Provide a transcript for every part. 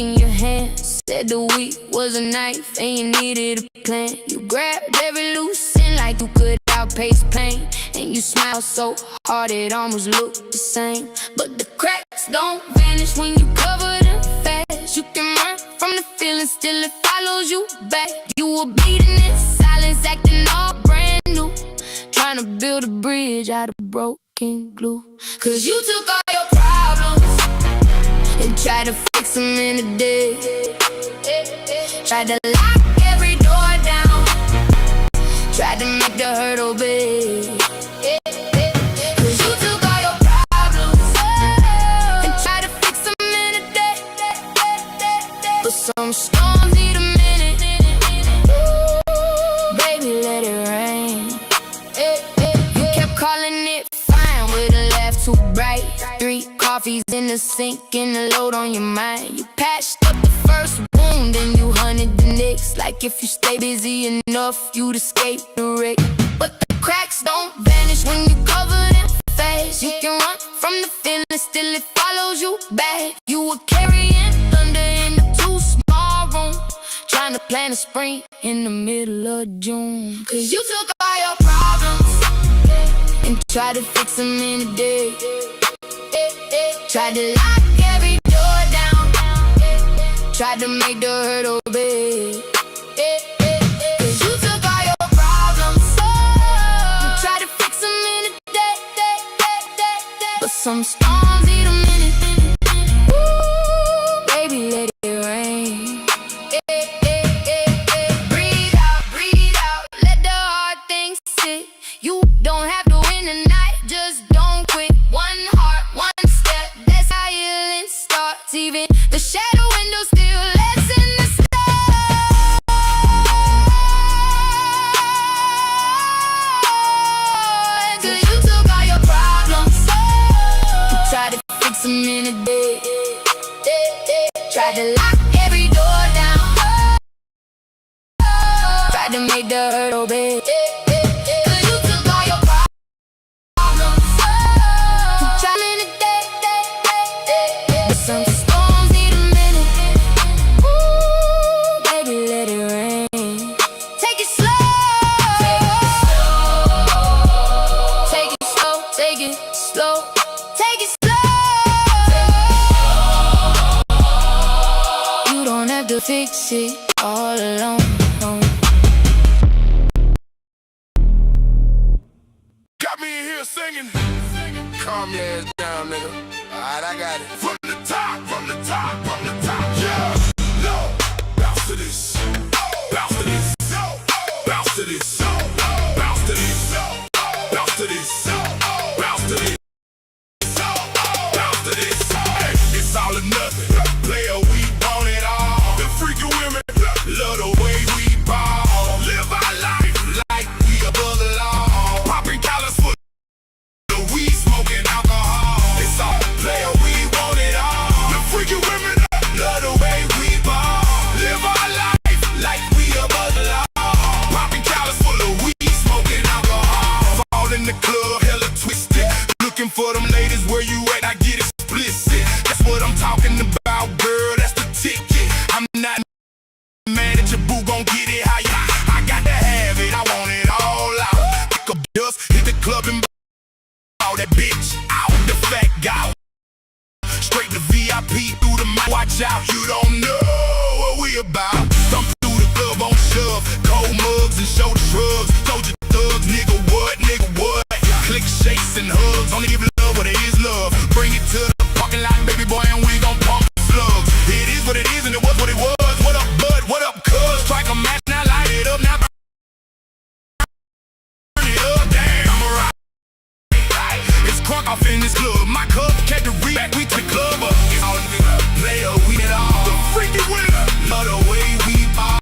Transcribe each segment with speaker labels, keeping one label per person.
Speaker 1: in your hand. Said the week was a knife and you needed a plan. You grabbed every loose end like you could outpace pain. And you smiled so hard it almost looked the same. But the cracks don't vanish when you cover them fast. You can run from the feeling, still it follows you back. You were bleeding in silence, acting all brand new, trying to build a bridge out of broken glue. Cause you took all your problems and tried to fix them in a day. Tried to lock every door down, tried to make the hurt obey. Cause you took all your problems and tried to fix them in a day. But some storms need a minute. Ooh, baby, let it rain. You kept calling it fine with a laugh too bright. 3 coffees in the sink and the load on your mind. You patched up the first wound and you hunted the next. Like if you stay busy enough, you'd escape the wreck. But the cracks don't vanish when you cover them fast. You can run from the feeling, still it follows you back. You were carrying thunder in a too small room, trying to plan a spring in the middle of June. Cause you took all your problems and tried to fix them in a day. Tried to lock every door down, tried to make the hurt obey. Cause you took all your problems and tried to fix them in a day. But some storms need a minute. Ooh, baby, let it rain. Breathe out, let the hard things sit. You don't have to win the night, just don't quit. One heart, one step, that's how healing starts. Even the shadow window still lets in the stars. Cause you took all your problems and tried to fix them in a day. Tried to lock every door down, tried to make the hurt obey. Cause you took all your problems and tried in a day. But some storms need a minute. Ooh, baby, let it rain. Take it slow. Take it slow. Take it slow. Take it slow. You don't have to fix it all alone.
Speaker 2: Got me in here singing. Calm your ass down, nigga. Alright, I got it. From the top, from the top, from the top. Yeah. No. Bounce to this. Bounce to this. Bounce to this. Bounce to this. Bounce to this. Bounce to this. Bounce to this. Hey, it's all or nothing. Player, we want it all. The freaky women love the way we ball. Live our life like we above the law. Popping collars for the weed, smoking alcohol. It's all player, we want it all. The freaky women love the way we ball. Live our life like we above the law. Popping collars full of weed, smoking alcohol. Fall in the club, hella twisted. Looking for them ladies, where you at? I get explicit. That's what I'm talking about, girl. That's the ticket. I'm not mad at your boo, gon' get it how you. I got to have it, I want it all out. Pick up dust, hit the club and all that bitch out. The fat guy, straight to VIP through the mic. Watch out, you don't know what we about. Thump through the club on shove, cold mugs and shoulder shrugs. Told you thugs, nigga what, nigga what? Click shakes and hugs, only give love what it is love. Bring it to the parking lot, baby boy, and we gon' pump slugs. It is what it is and it was what it was. What up, bud? What up, cuz? Strike a match, now light it up, now burn it up, damn, I'm alright. It's crunk off in this club. My cup can't read back, we took the club up. It's all player, we it all. The freaky winner, love the way we ball.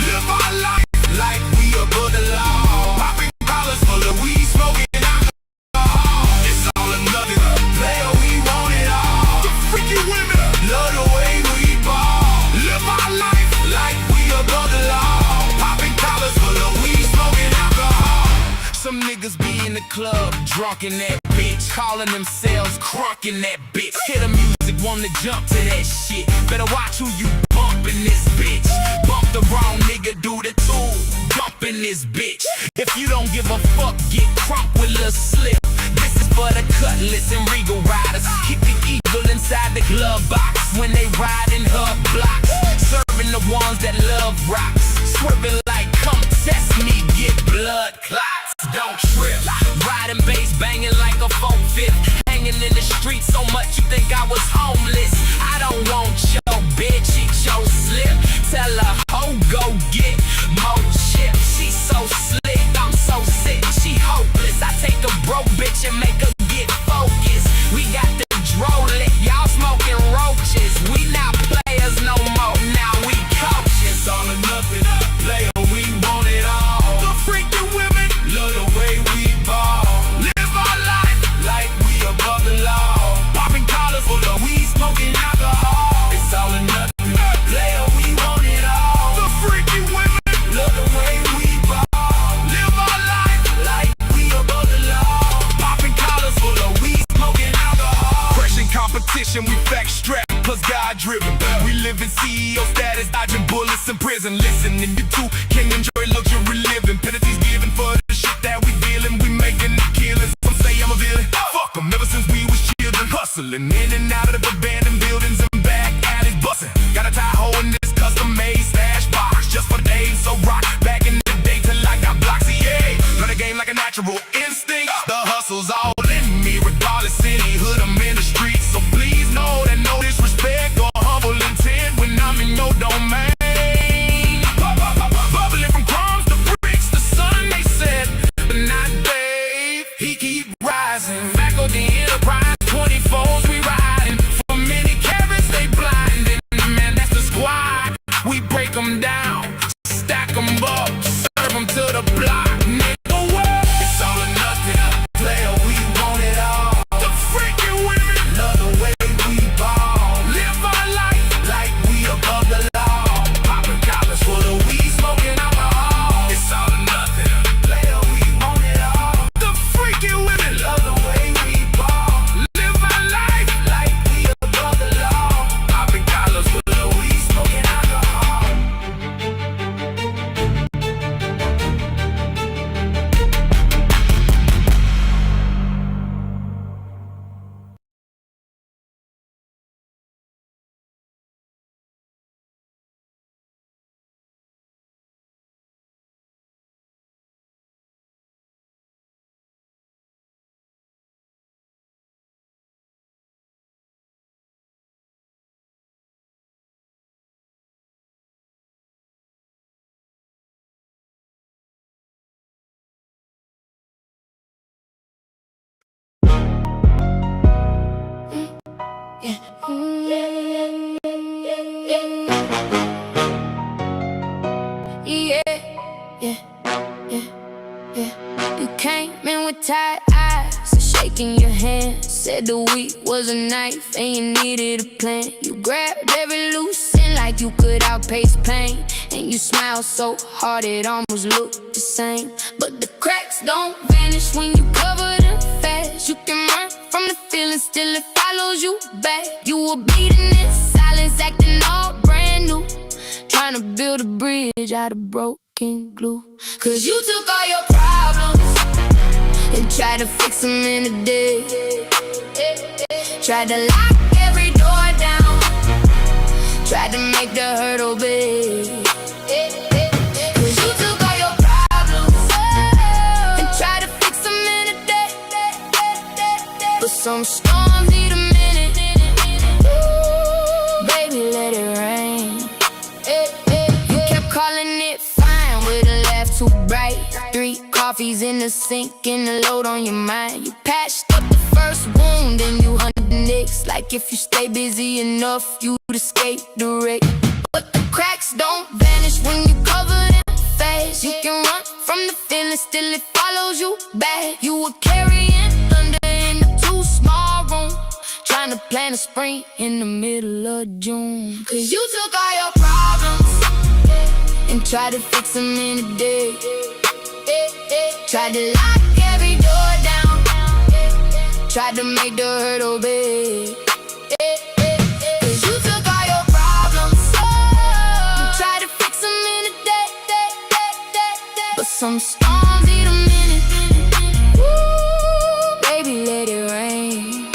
Speaker 2: Live our life like we above the law. Popping collars full of weed, smoking alcohol. It's all or nothing, player, we want it all. The freaky women love the way we ball. Live our life like we above the law. Popping collars full of weed, smoking alcohol. Some niggas be in the club, drunk in that bitch.
Speaker 3: calling themselves crunk in that bitch. Hear the music, wanna jump to that shit. Better watch who you bump in this bitch. Bump the wrong nigga, do the tool, bump in this bitch. If you don't give a fuck, get crunk with Lil Slip. This is for the Cutlass and Regal riders. Keep the eagle inside the glove box when they ride in her blocks. Serving the ones that love rocks. Swerving like come test me, get blood clots. Don't trip. Riding bass, banging like a 4/5. Hanging in the street so much you think I was homeless. I don't want your bitch, eat your slip. Tell her, ho, go get more chips. She so slick, I'm so sick, she hopeless. I take a broke bitch and make her get focused. We got the drollet, y'all smoking roaches. We not players no more, now we coaches.
Speaker 2: It's all or nothing, player, we want it all. The freaking women love the way we ball. Live our life like we above the law. Popping collars full of weed, smoking alcohol. It's all or nothing, player, we want it all. The freaking women love the way we ball. Live our life like we above the law. Popping collars full of weed, smoking alcohol. Fresh in competition, we fact strapped plus God driven. We live in CEO status, dodging bullets in prison. Listening, you too can enjoy luxury living. Penalties given for the shit that we feeling. We making the killings. Some say I'm a villain. Fuck 'em, ever since we was children. Hustling in and out of abandoned buildings and back alleys busting. Got a tie hole in this custom-made stash box just for days. So rock back in the day till I got blocks. Yeah, run the game like a natural instinct. The hustle's all in me, regardless any hood I'm in the streets. So please know that no disrespect or humble intent when I'm in your domain. Bubbling from crumbs to bricks, the sun they set, but not Dave. He keep rising. Faculty enterprise, 24s we riding. For many carrots they blinding. Man, that's the squad. We break them down, stack them up, serve them to the block. Nigga, what? It's all or nothing, player, we want it all. The freaking women love the way we ball. Live our life like we above the law. Popping collars full of weed, smoking alcohol. It's all or nothing, player, we want it all. The freaking women love the way we ball. Live our life like we above the law. Popping collars full of weed, smoking alcohol.
Speaker 1: You came in with tired eyes, so shaking your hand. Said the week was a knife and you needed a plan. You grabbed every loose end like you could outpace pain. And you smiled so hard it almost looked the same. But the cracks don't vanish when you cover them fast. You can run from the feeling, still it follows you back. You were bleeding in silence, acting all brand new, trying to build a bridge out of broken glue. Cause you took all your problems and tried to fix them in a day. Tried to lock every door down, tried to make the hurt obey. Cause you took all your problems and tried to fix them in a day. But some storms need a minute. Ooh, baby, let it rain. You kept calling it fine with a laugh too bright. 3 coffees in the sink and the load on your mind. You patched up the first wound and you hunted the next. Like if you stay busy enough, you'd escape the wreck. But the cracks don't vanish when you cover them fast. You can run from the feeling, still it follows you back. You were carrying thunder in a too small room, trying to plan a spring in the middle of June. Cause you took all your problems and tried to fix them in a day. Tried to lock every door down, Tried to make the hurdle big. Cause you took all your problems and tried to fix them in a day. But some storms need a minute. Woo, baby, let it rain.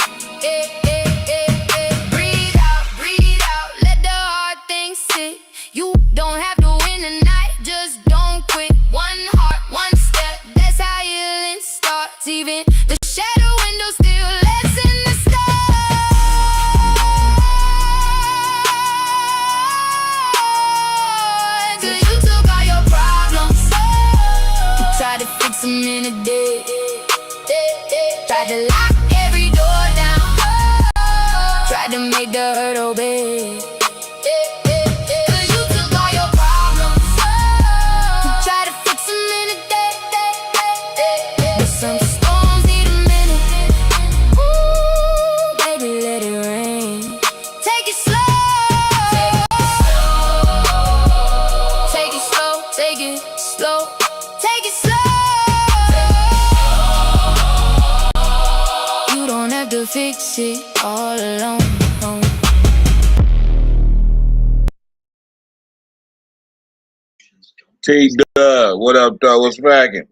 Speaker 1: Breathe out, let the hard things sit. You don't have to win tonight, just don't quit. One heart, one step, that's how healing starts. Even the shadow window still lets in the stars. Cause you took all your problems and tried to fix them in a day. Tried to lock every door down, tried to make the hurdle big. Cause you took all your problems and tried to fix them in a day. But some storms need a minute. Ooh, baby, let it rain. Take it slow. Take it slow, take it slow. Take it slow. You don't have to fix it all alone.
Speaker 4: T-Dub, what up, though? What's smacking?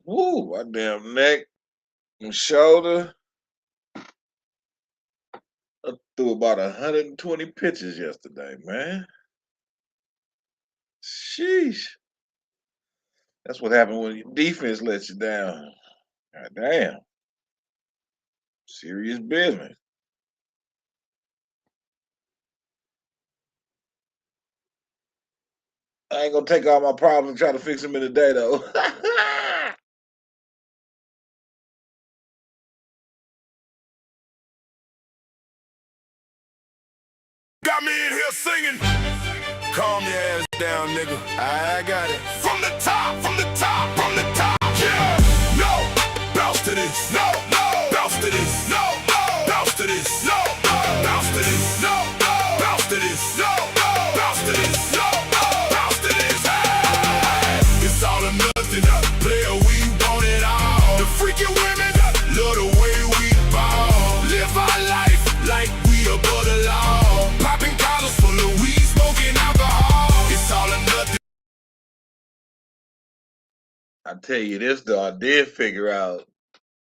Speaker 4: Woo, my damn neck and shoulder. I threw about 120 pitches yesterday, man. Sheesh. That's what happened when your defense lets you down. God damn. Serious business. I ain't gonna take all my problems and try to fix them in a day, though.
Speaker 2: Got me in here singing. Calm your ass down, nigga. I got it. From the top, from the top, from the top. Yeah. No. Bounce to this. No. No. Bounce to this. No. No. Bounce to this. No. No. Bounce to this. No. No. Bounce to this. No. No. Bounce to this. No. No. Bounce to this. Hey. It's all or nothing. Player, we want it all. The freaking women love the way we ball. Live our life like we above the law. Popping collars full of weed, smoking alcohol. It's all or nothing.
Speaker 4: I tell you this, though, I did figure out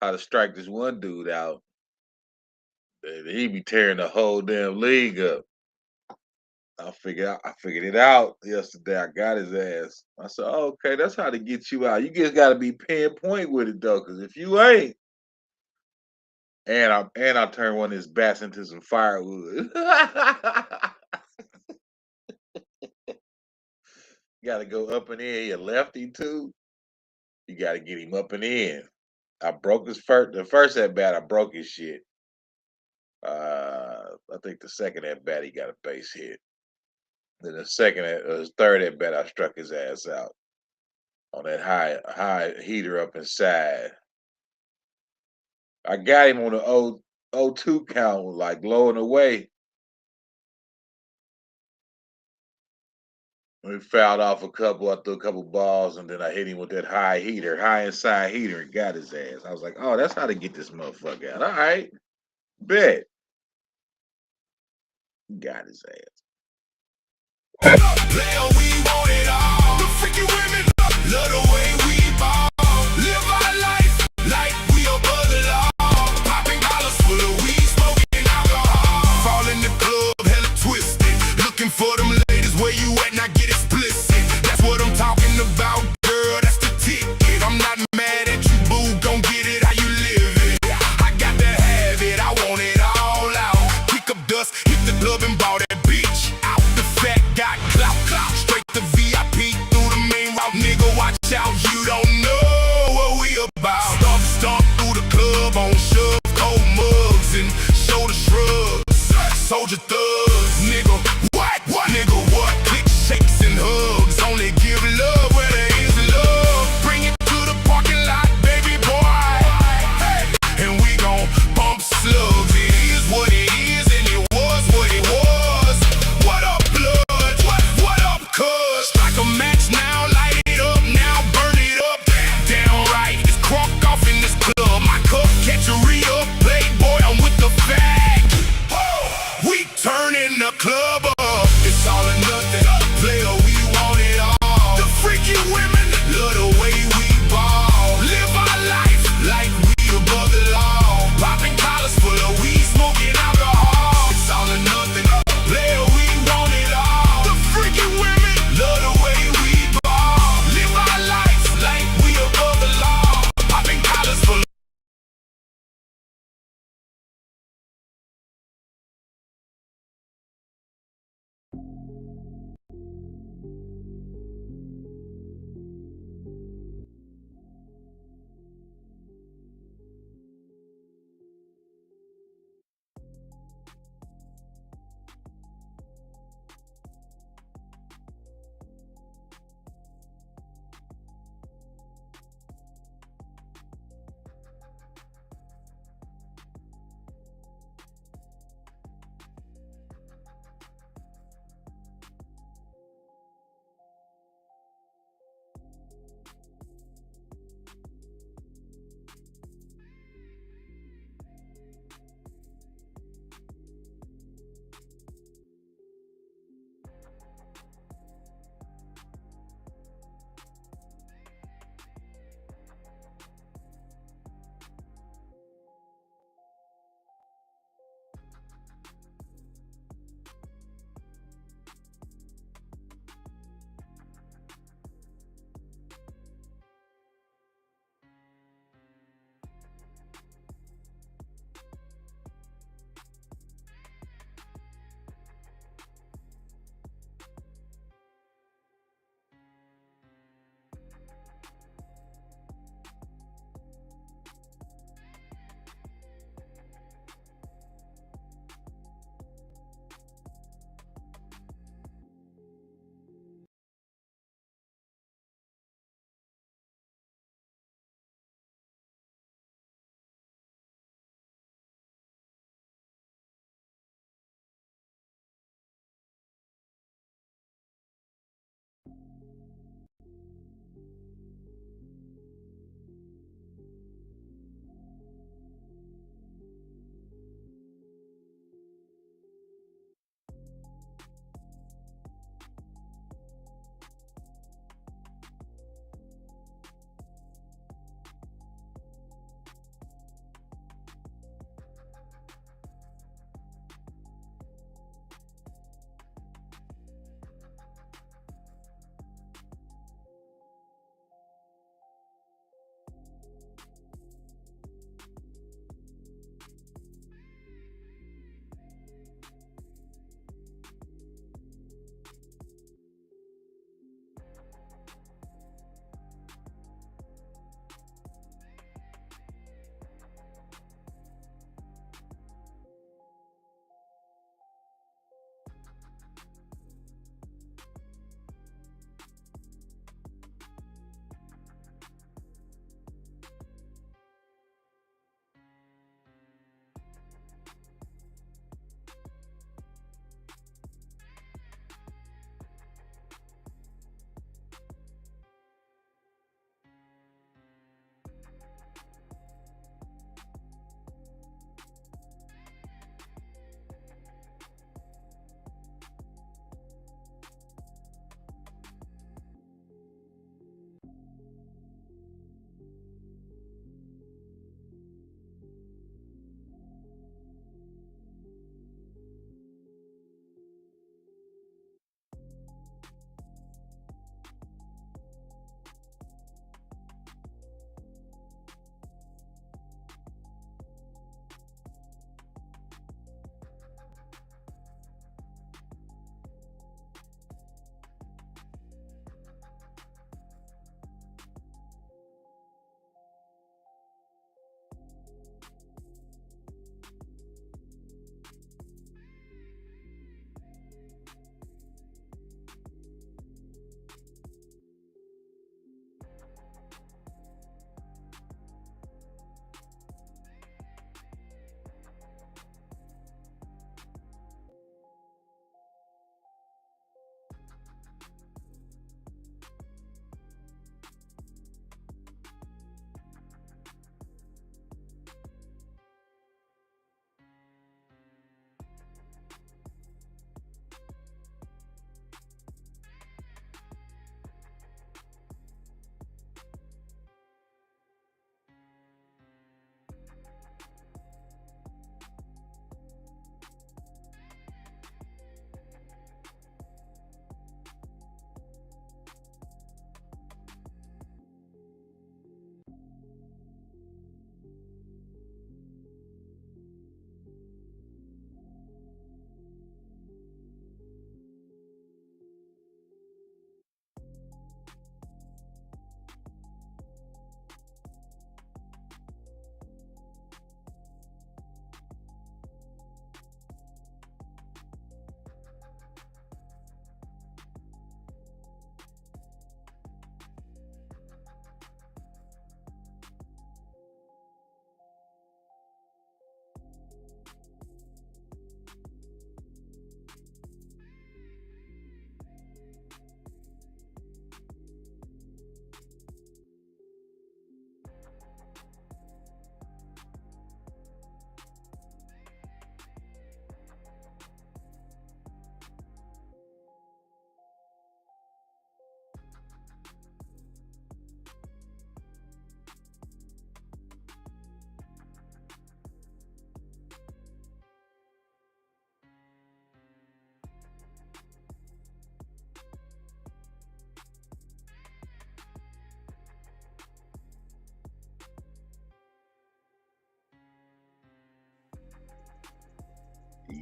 Speaker 4: how to strike this one dude out. He be tearing the whole damn league up. I figured it out yesterday. I got his ass. I said, oh, okay, that's how to get you out. You just got to be pinpoint with it, though, because if you ain't, and I turn one of his bats into some firewood. You got to go up and in. Your lefty too. You got to get him up and in. I broke the first at bat. I broke his shit. I think the second at bat he got a base hit. Then his third at bat I struck his ass out on that high heater up inside. I got him on the 0-2 count, like low and away. We fouled off a couple. I threw a couple balls, and then I hit him with that high inside heater, and got his ass. I was like, oh, that's how to get this motherfucker out. All right, bet. Got his ass.
Speaker 2: Player, we want it all. The freaking women love the way we ball. Live our life like we above the law. Popping collars full of weed, smoking alcohol. Fall in the club, hella twisted. Looking for them ladies, where you at? Now get explicit. That's what I'm talking about, girl. That's the ticket. I'm not mad at you, boo. Gon' get it how you live it. I got to have it. I want it all out. Pick up dust, hit the club and ball that bitch out. The fat got clout. Straight to VIP through the main route. Nigga, watch out. You don't know what we about. Stomp through the club on shove. Cold mugs and shoulder shrugs. Soldier thugs. Nigga, what? Nigga, what? Click shakes and hugs. Only give love where there is love. Bring it to the parking lot, baby boy. Hey. And we gon' bump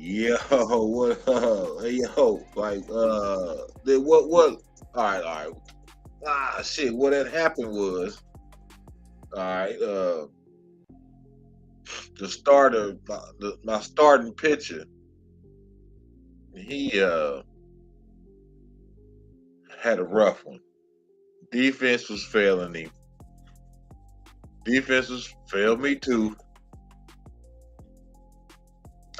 Speaker 4: Yo, what up? Hey, yo, like, then what? All right. Shit, what had happened was, all right, the starter, my starting pitcher, he had a rough one. Defense was failing him. Defenses failed me too.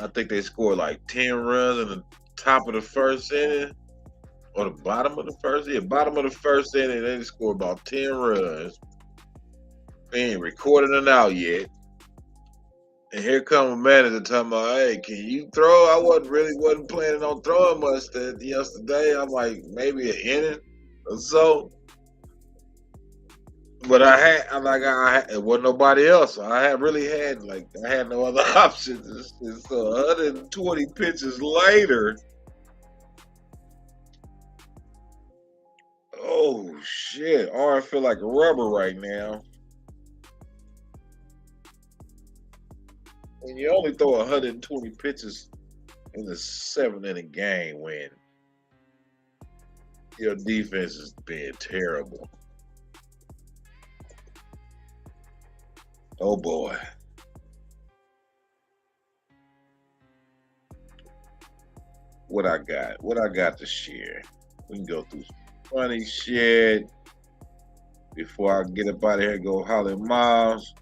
Speaker 4: I think they scored like 10 runs in the top of the first inning. Or the bottom of the first, yeah, bottom of the first inning, they scored about 10 runs. They ain't recorded an out yet. And here come a manager talking about, hey, can you throw? I wasn't planning on throwing much yesterday. I'm like, maybe an inning or so. But it wasn't nobody else. I had no other options. So 120 pitches later. Oh shit! Arm feel like rubber right now. And you only throw 120 pitches in the 7th-inning game when your defense is being terrible. Oh boy. What I got to share. We can go through some funny shit before I get up out of here and go holler at moms.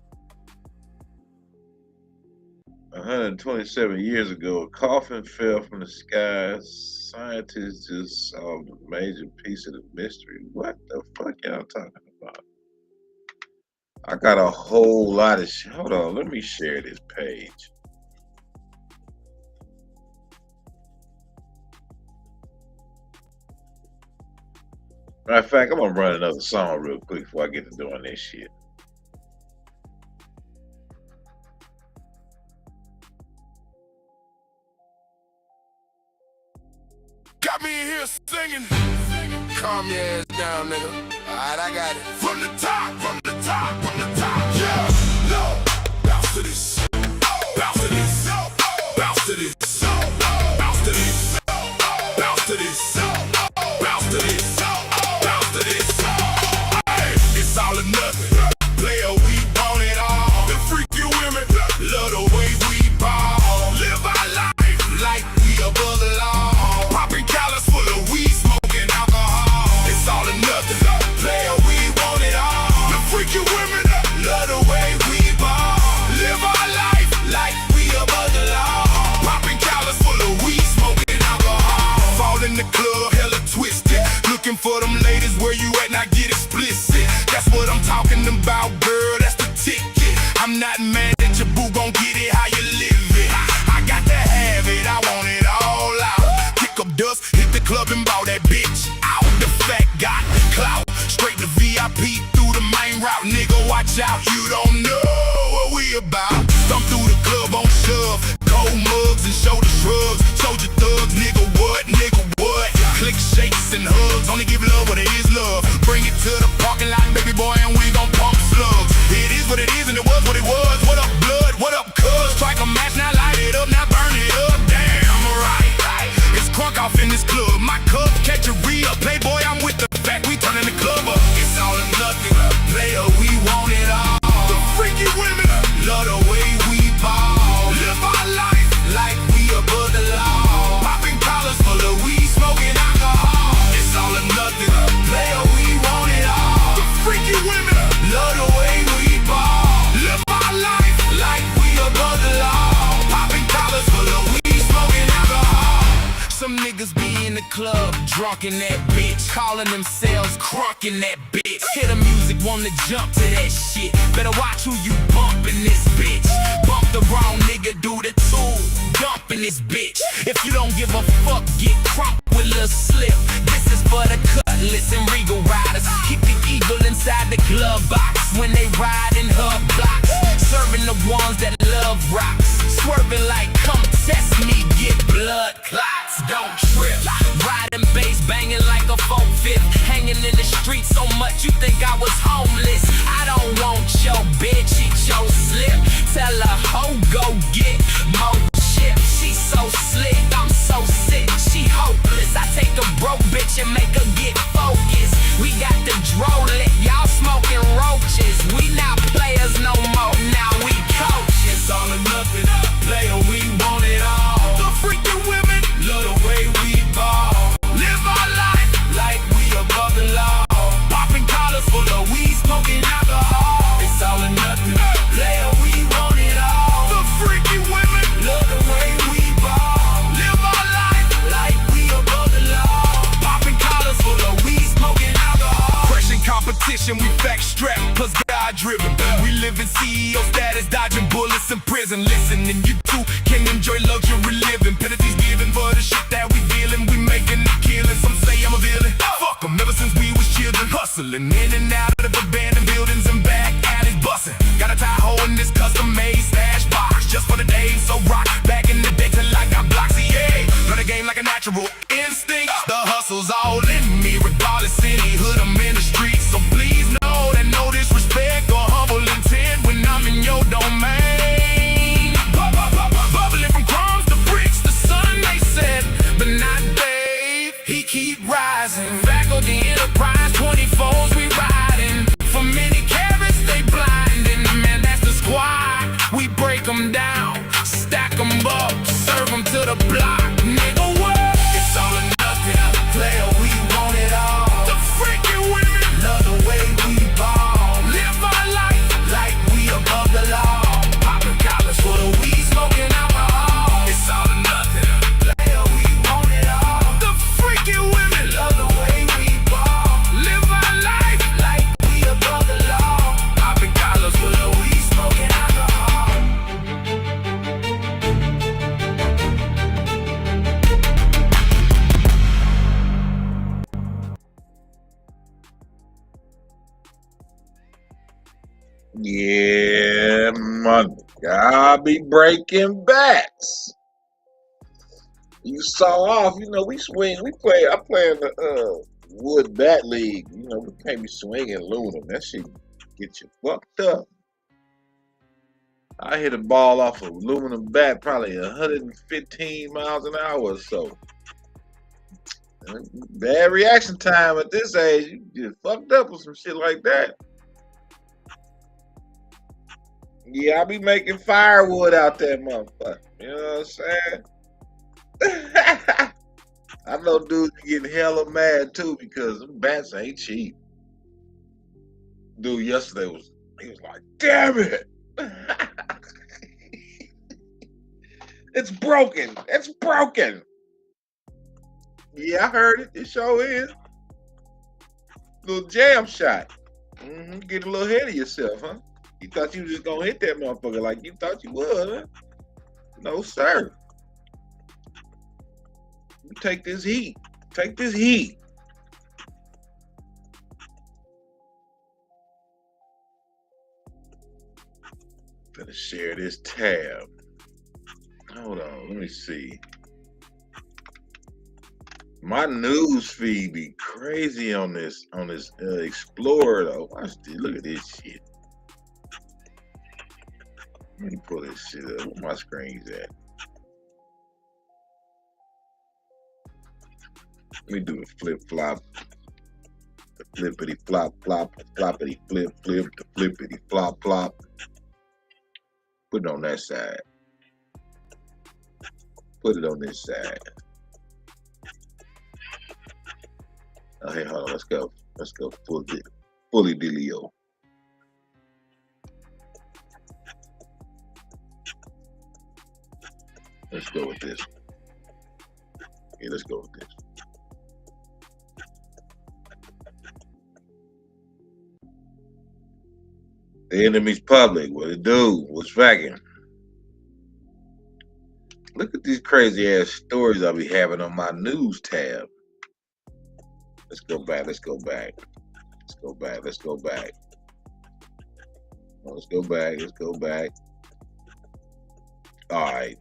Speaker 4: 127 years ago, a coffin fell from the sky. Scientists just solved a major piece of the mystery. What the fuck y'all talking about? I got a whole lot of shit. Hold on, let me share this page. Matter of fact, I'm gonna run another song real quick before I get to doing this shit.
Speaker 2: Got me in here singing. Calm your ass down, nigga. Alright, I got it. From the top. Yeah, no. Bounce to this. Bounce to this. Bounce to this. Bounce to this. Bounce to this. Bounce to this. Bounce to this. Hey, it's all or nothing. Player, we want it all. The freaky women love the way we ball. Live our life like we above the law. Popping collars full of weed, smoking alcohol. It's all or nothing. Player, we want it all. The freaky women love the way we ball. Live our life like we above the law. Popping collars full of weed, smoking alcohol. Fall in the club, hella twisted. Looking for them ladies, where you at? Now get explicit. That's what I'm talking about, girl. That's the ticket. I'm not mad at your boo, gon' get it how you live it. I got to have it, I want it all out. Kick up dust, hit the club and bow that bitch out. The fact got clout, straight to VIP through the main route. Nigga, watch out, you don't know what we about. Thumb through the club on shove, cold mugs and shoulder shrugs. Soldier thugs, nigga what? Click shakes and hugs, only give love when it is love. Bring it to the parking lot, baby boy, and we gon' pump slugs. It is what it is and it was what it was. What up, blood? What up, cuz? Strike a match, now light it up, now burn it up. Damn right. It's crunk off in this club. My cup, catch a re-up. Playboy, I'm with the fact, we turning the club up. It's all or nothing, player, we want it all. The freaky women love the way we ball. Live our life like we above the law. Popping collars full of weed, smoking alcohol. It's all or nothing, player, we want it all. The freaky women love the way we ball. Live our life like we above the law. Popping collars full of weed, smoking alcohol. Some niggas be in the club, drunk in that bitch, calling themselves crunk in that bitch. Hear the music, wanna jump to that shit. Better watch who you bump in this bitch. Bump the wrong nigga, do the tool, dump in this bitch. If you don't give a fuck, get crunk with Lil Slip. This is for the cutlass and regal riders. Keep the eagle inside the glove box when they ride in her blocks. Serving the ones that love rocks. Swerving like come test me, get blood clots. Don't trip. Riding bass, banging like a 4/5. Hanging in the street so much you think I was homeless. I don't want your bitch, eat your slip. Tell her ho, go get more chips. She so slick.
Speaker 3: competition, we fact strapped, plus God driven. We live in CEO status, dodging bullets in prison. Listen, and you too can enjoy luxury living. Penalties given for the shit that we dealing. We making a killing, some say I'm a villain. Fuck 'em, ever since we was children. Hustling in and out of abandoned buildings and back alleys busting. Got a tie hole in this custom made stash box just for the days, so rock back in the day till I got blocks, yeah. Run the game like a natural instinct. The hustle's all in me, regardless city, hood, I'm in the streets. So please know that no disrespect or humble intent when I'm in your domain. Bubbling from crumbs to bricks, the sun they set, but not Dave. He keep rising. Faculty enterprise, 24s we riding. For many carrots they blinding. Man, that's the squad. We break them down, stack them up, serve them to the block. Nigga, what? It's all or nothing. Player, we want it all. The freaking women love the way we ball. Live our life like we above the law. Popping collars for the weed, smoking alcohol. It's all or nothing. Player, we want it all. The freaking women love the way we ball. Live our life like we above the law. Popping collars for the weed, smoking alcohol.
Speaker 4: Yeah, man. I'll be breaking backs. You saw off, you know, we swing, I play in the wood bat league. You know, we can't be swinging aluminum. That shit get you fucked up. I hit a ball off an aluminum bat probably 115 miles an hour or so. Bad reaction time at this age. You get fucked up with some shit like that. Yeah, I be making firewood out there, motherfucker. You know what I'm saying? I know dudes be getting hella mad too because them bats ain't cheap. Dude yesterday he was like, damn it. It's broken. It's broken. Yeah, I heard it. It sure is. Little jam shot. Get a little ahead of yourself, huh? You thought you was just gonna hit that motherfucker like you thought you would, huh? No, sir. You take this heat. Take this heat. Gonna share this tab. Hold on, let me see. My news feed be crazy on this Explorer though. Watch this. Look at this shit. Let me pull this shit up. Where my screen's at? Let me do a flip flop. The flippity flop flop. The floppity flip flip. The flippity flop flop. Put it on that side. Put it on this side. Oh, hey, hold on. Let's go. Let's go fully dealio. Let's go with this. Yeah, let's go with this. The enemy's public. What it do? What's cracking? Look at these crazy ass stories I'll be having on my news tab. Let's go back. Let's go back. Let's go back. Let's go back. Let's go back. Let's go back. All right.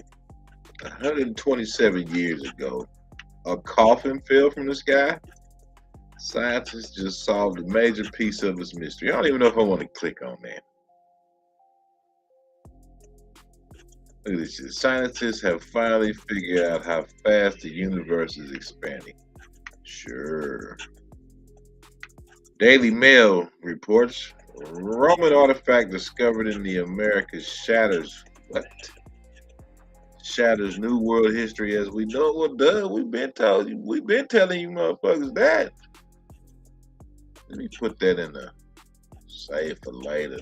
Speaker 4: 127 years ago, a coffin fell from the sky. Scientists just solved a major piece of its mystery. I don't even know if I want to click on that. Look at this shit. Scientists have finally figured out how fast the universe is expanding. Sure. Daily Mail reports Roman artifact discovered in the Americas shatters what? Shatters new world history as we know. Well, duh, we've been telling you motherfuckers that. Let me put that in the save for later.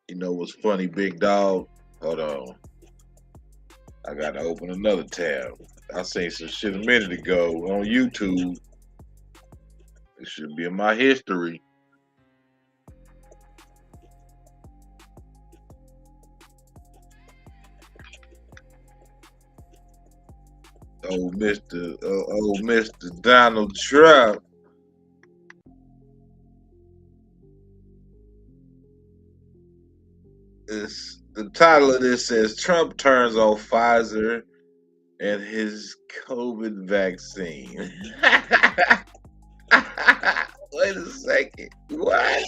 Speaker 4: You know what's funny, big dog? Hold on. I gotta open another tab. I seen some shit a minute ago on YouTube. It should be in my history. Old Mr. Donald Trump. The title of this says Trump turns on Pfizer and his COVID vaccine. Wait a second. What?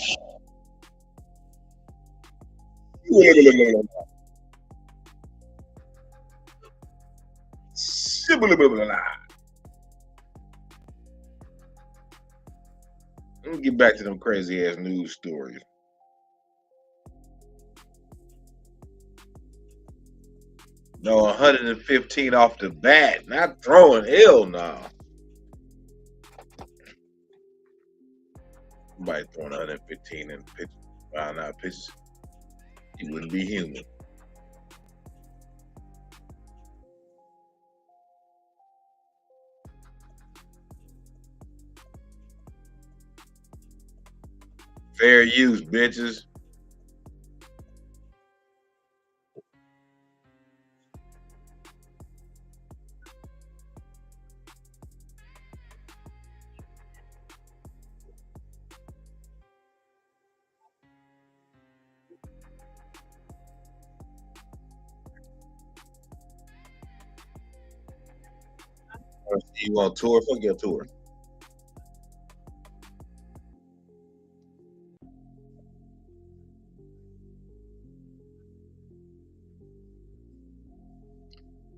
Speaker 4: Let me get back to them crazy ass news stories. No, 115 off the bat. Not throwing. Hell no. Somebody throwing 115 in pitch, 5-9 pitches. He wouldn't be human. Fair use, bitches. You on tour? Fuck your tour.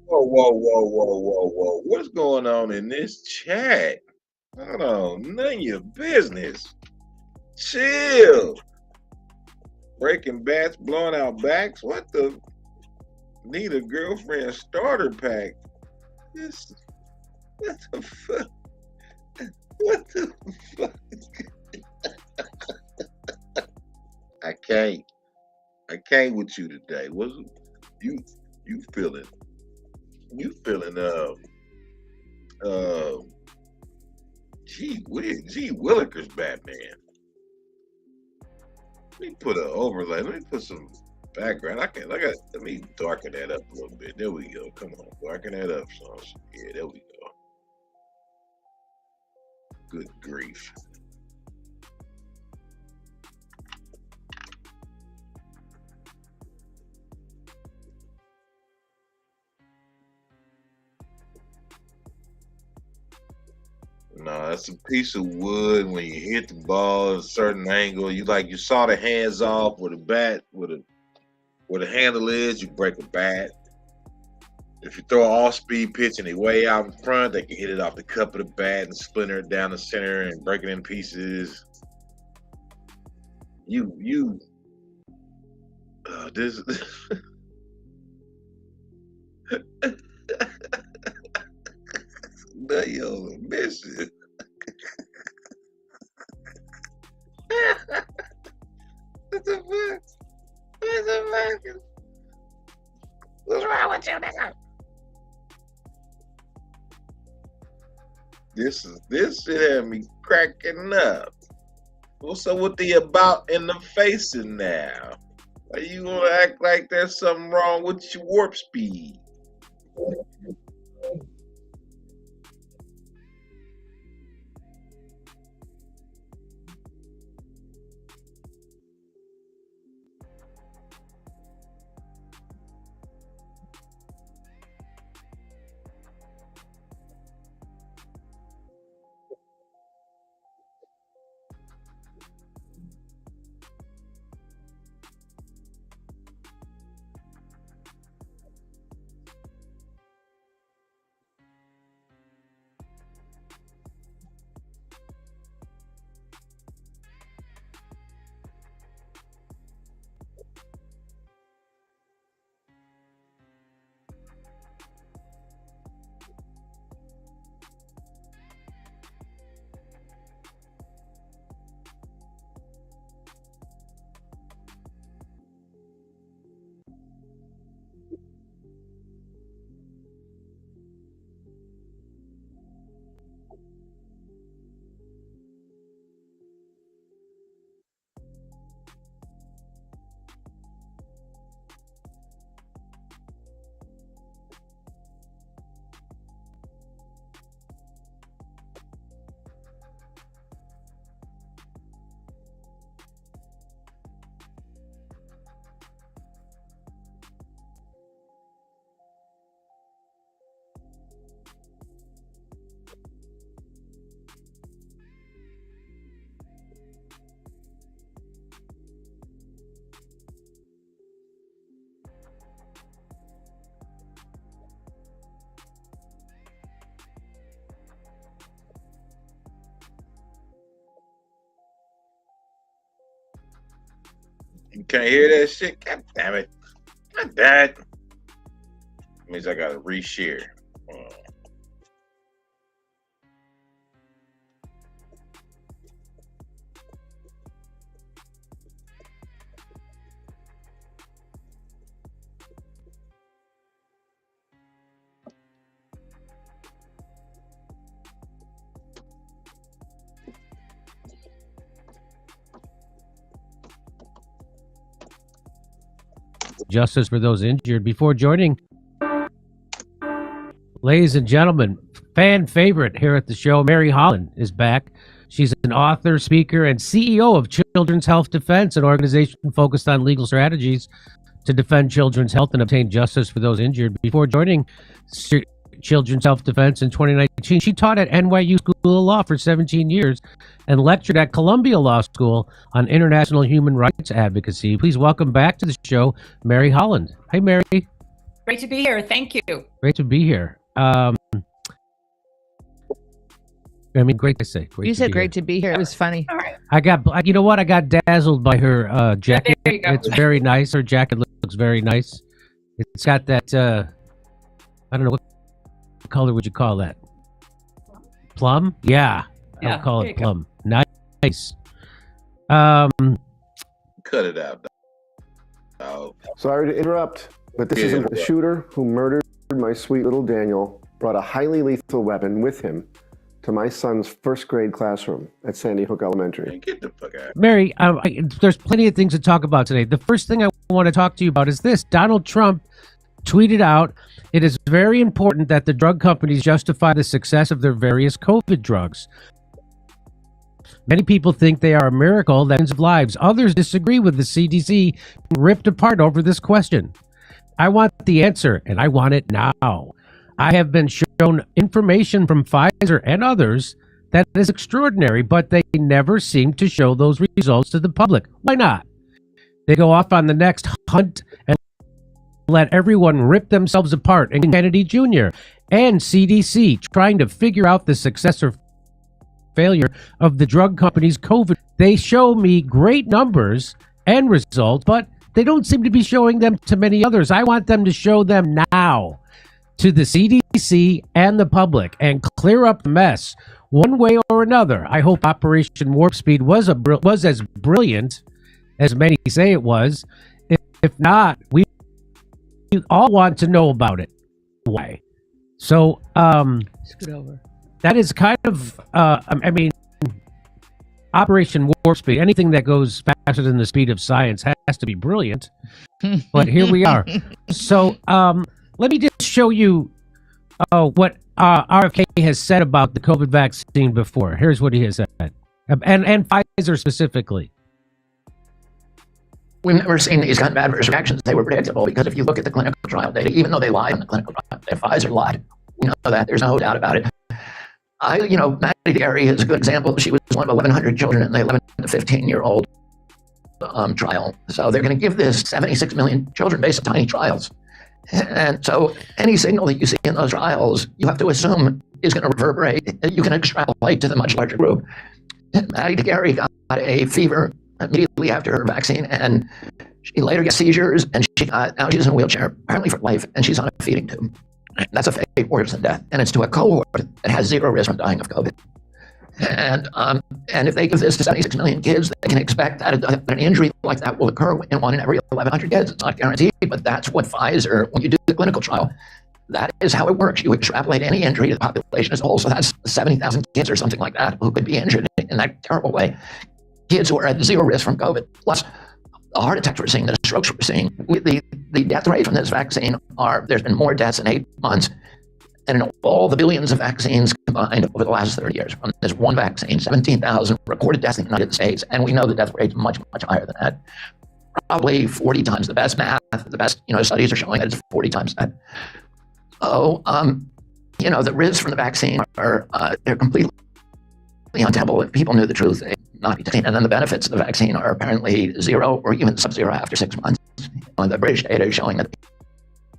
Speaker 4: Whoa. What's going on in this chat? Hold on. None of your business. Chill. Breaking bats, blowing out backs. What the? Need a girlfriend starter pack. This. What the fuck? What the fuck? I can't with you today. What's you feeling? You feeling Gee Willikers Batman. Let me put an overlay. Let me put some background. Let me darken that up a little bit. There we go. Come on, darken that up, son. Yeah, there we go. Good grief. No, that's a piece of wood. When you hit the ball at a certain angle, you saw the hands off with a bat, where the handle is, you break a bat. If you throw an off-speed pitch and they way out in front, they can hit it off the cup of the bat and splinter it down the center and break it in pieces. This. No, you on a mission. What the fuck? What the fuck? What's wrong with you, nigga? This shit had me cracking up. What's up with the about in the facing now? Why you gonna act like there's something wrong with your warp speed? You can't hear that shit? God damn it. God damn it. Means I gotta reshare.
Speaker 5: Justice for those injured. Before joining, ladies and gentlemen, fan favorite here at the show, Mary Holland is back. She's an author, speaker, and CEO of Children's Health Defense, an organization focused on legal strategies to defend children's health and obtain justice for those injured. Before joining Children's Health Defense in 2019, she taught at NYU School of Law for 17 years and lectured at Columbia Law School on international human rights advocacy. Please welcome back to the show, Mary Holland. Hi, Mary.
Speaker 6: Great to be here. Thank you.
Speaker 5: Great to be here. Great to say.
Speaker 7: You said great to be here. It was funny.
Speaker 6: All right.
Speaker 5: I got dazzled by her jacket.
Speaker 6: There you go.
Speaker 5: It's very nice. Her jacket looks very nice. It's got that, I don't know, what color would you call that? Plum? Yeah. I'll call it plum. Nice.
Speaker 4: Cut it out. Oh.
Speaker 8: Sorry to interrupt, but this isn't the shooter who murdered my sweet little Daniel brought a highly lethal weapon with him to my son's first grade classroom at Sandy Hook Elementary.
Speaker 4: Get the fuck out.
Speaker 5: Mary, there's plenty of things to talk about today. The first thing I want to talk to you about is this. Donald Trump tweeted out, "It is very important that the drug companies justify the success of their various COVID drugs. Many people think they are a miracle that ends lives. Others disagree with the CDC ripped apart over this question. I want the answer, and I want it now. I have been shown information from Pfizer and others that is extraordinary, but they never seem to show those results to the public. Why not? They go off on the next hunt and let everyone rip themselves apart, and Kennedy Jr. and CDC trying to figure out the success or failure of the drug companies' COVID. They show me great numbers and results, but they don't seem to be showing them to many others. I want them to show them now to the CDC and the public and clear up the mess one way or another. I hope Operation Warp Speed was as brilliant as many say it was. If not, we all want to know about it. Why? So,
Speaker 7: Scoot over.
Speaker 5: that is kind of, Operation Warp Speed, anything that goes faster than the speed of science has to be brilliant. But here we are. So, let me just show you what RFK has said about the COVID vaccine before. Here's what he has said. And Pfizer specifically.
Speaker 9: We've never seen these kind of adverse reactions. They were predictable because if you look at the clinical trial data, even though they lied on the clinical trial, Pfizer lied. We know that. There's no doubt about it. Maddie Gary is a good example. She was one of 1,100 children in the 11 to 15-year-old trial. So they're going to give this 76 million children based on tiny trials. And so any signal that you see in those trials, you have to assume is going to reverberate. You can extrapolate to the much larger group. Maddie Gary got a fever immediately after her vaccine, and she later got seizures, and now she's in a wheelchair, apparently for life, and she's on a feeding tube. That's a fate worse than death, and it's to a cohort that has zero risk from dying of COVID. And if they give this to 76 million kids, they can expect that an injury like that will occur in one in every 1,100 kids. It's not guaranteed, but that's what Pfizer, when you do the clinical trial, that is how it works. You extrapolate any injury to the population as a whole. So that's 70,000 kids or something like that who could be injured in that terrible way. Kids who are at zero risk from COVID, plus the heart attacks we're seeing, the strokes we're seeing, the death rate from this vaccine there's been more deaths in 8 months than in all the billions of vaccines combined over the last 30 years. From this one vaccine, 17,000 recorded deaths in the United States, and we know the death rate is much, much higher than that. Probably 40 times the best math, the best studies are showing that it's 40 times that. So, the risks from the vaccine they're completely untenable. If people knew the truth, they'd not be taking. And then the benefits of the vaccine are apparently zero or even sub-zero after 6 months. The British data is showing that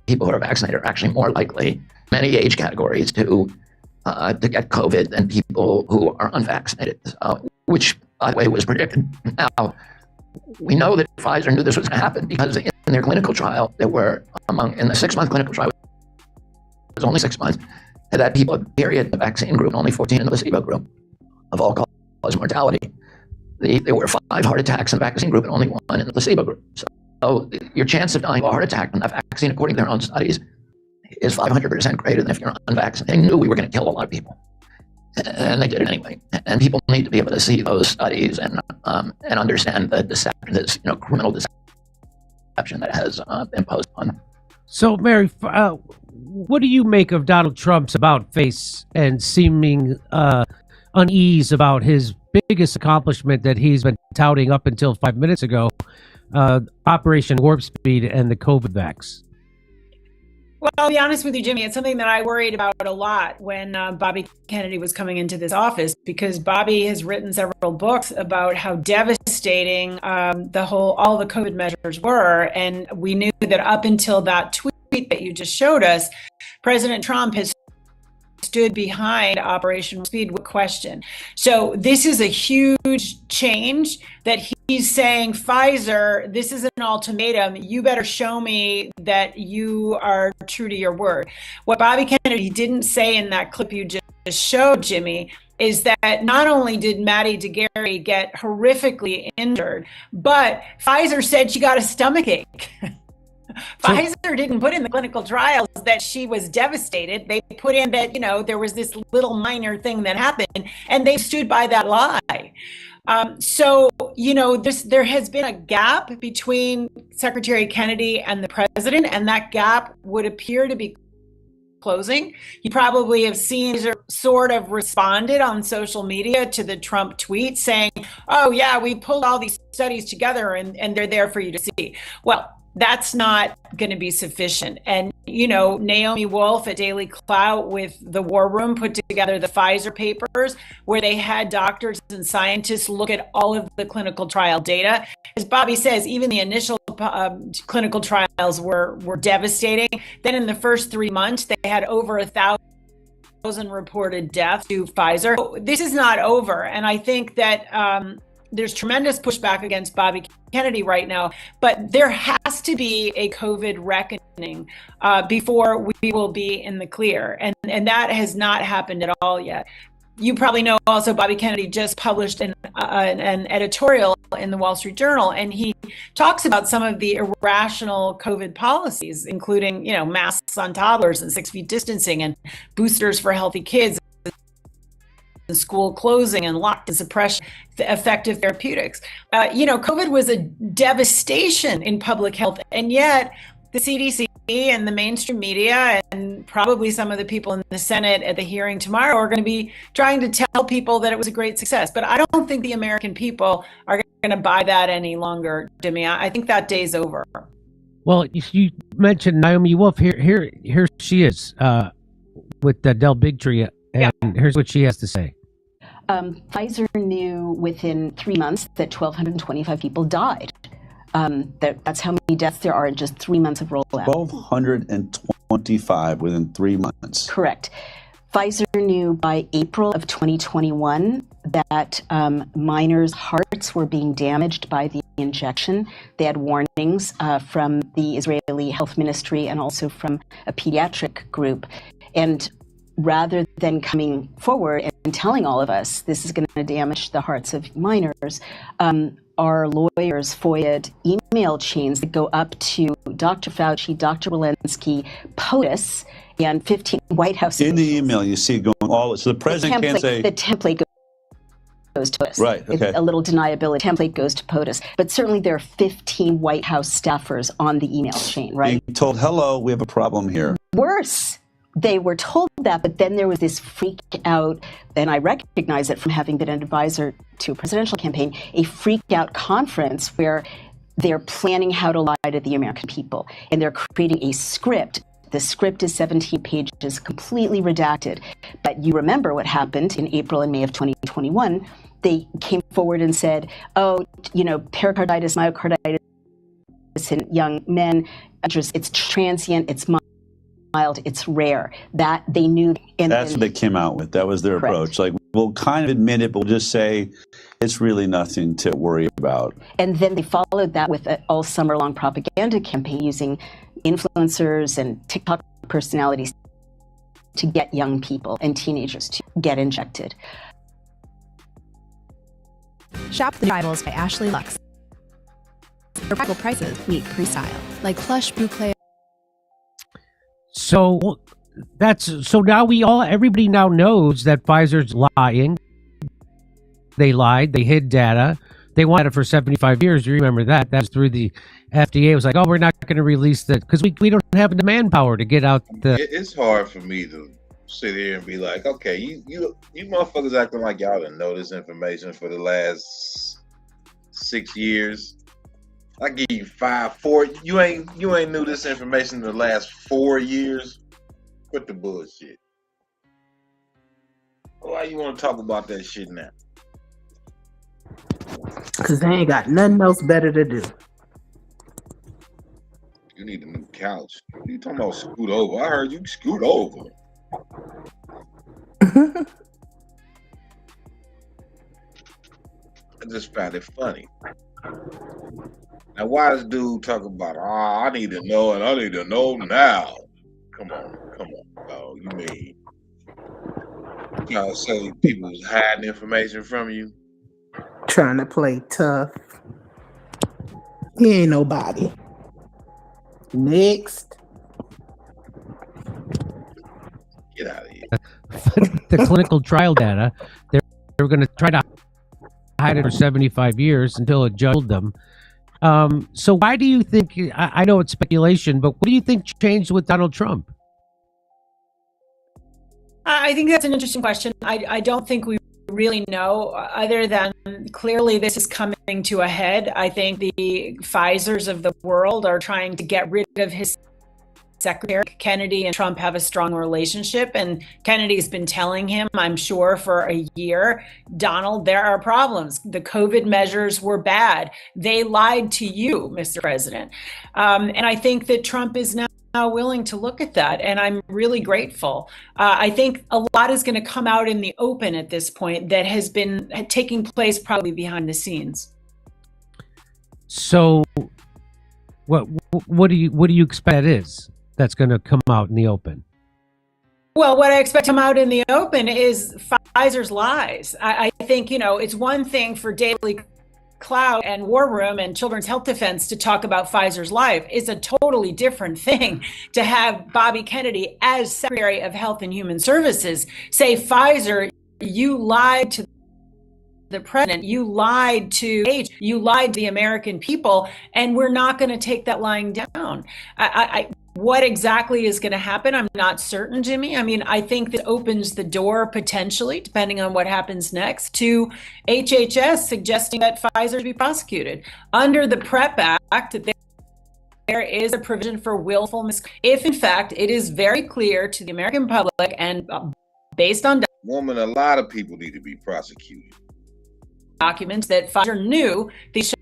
Speaker 9: people who are vaccinated are actually more likely, many age categories, to get COVID than people who are unvaccinated, which, by the way, was predicted. Now, we know that Pfizer knew this was going to happen because in their clinical trial, in the 6-month clinical trial, it was only 6 months, and that people period in the vaccine group and only 14 in the placebo group of all-cause mortality. There were 5 heart attacks in the vaccine group and only 1 in the placebo group. So your chance of dying of a heart attack from that vaccine, according to their own studies, is 500% greater than if you're unvaccinated. They knew we were going to kill a lot of people, and they did it anyway. And people need to be able to see those studies and understand the deception, this criminal deception that has been imposed on them.
Speaker 5: So, Mary, what do you make of Donald Trump's about face and seeming unease about his biggest accomplishment that he's been touting up until 5 minutes ago, Operation Warp Speed and the COVID vax?
Speaker 6: Well, I'll be honest with you, Jimmy, it's something that I worried about a lot when Bobby Kennedy was coming into this office, because Bobby has written several books about how devastating all the COVID measures were. And we knew that up until that tweet that you just showed us, President Trump has stood behind Operation Speed with question. So this is a huge change that he's saying, Pfizer, this is an ultimatum. You better show me that you are true to your word. What Bobby Kennedy didn't say in that clip you just showed, Jimmy, is that not only did Maddie DeGarry get horrifically injured, but Pfizer said she got a stomachache. Pfizer didn't put in the clinical trials that she was devastated. They put in that, there was this little minor thing that happened, and they stood by that lie. There has been a gap between Secretary Kennedy and the president, and that gap would appear to be closing. You probably have seen sort of responded on social media to the Trump tweet saying, oh yeah, we pulled all these studies together and they're there for you to see. Well, that's not going to be sufficient. And, Naomi Wolf at Daily Clout with the War Room put together the Pfizer papers where they had doctors and scientists look at all of the clinical trial data. As Bobby says, even the initial clinical trials were devastating. Then in the first 3 months, they had over 1,000 reported deaths to Pfizer. So this is not over. And I think that there's tremendous pushback against Bobby Kennedy right now, but there has to be a COVID reckoning before we will be in the clear. And that has not happened at all yet. You probably know also Bobby Kennedy just published an editorial in the Wall Street Journal, and he talks about some of the irrational COVID policies, including, masks on toddlers and 6 feet distancing and boosters for healthy kids, school closing and lockdown suppression, effective therapeutics. COVID was a devastation in public health, and yet the CDC and the mainstream media and probably some of the people in the Senate at the hearing tomorrow are going to be trying to tell people that it was a great success. But I don't think the American people are going to buy that any longer, Jimmy. I think that day's over.
Speaker 5: Well, you mentioned Naomi Wolf. Here she is with Del Bigtree, and here's what she has to say.
Speaker 10: Pfizer knew within 3 months that 1,225 people died. That's how many deaths there are in just 3 months of rollout.
Speaker 11: 1,225 within 3 months.
Speaker 10: Correct. Pfizer knew by April of 2021 that minors' hearts were being damaged by the injection. They had warnings from the Israeli Health Ministry and also from a pediatric group. And rather than coming forward and telling all of us this is going to damage the hearts of minors, our lawyers FOIA'd email chains that go up to Dr. Fauci, Dr. Walensky, POTUS, and 15 White House
Speaker 11: in the email, you see going all. So the president can't say
Speaker 10: the template goes to POTUS.
Speaker 11: Right. Okay.
Speaker 10: A little deniability template goes to POTUS, but certainly there are 15 White House staffers on the email chain. Right.
Speaker 11: Being told, hello, we have a problem here.
Speaker 10: Worse. They were told that, but then there was this freak out, and I recognize it from having been an advisor to a presidential campaign, a freak out conference where they're planning how to lie to the American people. And they're creating a script. The script is 17 pages, completely redacted. But you remember what happened in April and May of 2021. They came forward and said, pericarditis, myocarditis in young men, it's transient, it's mild, it's rare. That they knew.
Speaker 11: That's what they came out with. That was their approach. Like, we'll kind of admit it, but we'll just say It's really nothing to worry about.
Speaker 10: And then they followed that with an all summer long propaganda campaign using influencers and TikTok personalities to get young people and teenagers to get injected.
Speaker 12: Shop the Rivals by Ashley Lux. Remarkable prices meet pre-style, like plush boucle.
Speaker 5: So now everybody now knows that Pfizer's lying. They lied. They hid data. They wanted it for 75 years. You remember that? That was through the FDA. It was like, oh, we're not going to release that because we don't have the manpower to get out the.
Speaker 4: It's hard for me to sit here and be like, okay, you motherfuckers acting like y'all didn't know this information for the last 6 years. I give you 4. You ain't knew this information in the last 4 years. Quit the bullshit. Why you want to talk about that shit now?
Speaker 13: Because they ain't got nothing else better to do.
Speaker 4: You need a new couch. What are you talking about? Scoot over. I heard you scoot over. I just found it funny. Now, why does dude talk about, I need to know and I need to know now? Come on. Oh, you mean y'all say people was hiding information from you?
Speaker 13: Trying to play tough. He ain't nobody. Next.
Speaker 4: Get out of here.
Speaker 5: The clinical trial data, they were going to try to hide it for 75 years until it judged them. So why do you think, I know it's speculation, but what do you think changed with Donald Trump?
Speaker 6: I think that's an interesting question. I don't think we really know, other than clearly this is coming to a head. I think the Pfizers of the world are trying to get rid of his secretary. Kennedy and Trump have a strong relationship, and Kennedy's been telling him, I'm sure, for a year, Donald, there are problems. The COVID measures were bad. They lied to you, Mr. President. And I think that Trump is now willing to look at that, and I'm really grateful. I think a lot is going to come out in the open at this point that has been taking place probably behind the scenes.
Speaker 5: So what do you expect that's going to come out in the open?
Speaker 6: Well, what I expect to come out in the open is Pfizer's lies. I think, it's one thing for Daily Cloud and War Room and Children's Health Defense to talk about Pfizer's life. It's a totally different thing to have Bobby Kennedy as Secretary of Health and Human Services say, Pfizer, you lied to the president, you lied to you lied to the American people, and we're not going to take that lying down. What exactly is going to happen? I'm not certain, Jimmy. I mean, I think that opens the door potentially, depending on what happens next, to HHS suggesting that Pfizer be prosecuted. Under the PrEP Act, there is a provision for willful misconduct. If, in fact, it is very clear to the American public and based on
Speaker 4: woman, a lot of people need to be prosecuted.
Speaker 6: Documents that Pfizer knew these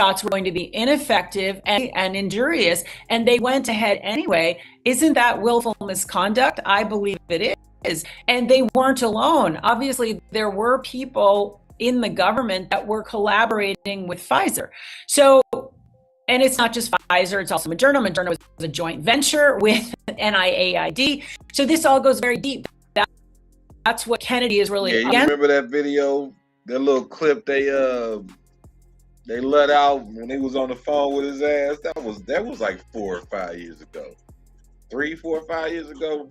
Speaker 6: shots were going to be ineffective and injurious, and they went ahead anyway. Isn't that willful misconduct? I believe it is. And they weren't alone. Obviously, there were people in the government that were collaborating with Pfizer. So, and it's not just Pfizer, it's also Moderna. Moderna was a joint venture with NIAID. So this all goes very deep. That's what Kennedy is really
Speaker 4: against. You remember that video, that little clip they let out when he was on the phone with his ass? That was like 4 or 5 years ago. 3, 4, 5 years ago.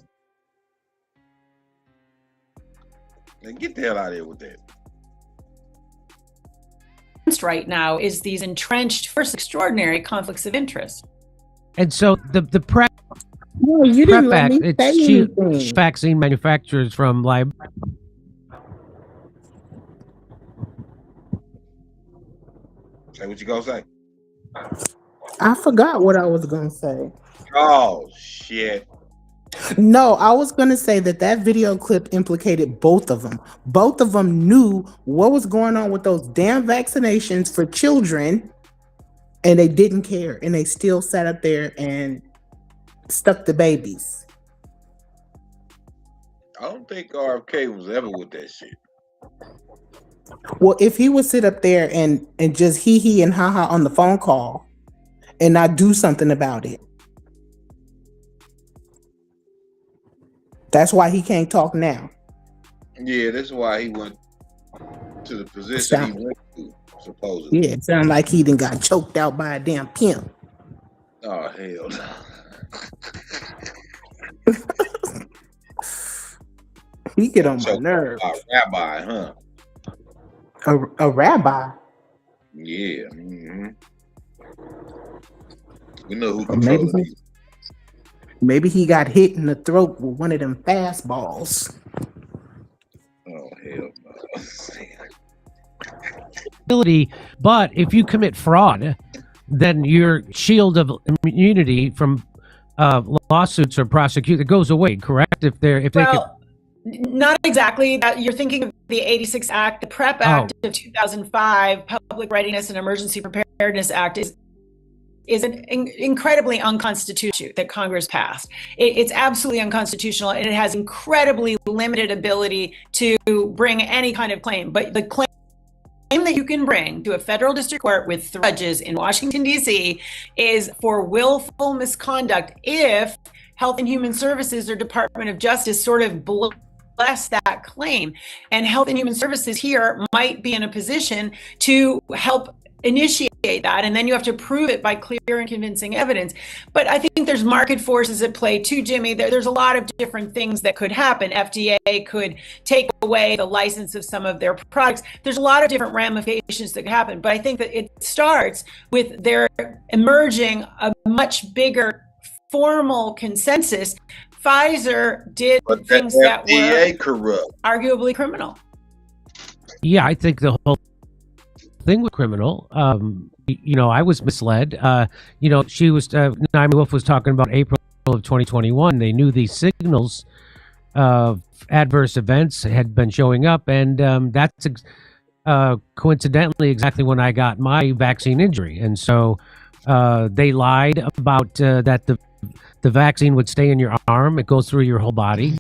Speaker 4: Now get the hell out of here with that.
Speaker 6: Right now is these entrenched, first extraordinary conflicts of interest.
Speaker 5: And so the PrEP, PrEP Act, it's vaccine manufacturers from
Speaker 4: Say what you gonna say?
Speaker 13: I forgot what I was gonna say.
Speaker 4: Oh shit.
Speaker 13: No, I was gonna say that video clip implicated both of them. Both of them knew what was going on with those damn vaccinations for children, and they didn't care, and they still sat up there and stuck the babies.
Speaker 4: I don't think RFK was ever with that shit.
Speaker 13: Well, if he would sit up there and just hee and ha on the phone call and not do something about it. That's why he can't talk now.
Speaker 4: Yeah, that's why he went to the position he went to, supposedly.
Speaker 13: Yeah, it sounds like he done got choked out by a damn pimp.
Speaker 4: Oh, hell no.
Speaker 13: He get on my nerves.
Speaker 4: A rabbi, huh?
Speaker 13: A rabbi?
Speaker 4: Yeah. Mm-hmm. We know who controls these.
Speaker 13: Maybe he got hit in the throat with one of them fastballs.
Speaker 4: Oh, hell
Speaker 5: no. But if you commit fraud, then your shield of immunity from lawsuits or prosecution goes away, correct?
Speaker 6: Not exactly. You're thinking of the 86 Act, the PrEP Act of 2005, Public Readiness and Emergency Preparedness Act is an incredibly unconstitutional that Congress passed. It's absolutely unconstitutional, and it has incredibly limited ability to bring any kind of claim. But the claim that you can bring to a federal district court with judges in Washington, D.C. is for willful misconduct if Health and Human Services or Department of Justice sort of bless that claim. And Health and Human Services here might be in a position to help initiate that, and then you have to prove it by clear and convincing evidence. But I think there's market forces at play too, Jimmy. There's a lot of different things that could happen. FDA could take away the license of some of their products. There's a lot of different ramifications that could happen. But I think that it starts with there emerging a much bigger formal consensus. Pfizer did things that were
Speaker 4: corrupt,
Speaker 6: arguably criminal.
Speaker 5: Yeah, I think the whole thing was criminal. I was misled. She was Naomi Wolf was talking about April of 2021. They knew these signals of adverse events had been showing up, and that's coincidentally exactly when I got my vaccine injury. And so they lied about that the vaccine would stay in your arm. It goes through your whole body.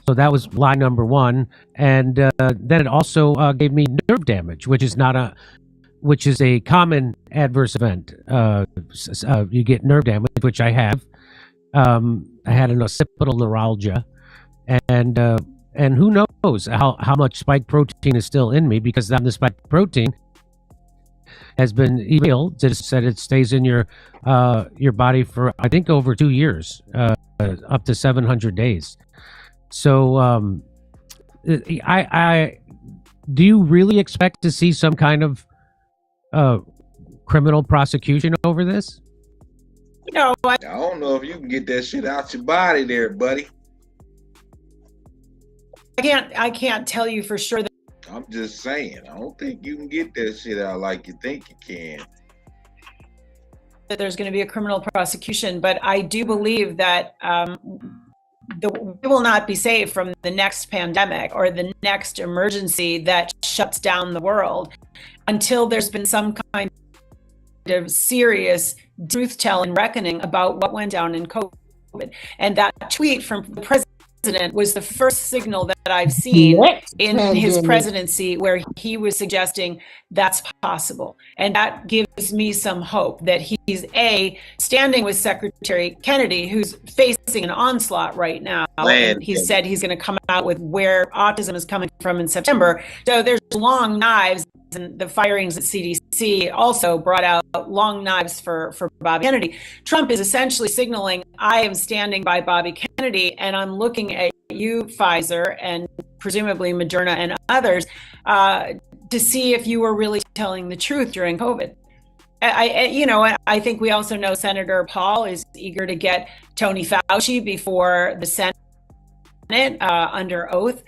Speaker 5: So that was lie number one, and then it also gave me nerve damage, which is a common adverse event. You get nerve damage, which I have. I had an occipital neuralgia, and who knows how much spike protein is still in me, because the spike protein has been revealed. It said it stays in your body for I think over 2 years, up to 700 days. So, I do you really expect to see some kind of criminal prosecution over this?
Speaker 6: No,
Speaker 4: I don't know if you can get that shit out your body, there, buddy.
Speaker 6: I can't tell you for sure that.
Speaker 4: I'm just saying, I don't think you can get that shit out like you think you can.
Speaker 6: That there's going to be a criminal prosecution, but I do believe that. We will not be safe from the next pandemic or the next emergency that shuts down the world until there's been some kind of serious truth-telling reckoning about what went down in COVID. And that tweet from the president was the first signal that I've seen in his presidency where he was suggesting that's possible. And that gives me some hope that he's standing with Secretary Kennedy, who's facing an onslaught right now. And he said he's going to come out with where autism is coming from in September. So there's long knives, and the firings at CDC also brought out long knives for Bobby Kennedy. Trump is essentially signaling, I am standing by Bobby Kennedy, and I'm looking at you, Pfizer, and presumably Moderna and others, to see if you were really telling the truth during COVID. I think we also know Senator Paul is eager to get Tony Fauci before the Senate under oath.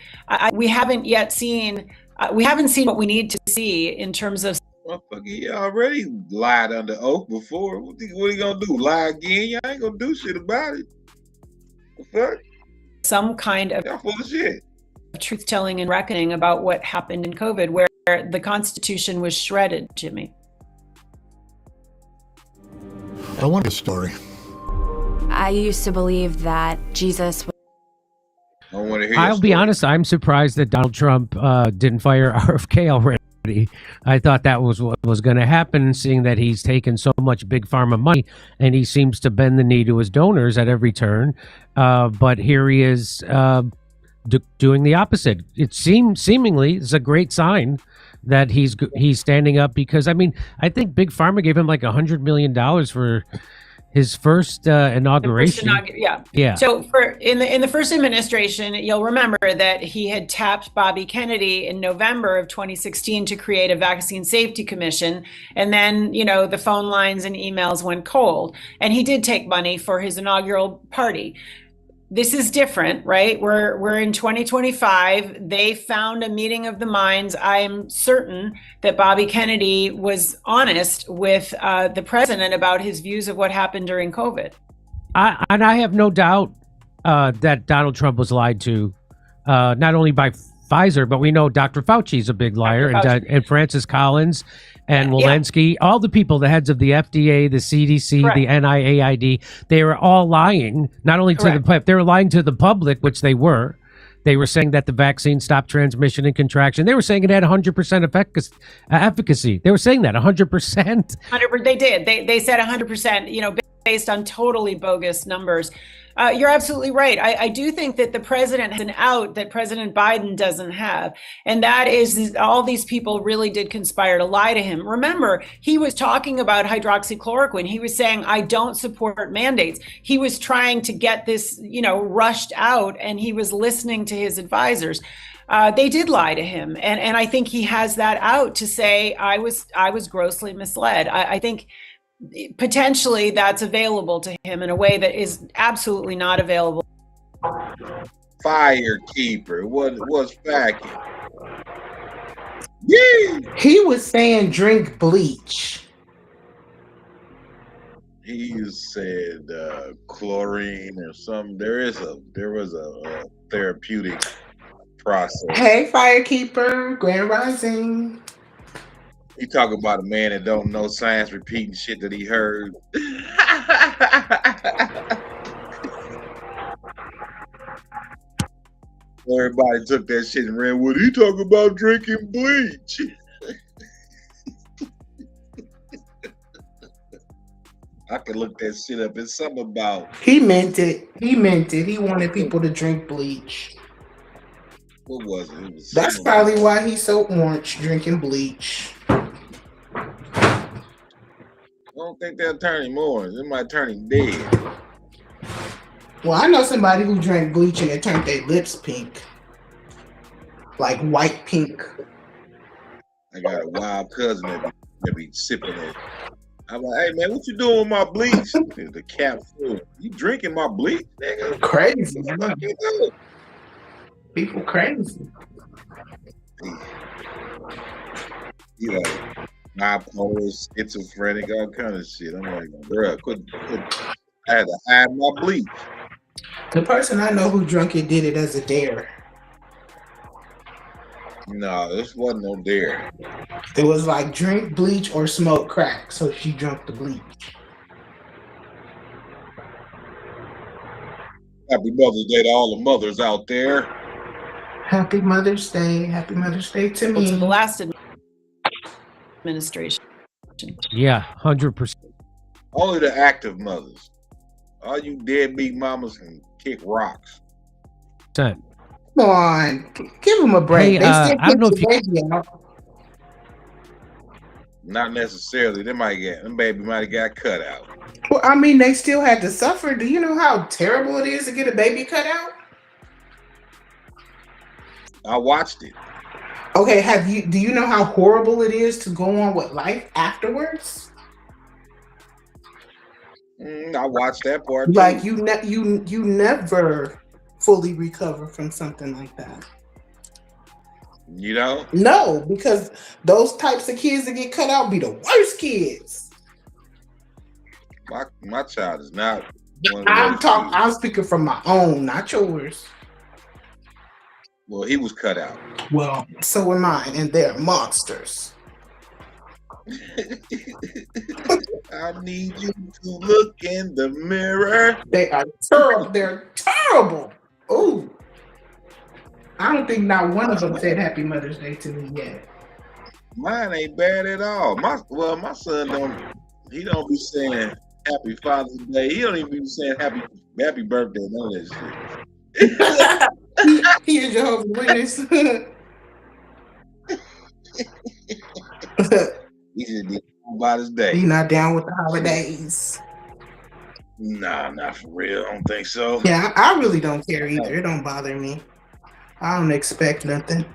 Speaker 6: We haven't yet seen. We haven't seen what we need to see in terms of.
Speaker 4: Motherfucker, he already lied under oath before. What are you gonna do? Lie again? You ain't gonna do shit about it. The fuck?
Speaker 6: Some kind of.
Speaker 4: Y'all full of shit.
Speaker 6: Truth-telling and reckoning about what happened in COVID, where the Constitution was shredded, Jimmy.
Speaker 14: I want a story.
Speaker 15: I used to believe that Jesus was.
Speaker 5: I'll be honest, I'm surprised that Donald Trump didn't fire RFK already. I thought that was what was going to happen, seeing that he's taken so much big pharma money and he seems to bend the knee to his donors at every turn. But here he is doing the opposite. It seemingly is a great sign that he's standing up, because I mean, I think big pharma gave him like $100 million for his first inauguration.
Speaker 6: Yeah. So in the first administration, you'll remember that he had tapped Bobby Kennedy in November of 2016 to create a vaccine safety commission. And then, the phone lines and emails went cold. And he did take money for his inaugural party. This is different, right? We're in 2025. They found a meeting of the minds. I am certain that Bobby Kennedy was honest with the president about his views of what happened during COVID.
Speaker 5: I have no doubt that Donald Trump was lied to, not only by Pfizer, but we know Dr. Fauci's a big liar, and Francis Collins and Walensky, all the people, the heads of the FDA, the CDC, the NIAID, they were all lying, not only to the they were lying to the public, which they were. They were saying that the vaccine stopped transmission and contraction. They were saying it had 100% efficacy. They were saying that 100%.
Speaker 6: 100%. They did. They said 100%. Based on totally bogus numbers. You're absolutely right. I do think that the president has an out that President Biden doesn't have. And that is all these people really did conspire to lie to him. Remember, he was talking about hydroxychloroquine. He was saying, I don't support mandates. He was trying to get this, rushed out, and he was listening to his advisors. They did lie to him. And I think he has that out to say, I was grossly misled. I think potentially that's available to him in a way that is absolutely not available.
Speaker 4: Firekeeper was backing. Yeah.
Speaker 13: He was saying drink bleach.
Speaker 4: He said chlorine or something. There was a therapeutic process.
Speaker 13: Hey, Firekeeper, Grand Rising.
Speaker 4: You talk about a man that don't know science repeating shit that he heard. Everybody took that shit and ran with it. He talking about drinking bleach. I could look that shit up. It's something about...
Speaker 13: He meant it. He wanted people to drink bleach.
Speaker 4: What was it? It was
Speaker 13: That's probably why he's so orange, drinking bleach.
Speaker 4: I don't think they'll turn him orange. It might turn him dead.
Speaker 13: Well, I know somebody who drank bleach and it turned their lips pink. Like white pink.
Speaker 4: I got a wild cousin that be sipping it. I'm like, hey man, what you doing with my bleach? The cap full. You drinking my bleach, nigga?
Speaker 13: Crazy.
Speaker 4: What you doing?
Speaker 13: People crazy.
Speaker 4: You like bipolar, schizophrenic, all kind of shit. I'm like, bro, I had to hide my bleach.
Speaker 13: The person I know who drunk it did it as a dare.
Speaker 4: No, this wasn't no dare.
Speaker 13: It was like drink bleach or smoke crack. So she drank the bleach.
Speaker 4: Happy Mother's Day to all the mothers out there.
Speaker 13: Happy Mother's Day. Happy Mother's Day to me.
Speaker 6: To the last administration.
Speaker 5: Yeah, 100%.
Speaker 4: Only the active mothers. All you deadbeat mamas can kick rocks.
Speaker 13: Come on, give them a break.
Speaker 5: Hey,
Speaker 13: they still
Speaker 5: I don't know if you...
Speaker 13: baby out.
Speaker 4: Not necessarily. Them baby might have got cut out.
Speaker 13: Well, I mean, they still had to suffer. Do you know how terrible it is to get a baby cut out?
Speaker 4: I watched it.
Speaker 13: Okay, do you know how horrible it is to go on with life afterwards?
Speaker 4: I watched that part too.
Speaker 13: Like you never fully recover from something like that.
Speaker 4: You know?
Speaker 13: No, because those types of kids that get cut out be the worst kids.
Speaker 4: My child is not one of
Speaker 13: I'm speaking from my own, not yours.
Speaker 4: Well, he was cut out.
Speaker 13: Well, so am I, and they're monsters.
Speaker 4: I need you to look in the mirror.
Speaker 13: They are terrible. They're terrible. Ooh. I don't think not one of them said Happy Mother's Day to me yet.
Speaker 4: Mine ain't bad at all. My son don't be saying Happy Father's Day. He don't even be saying Happy Birthday. None of that shit.
Speaker 13: He is Jehovah's Witness.
Speaker 4: He just be about his day.
Speaker 13: He not down with the holidays.
Speaker 4: Nah, not for real. I don't think so.
Speaker 13: Yeah, I really don't care either. It don't bother me. I don't expect nothing.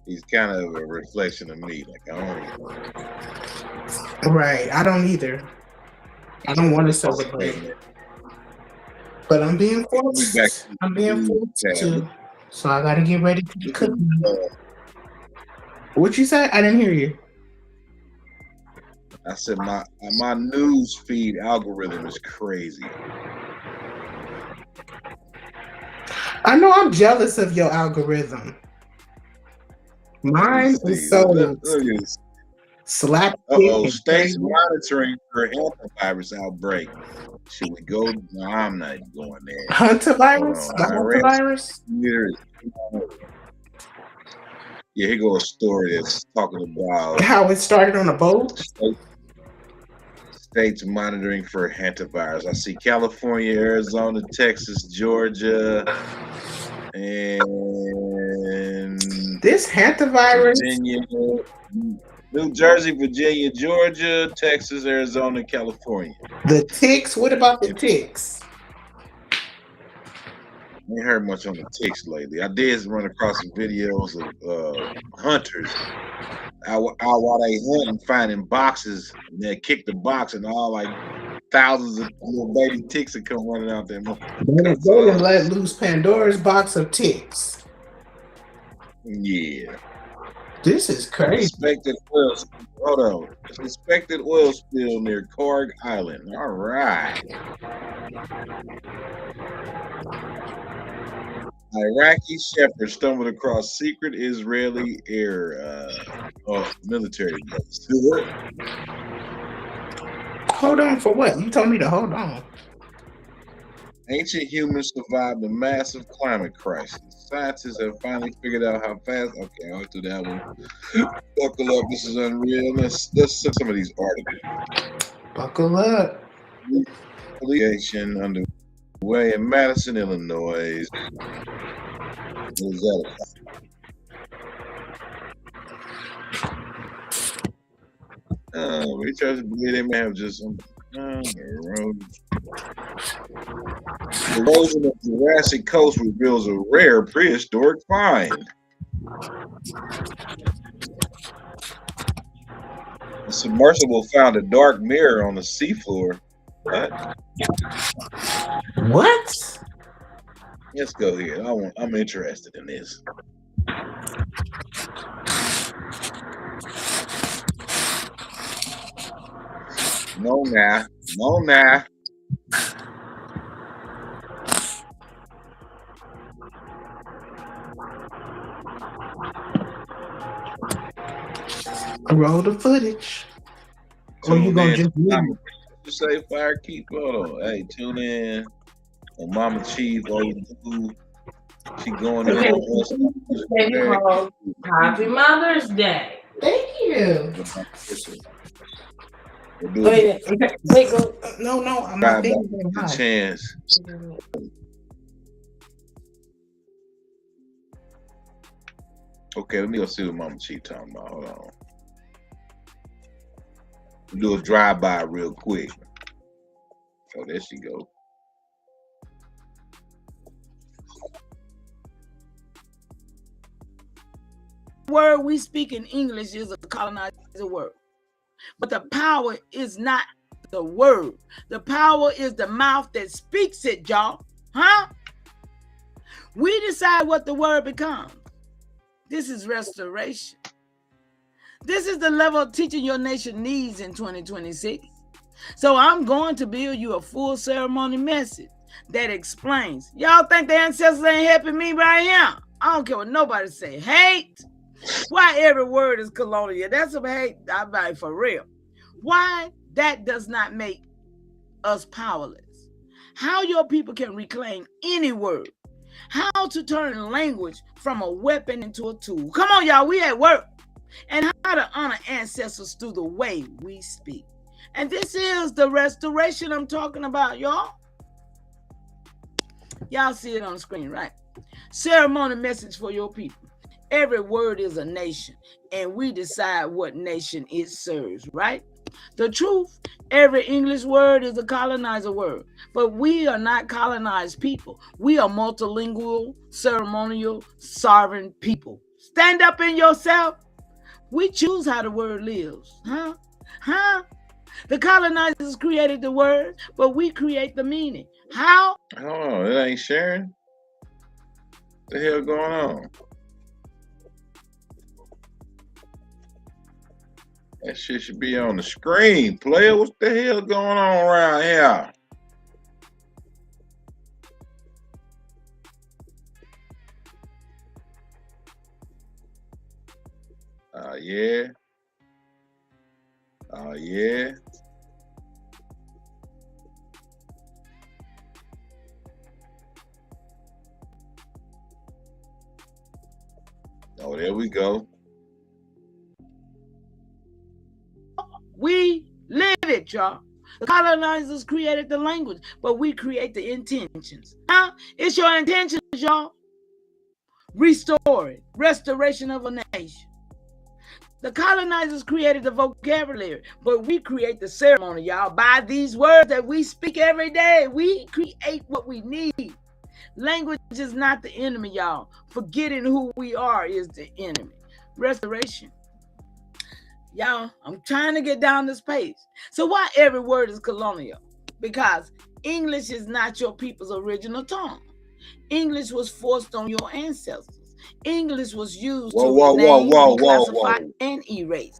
Speaker 4: He's kind of a reflection of me. Like I don't.
Speaker 13: Right. I don't either. I don't want to celebrate. But I'm being forced. I'm being forced to. So I got to get ready for the cooking. What you say? I didn't hear you.
Speaker 4: I said my news feed algorithm is crazy.
Speaker 13: I know I'm jealous of your algorithm. Mine is so slap.
Speaker 4: States monitoring for hantavirus outbreak. Should we go? No, I'm not going there.
Speaker 13: Hantavirus? The hantavirus?
Speaker 4: Yeah, here goes a story that's talking about
Speaker 13: how it started on a boat.
Speaker 4: States monitoring for hantavirus. I see California, Arizona, Texas, Georgia, and
Speaker 13: this hantavirus.
Speaker 4: Virginia, New Jersey, Virginia, Georgia, Texas, Arizona, California.
Speaker 13: The ticks? What about the ticks?
Speaker 4: I ain't heard much on the ticks lately. I did run across some videos of hunters out while they hunt and finding boxes, and they kick the box and all like thousands of little baby ticks that come running out there.
Speaker 13: They done let loose Pandora's box of ticks.
Speaker 4: Yeah.
Speaker 13: This is crazy.
Speaker 4: Suspected oil spill near Korg Island. All right. Iraqi shepherd stumbled across secret Israeli air military base.
Speaker 13: Hold on for what? You told me to hold on.
Speaker 4: Ancient humans survived a massive climate crisis. Scientists have finally figured out how fast. Okay, I'll do that one. Buckle up. This is unreal. Let's see some of these articles.
Speaker 13: Buckle up.
Speaker 4: Investigation underway in Madison, Illinois. What is that? Researchers believe they may have just some erosion of Jurassic Coast reveals a rare prehistoric find. A submersible found a dark mirror on the seafloor.
Speaker 13: What?
Speaker 4: Let's go here. I'm interested in this. No, nah.
Speaker 13: Roll the footage. Or you gonna just
Speaker 4: say fire keep on? Hey, tune in on Mama Chief. She going
Speaker 16: there. Happy Mother's Day.
Speaker 13: Thank you.
Speaker 16: Wait, go.
Speaker 13: No, I'm not thinking
Speaker 4: the chance. Okay, let me go see what Mama Chief talking about. Hold on. Do a drive-by real quick. Oh, there she go.
Speaker 16: Word we speak in English is a colonized word. But the power is not the word. The power is the mouth that speaks it, y'all. Huh? We decide what the word becomes. This is restoration. This is the level of teaching your nation needs in 2026. So I'm going to build you a full ceremony message that explains. Y'all think the ancestors ain't helping me right here? I don't care what nobody say. Hate. Why every word is colonial? That's some hate. I'm like, for real. Why that does not make us powerless. How your people can reclaim any word. How to turn language from a weapon into a tool. Come on, y'all. We at work. and how to honor ancestors through the way we speak. And this is the restoration I'm talking about, y'all. Y'all see it on the screen, right? Ceremony message for your people. Every word is a nation, and we decide what nation it serves, right? The truth, every English word is a colonizer word, but we are not colonized people. We are multilingual, ceremonial, sovereign people. Stand up in yourself. We choose how the word lives, huh? The colonizers created the word, but we create the meaning. How?
Speaker 4: Oh, it ain't sharing. What the hell going on? That shit should be on the screen, player. What the hell going on around here? Yeah. Yeah. Oh, there we go.
Speaker 16: We live it, y'all. The colonizers created the language, but we create the intentions. Huh? It's your intentions, y'all. Restore it. Restoration of a nation. The colonizers created the vocabulary, but we create the ceremony, y'all. By these words that we speak every day, we create what we need. Language is not the enemy, y'all. Forgetting who we are is the enemy. Restoration. Y'all, I'm trying to get down this page. So why every word is colonial? Because English is not your people's original tongue. English was forced on your ancestors. English was used to rename, reclassify, and erase.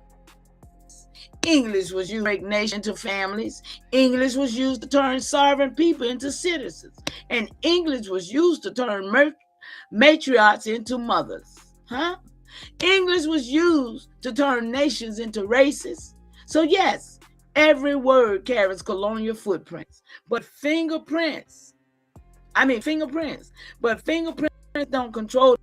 Speaker 16: English was used to break nation to families. English was used to turn sovereign people into citizens. And English was used to turn matriarchs into mothers. Huh? English was used to turn nations into races. So yes, every word carries colonial footprints. But fingerprints don't control.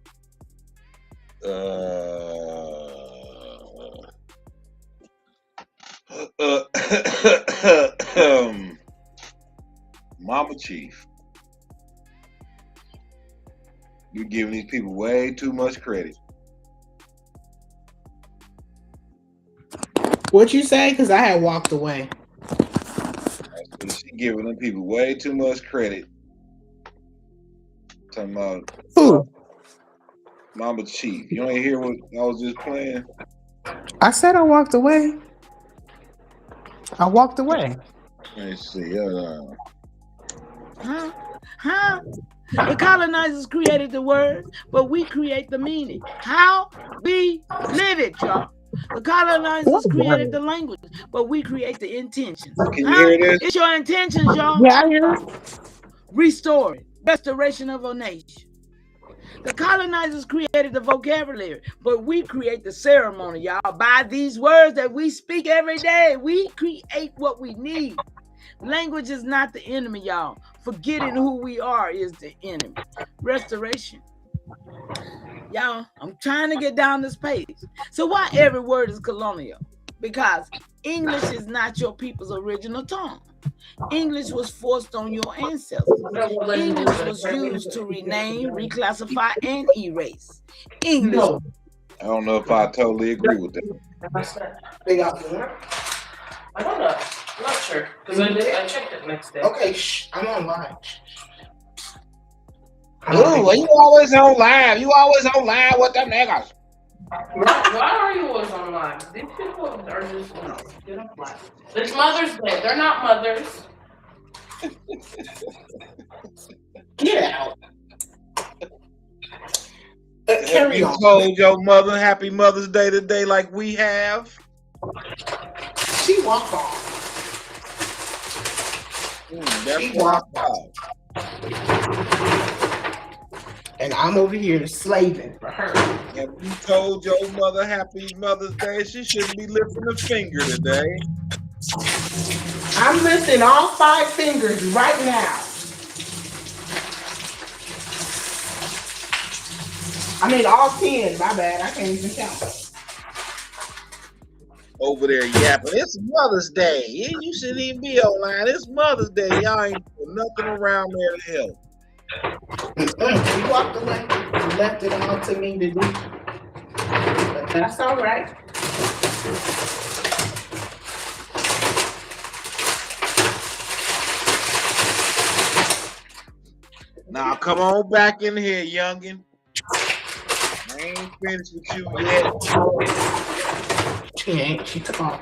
Speaker 4: Mama Chief, you're giving these people way too much credit.
Speaker 13: What you say? Because I had walked away.
Speaker 4: She giving them people way too much credit. Talking about
Speaker 13: who?
Speaker 4: Mama Chief. You ain't hear what I was just playing?
Speaker 13: I said I walked away. I walked away.
Speaker 4: Let's see.
Speaker 16: Huh? The colonizers created the word, but we create the meaning. How? We live it, y'all. The colonizers created the language, but we create the intentions.
Speaker 4: Can you hear this?
Speaker 16: It's your intentions, y'all.
Speaker 13: Yeah, I hear it.
Speaker 16: Restore it. Restoration of a nation. The colonizers created the vocabulary, but we create the ceremony, y'all. By these words that we speak every day, we create what we need. Language is not the enemy, y'all. Forgetting who we are is the enemy. Restoration. Y'all, I'm trying to get down this page. So why every word is colonial? Because English is not your people's original tongue. English was forced on your ancestors. English was used to rename, reclassify, and erase. English.
Speaker 4: I don't know if I totally agree with that.
Speaker 13: They got more? I don't know. I'm not sure. Because I checked it next day. Okay, shh. I'm on live.
Speaker 4: Ooh, you always on live. You always on live with them niggas.
Speaker 17: Why are you always on live? These people are just, get off live. It's Mother's Day. They're not mothers.
Speaker 13: Get out.
Speaker 4: Have you told your mother Happy Mother's Day today like we have?
Speaker 13: She walked off.
Speaker 4: That's what I thought.
Speaker 13: And I'm over here slaving for her.
Speaker 4: If you told your mother Happy Mother's Day, she shouldn't be lifting a finger today.
Speaker 13: I'm lifting all 5 fingers right now. I mean, all 10. My bad. I can't even count.
Speaker 4: over there yapping. It's Mother's Day. You shouldn't even be online. It's Mother's Day. Y'all ain't put nothing around there to help.
Speaker 13: You walked away and left it all to me to do. But that's all right.
Speaker 4: Now come on back in here, youngin. I ain't finished with you yet.
Speaker 13: She ain't. She took off.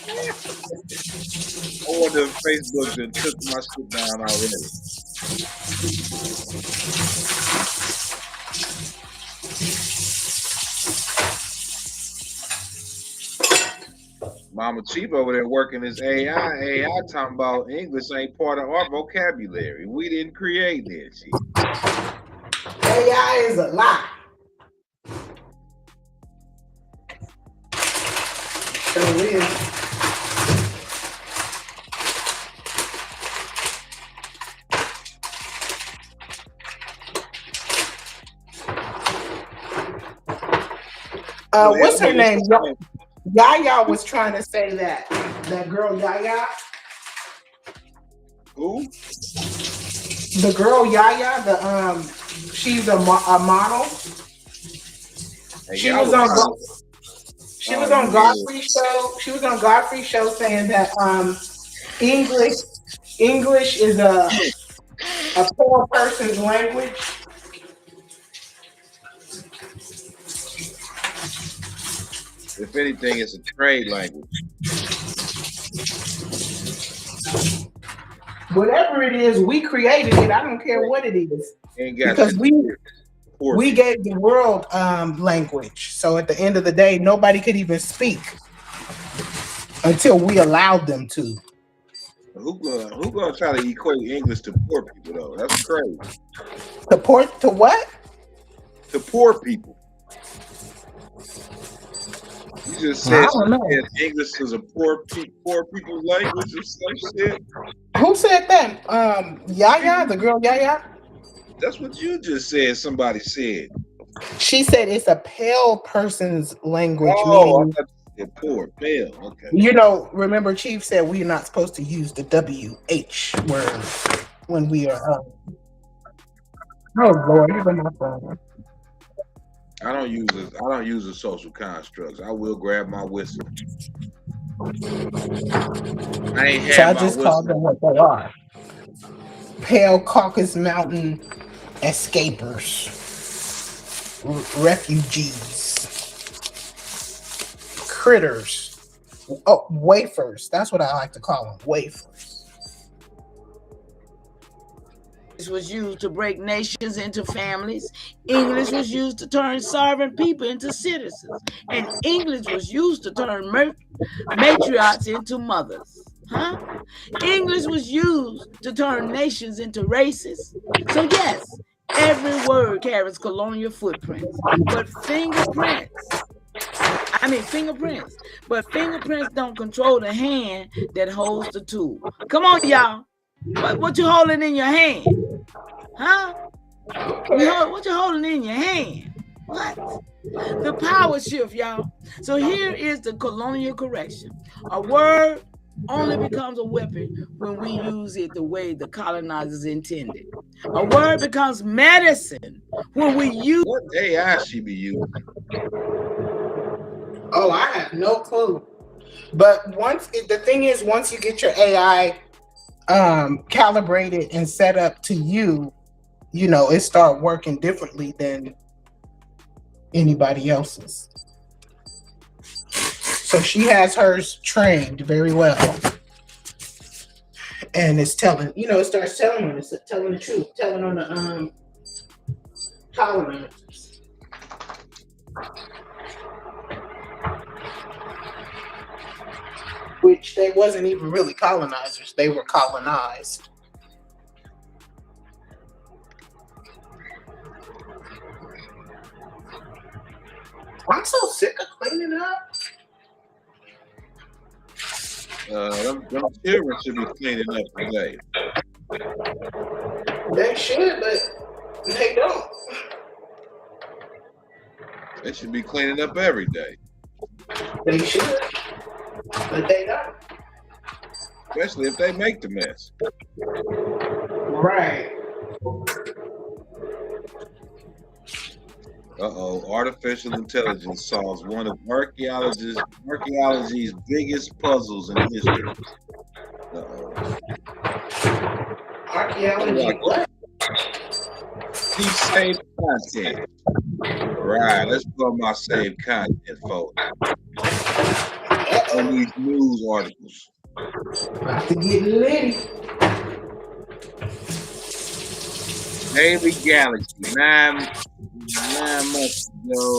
Speaker 4: I wonder if Facebook done took my shit down already. Mama Chief over there working his AI. AI talking about English ain't part of our vocabulary. We didn't create this shit.
Speaker 13: AI is a lie. So it is. What's her name? Yaya was trying to say that. That girl Yaya.
Speaker 4: Who?
Speaker 13: The girl Yaya. She's a model.
Speaker 4: Hey,
Speaker 13: She was on Godfrey's show. She was on Godfrey's show saying that English is a poor person's language.
Speaker 4: If anything, it's a trade language.
Speaker 13: Whatever it is, we created it. I don't care what it is. Because we gave the world language. So at the end of the day, nobody could even speak until we allowed them to.
Speaker 4: Who gonna try to equate English to poor people though? That's crazy.
Speaker 13: To what?
Speaker 4: To poor people. You just said English is a poor people's language or some shit.
Speaker 13: Who said that? Yaya, the girl Yaya?
Speaker 4: That's what you just said. Somebody said.
Speaker 13: She said it's a pale person's language.
Speaker 4: Oh, I thought you said poor, pale. Okay.
Speaker 13: You know, remember Chief said we're not supposed to use the WH word when we are. Oh Lord, you're my phone.
Speaker 4: I don't use the social constructs. I will grab my whistle. I ain't had my
Speaker 13: just
Speaker 4: whistle.
Speaker 13: called them what they are. Pale Caucasus Mountain escapers, refugees, critters. Oh, wafers. That's what I like to call them, wafers.
Speaker 16: English was used to break nations into families. English was used to turn starving people into citizens. And English was used to turn matriarchs into mothers. Huh? English was used to turn nations into races. So yes, every word carries colonial footprints. But fingerprints don't control the hand that holds the tool. Come on, y'all. What you holding in your hand? Huh? What you holding in your hand? What? The power shift, y'all. So here is the colonial correction. A word only becomes a weapon when we use it the way the colonizers intended. A word becomes medicine when we use.
Speaker 4: What AI she be using?
Speaker 13: Oh, I have no clue. But the thing is, once you get your AI calibrated and set up to you know, it start working differently than anybody else's. So she has hers trained very well. And it's telling, it starts telling her, it's telling the truth, telling on the colonizers. Which they wasn't even really colonizers, they were colonized. I'm so sick of cleaning up.
Speaker 4: Them children should be cleaning up today.
Speaker 13: They should, but they don't.
Speaker 4: They should be cleaning up every day.
Speaker 18: They should, but they don't.
Speaker 4: Especially if they make the mess.
Speaker 18: Right.
Speaker 4: Uh-oh, artificial intelligence solves one of archaeology's biggest puzzles in history. Uh-oh.
Speaker 18: Archaeology what?
Speaker 4: Keep saved content. Right, let's go on my saved content folder. On these news articles.
Speaker 18: About to get litty.
Speaker 4: Navy Galaxy, 9 months ago.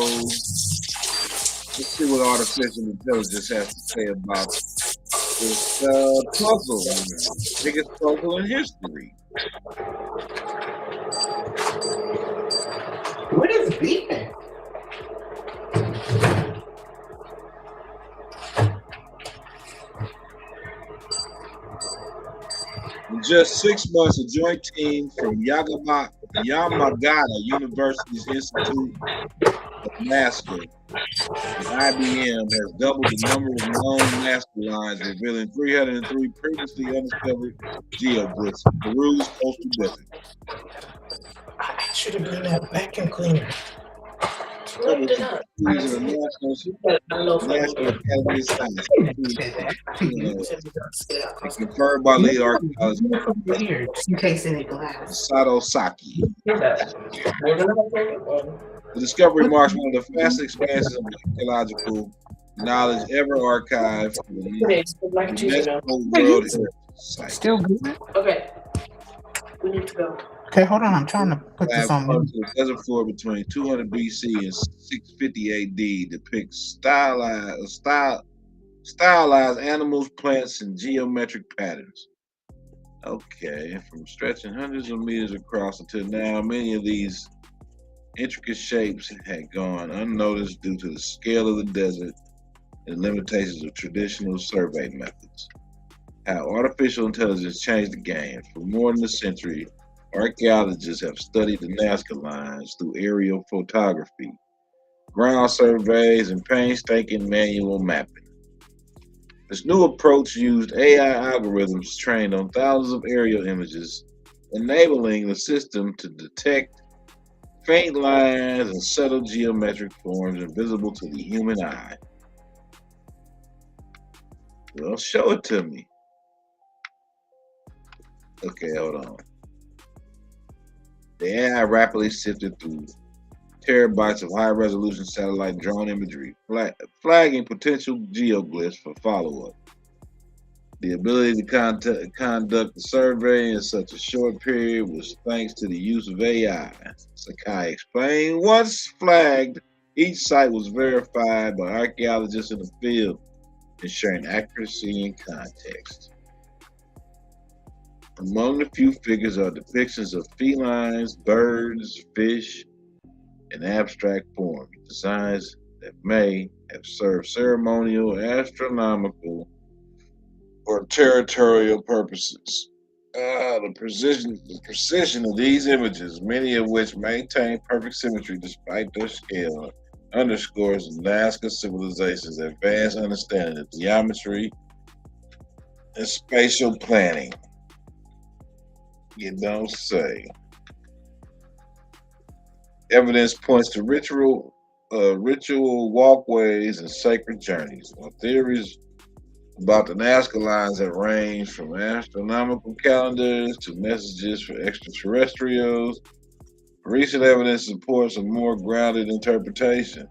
Speaker 4: Let's see what artificial intelligence has to say about this puzzle. Biggest puzzle in history.
Speaker 18: What is beeping?
Speaker 4: In just 6 months, a joint team from Yamagata University's Institute of NASA and IBM has doubled the number of known Nazca lines, revealing 303 previously undiscovered geoglyphs in Peru's coastal desert.
Speaker 18: I should have been that vacuum cleaner.
Speaker 4: National Academy of Science. Confirmed by lead archaeologist
Speaker 18: in case any glass.
Speaker 4: Sato Saki. The discovery marks one of the fastest expansions of archaeological knowledge ever archived for the UNESCO World Heritage Site.
Speaker 18: Still good?
Speaker 17: Okay. We need to go.
Speaker 18: Okay, hold on. I'm trying to put this on.
Speaker 4: The desert floor between 200 BC and 650 AD depicts stylized animals, plants, and geometric patterns. Okay, from stretching hundreds of meters across until now, many of these intricate shapes had gone unnoticed due to the scale of the desert and limitations of traditional survey methods. How artificial intelligence changed the game. For more than a century, archaeologists have studied the Nazca lines through aerial photography, ground surveys, and painstaking manual mapping. This new approach used AI algorithms trained on thousands of aerial images, enabling the system to detect faint lines and subtle geometric forms invisible to the human eye. Well, show it to me. Okay, hold on. The AI rapidly sifted through terabytes of high-resolution satellite drone imagery, flagging potential geoglyphs for follow-up. The ability to conduct the survey in such a short period was thanks to the use of AI. Sakai explained, once flagged, each site was verified by archaeologists in the field, ensuring accuracy and context. Among the few figures are depictions of felines, birds, fish, and abstract forms, designs that may have served ceremonial, astronomical, or territorial purposes. The precision of these images, many of which maintain perfect symmetry despite their scale, underscores the Nazca civilization's advanced understanding of geometry and spatial planning. You don't say. Evidence points to ritual walkways and sacred journeys, while theories about the Nazca lines that range from astronomical calendars to messages for extraterrestrials. Recent evidence supports a more grounded interpretation.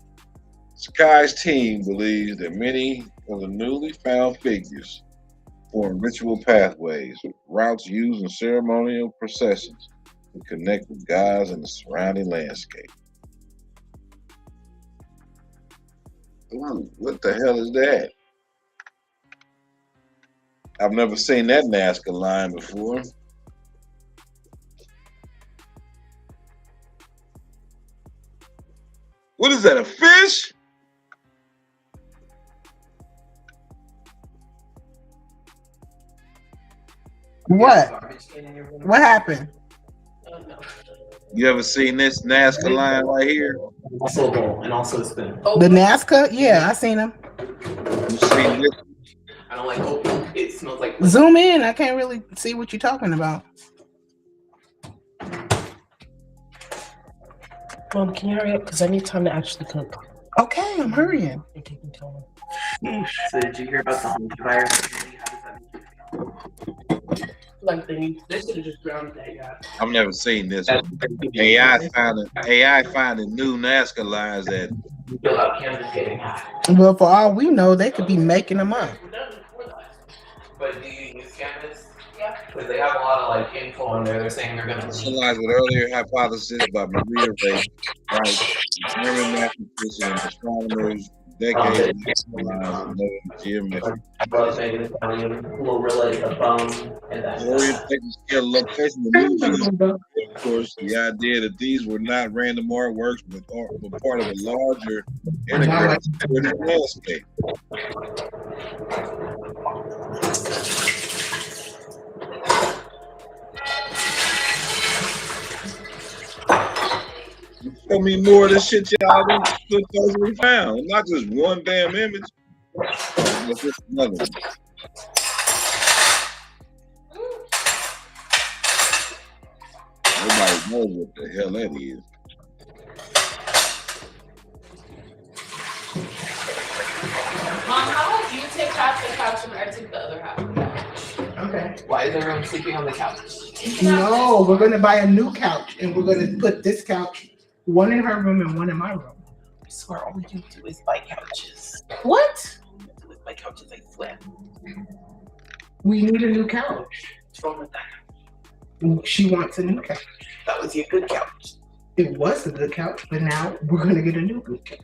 Speaker 4: Sakai's team believes that many of the newly found figures form ritual pathways, routes used in ceremonial processions to connect with gods and the surrounding landscape. Ooh, what the hell is that? I've never seen that Nazca line before. What is that, a fish?
Speaker 18: What? What happened?
Speaker 4: You ever seen this Nazca line right here?
Speaker 18: Also a bowl and also a spoon.
Speaker 13: The Nazca? Yeah, I seen them.
Speaker 4: You seen this?
Speaker 18: I don't like oatmeal. It smells like.
Speaker 13: Zoom in. I can't really see what you're talking about.
Speaker 19: Mom, can you hurry up? Because I need time to actually cook.
Speaker 13: Okay, I'm hurrying.
Speaker 19: You're taking too long.
Speaker 18: So did you hear about the HMD virus?
Speaker 19: Like they should have just drowned that guy.
Speaker 4: I've never seen this one. AI finding new Nazca lines that.
Speaker 13: Well, for all we know, they could be making them up.
Speaker 18: But do you use Canvas? Yeah. Because they have a lot of like info on there. They're saying they're gonna.
Speaker 4: Summarized with earlier hypothesis by Maria Ray, right? German mathematician and astronomers, decades of geometry.
Speaker 18: Will relate the phone and that.
Speaker 4: Orientation scale location, of course, the idea that these were not random artworks, but were part of a larger integrated landscape. Show me more of the shit y'all supposedly found. Not just one damn image. It's just another one. Nobody knows what the hell that is.
Speaker 17: Mom, how about you take half the couch and I take the other half?
Speaker 18: Okay. Why is everyone sleeping on the couch?
Speaker 13: No, we're going to buy a new couch, and we're going to put this couch, one in her room and one in my room.
Speaker 18: I swear all you do is buy couches.
Speaker 13: What?
Speaker 18: All you do is buy couches, I swear.
Speaker 13: We need a new couch.
Speaker 18: What's wrong with that?
Speaker 13: She wants a new couch.
Speaker 18: That was your good couch.
Speaker 13: It was a good couch, but now we're going to get a new good couch.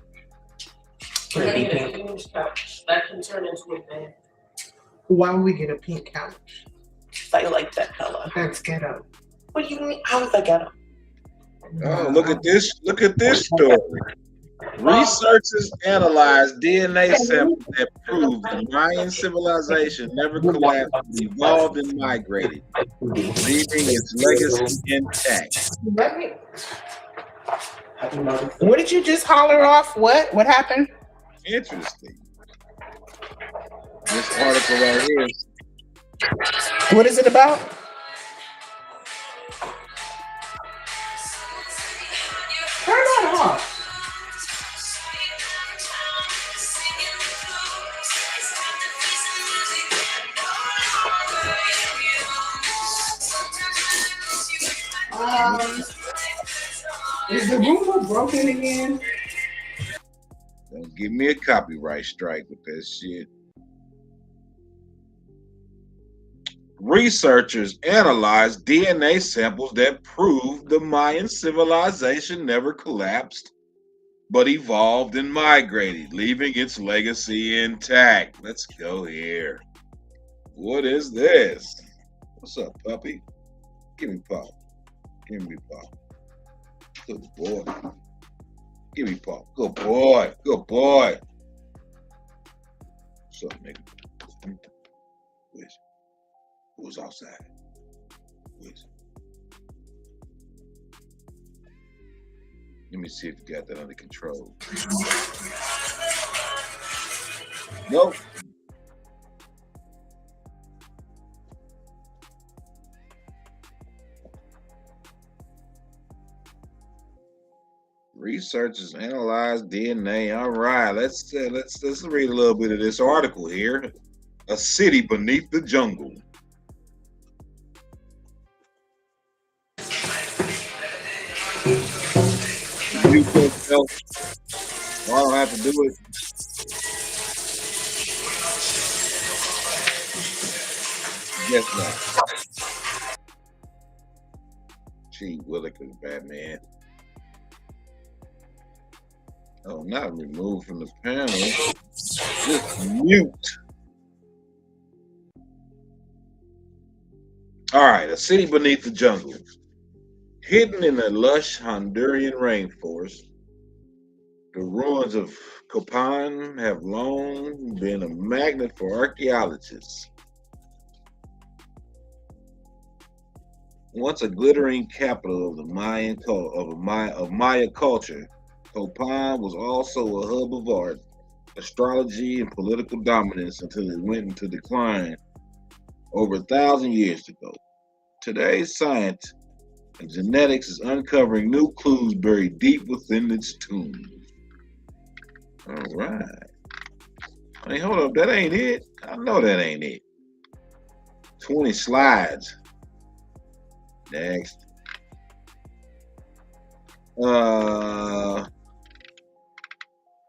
Speaker 17: We're gonna get a huge couch that can turn into a bed.
Speaker 13: Why would we get a pink couch?
Speaker 18: I like that color.
Speaker 13: That's ghetto.
Speaker 18: What do you mean? How is that ghetto?
Speaker 4: Oh, look at this! Look at this story. Researchers analyzed DNA samples that prove the Mayan civilization never collapsed, evolved, and migrated, leaving its legacy intact.
Speaker 13: What did you just holler off? What happened?
Speaker 4: Interesting. This article right here.
Speaker 13: What is it about? Turn that off. Is the Roomba broken again?
Speaker 4: Don't give me a copyright strike with that shit. Researchers analyzed DNA samples that prove the Mayan civilization never collapsed, but evolved and migrated, leaving its legacy intact. Let's go here. What is this? What's up, puppy? Give me pop. Give me pop. Good boy. Give me pop. Good boy. Good boy. What's up, nigga? Who's outside? Who is it? Let me see if you got that under control. Nope. Researchers analyze DNA. All right, let's read a little bit of this article here. A city beneath the jungle. You can't tell. Well, I don't have to do it. Guess not. Gee, Willikers, Batman. Oh, not removed from the panel. Just mute. All right, a city beneath the jungle. Hidden in the lush Honduran rainforest, the ruins of Copan have long been a magnet for archaeologists. Once a glittering capital of the Maya culture, Copan was also a hub of art, astrology, and political dominance until it went into decline over 1,000 years ago. Today's science and genetics is uncovering new clues buried deep within its tombs. All right. Hey, hold up, that ain't it. I know that ain't it. 20 slides. Next.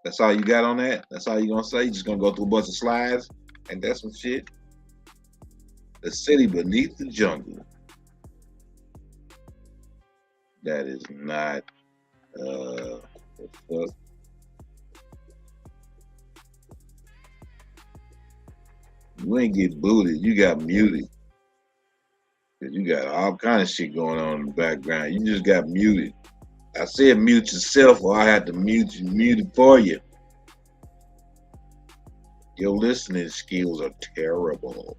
Speaker 4: That's all you got on that? That's all you gonna say? You just gonna go through a bunch of slides? Ain't that some shit? The city beneath the jungle. That is not the fuck. You ain't get booted, you got muted. You got all kind of shit going on in the background. You just got muted. I said mute yourself, or I had to mute it for you. Your listening skills are terrible.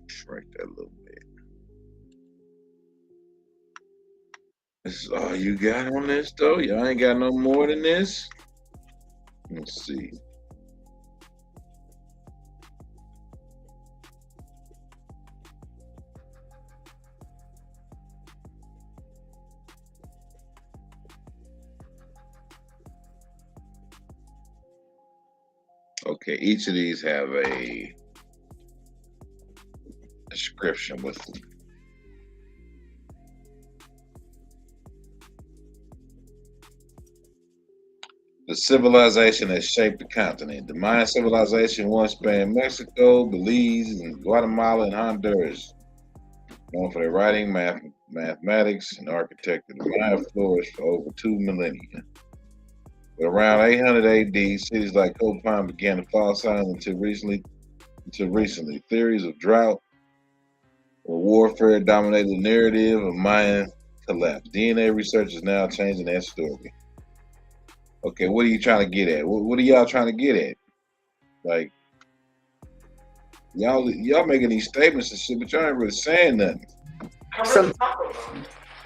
Speaker 4: Shrink that a little bit. This is all you got on this, though? Y'all ain't got no more than this? Let's see. Okay, each of these have a description with them. The civilization that shaped the continent. The Mayan civilization once spanned Mexico, Belize, and Guatemala, and Honduras. Known for their writing, mathematics, and architecture, the Mayan flourished for over 2 millennia. But around 800 AD, cities like Copan began to fall silent until recently. Theories of drought or warfare dominated the narrative of Mayan collapse. DNA research is now changing that story. Okay, what are you trying to get at? What are y'all trying to get at? Like, y'all making these statements and shit, but y'all ain't really saying nothing.
Speaker 13: So,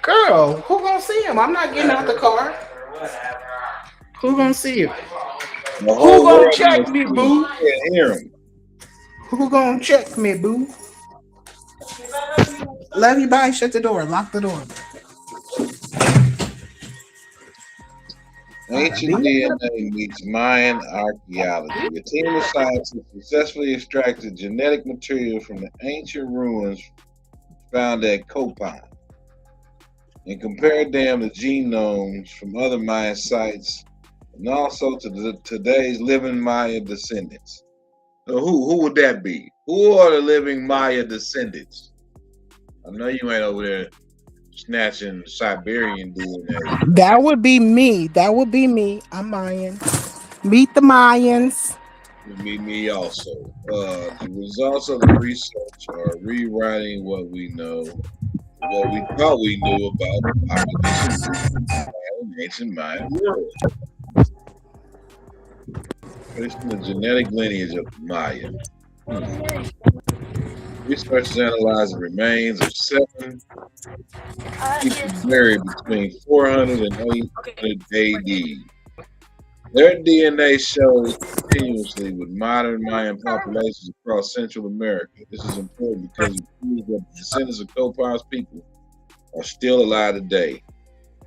Speaker 13: girl, who gonna see him? I'm not getting out the car. Who gonna see him? Who gonna check me, boo?
Speaker 4: Can't hear him.
Speaker 13: Who gonna check me, boo? Love you, bye. Shut the door. Lock the door.
Speaker 4: Ancient DNA meets Mayan archaeology. A team of scientists successfully extracted genetic material from the ancient ruins found at Copan and compared them to genomes from other Mayan sites and also to today's living Maya descendants. So who would that be? Who are the living Maya descendants? I know you ain't over there snatching Siberian DNA.
Speaker 13: That would be me. That would be me. I'm Mayan. Meet the Mayans.
Speaker 4: Meet me also. The results of the research are rewriting what we know, what we thought we knew about the population of the ancient Mayan world. Tracing the genetic lineage of the Maya. Researchers analyzed the remains of 7 people buried between 400 and 800 AD. Their DNA shows continuously with modern Mayan populations across Central America. This is important because it proves that the descendants of Copan's people are still alive today.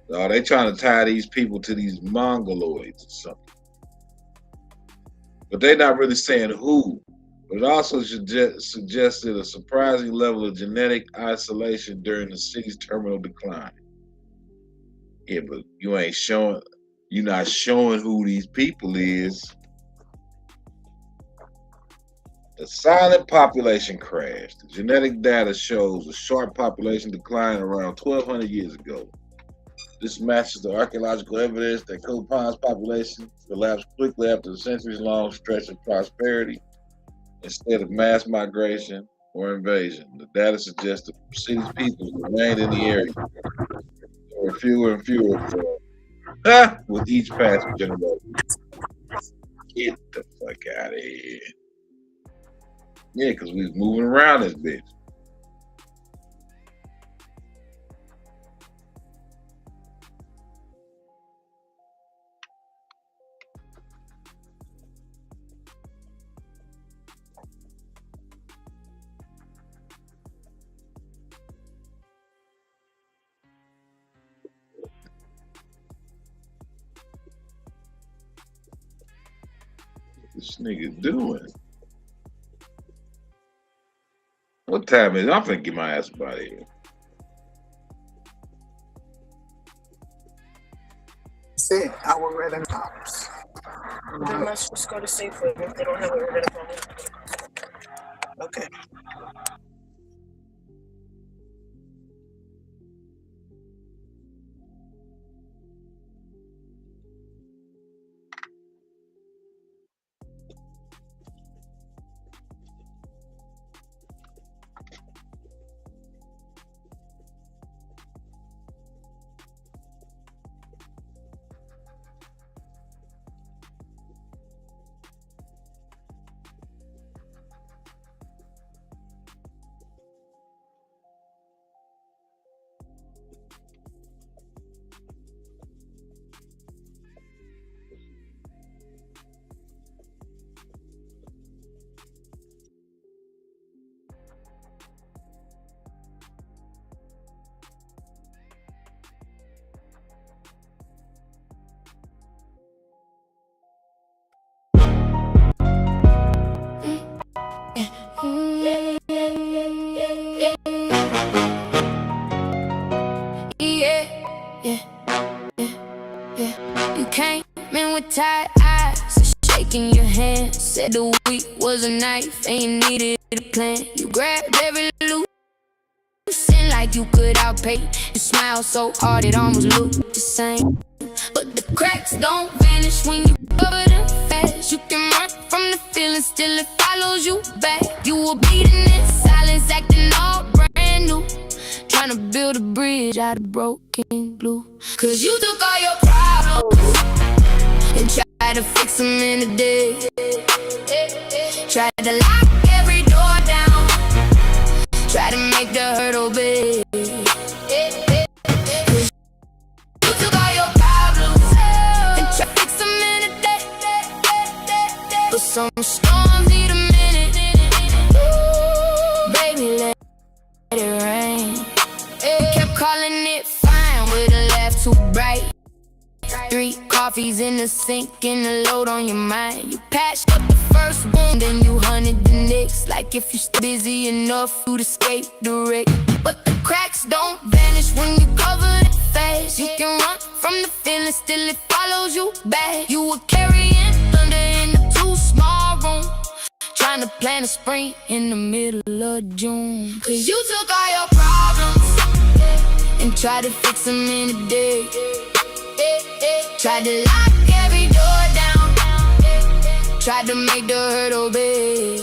Speaker 4: They trying to tie these people to these Mongoloids or something. But they're not really saying who. But it also suggested a surprising level of genetic isolation during the city's terminal decline. Yeah, but you're not showing who these people is. The silent population crash. The genetic data shows a sharp population decline around 1,200 years ago. This matches the archaeological evidence that Copan's population collapsed quickly after a centuries-long stretch of prosperity instead of mass migration or invasion. The data suggests the city's people remained in the area. There were fewer and fewer with each passing generation. Get the fuck out of here. Yeah, because we was moving around this bitch. This nigga doing? What time is it? I'm finna get my ass up out of here.
Speaker 13: Said I would rather not.
Speaker 19: Then let's just go to Safeway if they don't have it. We're gonna call it.
Speaker 13: Okay.
Speaker 1: You came in with tired eyes, shaking your hand. Said the week was a knife and you needed a plan. You grabbed every loose end like you could outpay. You smiled so hard it almost looked the same. But the cracks don't vanish when you cover them fast. You can run from the feeling, still it follows you back. You were bleeding in silence, acting all brand new, trying to build a bridge out of broken glue. Cause you took all your problems and tried to fix them in a day. Tried to lock every door down, tried to make the hurt obey. Cause you took all your problems and tried to fix them in a day. But some storms need a minute. Ooh, baby, let it rain. Kept calling it fine with a laugh too bright. 3 coffees in the sink and a load on your mind. You patched up the first wound, then you hunted the next. Like if you're busy enough, you'd escape the wreck. But the cracks don't vanish when you cover it fast. You can run from the feeling, still it follows you back. You were carrying thunder in a too small room, trying to plan a spring in the middle of June. Cause you took all your problems and tried to fix them in a day. Tried to lock every door down, tried to make the hurt obey.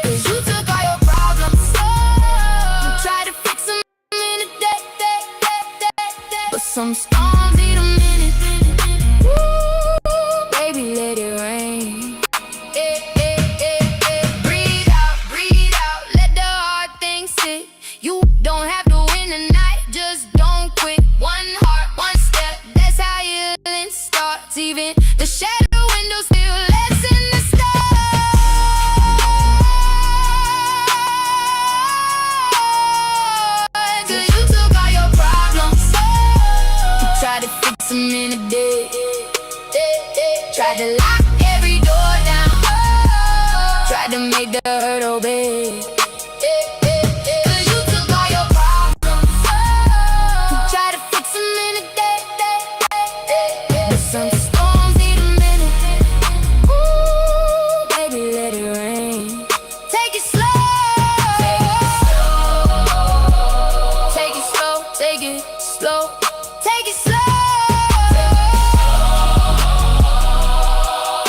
Speaker 1: Cause you took all your problems and tried to fix them in a day. But some storms need a minute. Ooh, baby, let it rain. Breathe out, let the hard things sit. You don't have to win the night, just don't quit. One heart, one step, that's how healing starts. Even the shadow window still lets in the stars. Cause you took all your problems and tried to fix them in a day. Tried to lock every door down, tried to make the hurt obey. Cause you took all your problems and tried to fix them in a day. But some storms need a minute. Ooh, baby, let it rain. Take it slow. Take it slow. Take it slow. Take it slow.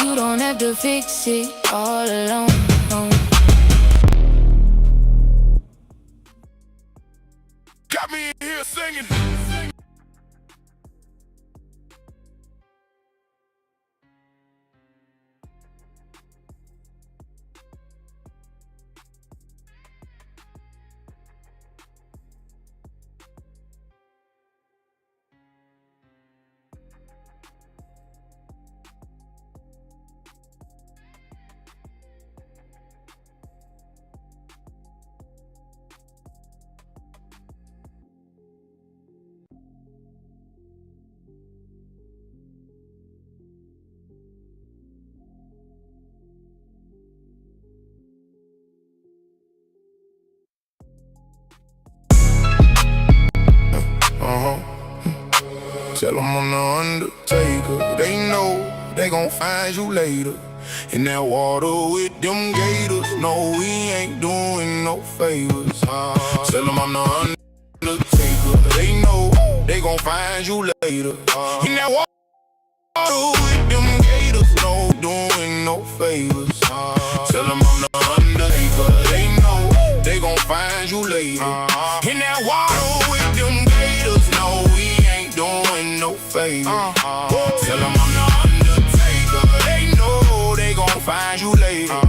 Speaker 1: You don't have to fix it all alone.
Speaker 2: Got me in here singing. Tell them I'm the undertaker. They know they gon' find you later. In that water with them gators. No, we ain't doing no favors. Tell them I'm the undertaker. They know they gon' find you later. In that water with them gators. No, doing no favors. Tell them I'm the undertaker. They know they gon' find you later. In that water with them gators. No, we ain't doing no favors. Tell them I'm the undertaker. They know they gon' find you later.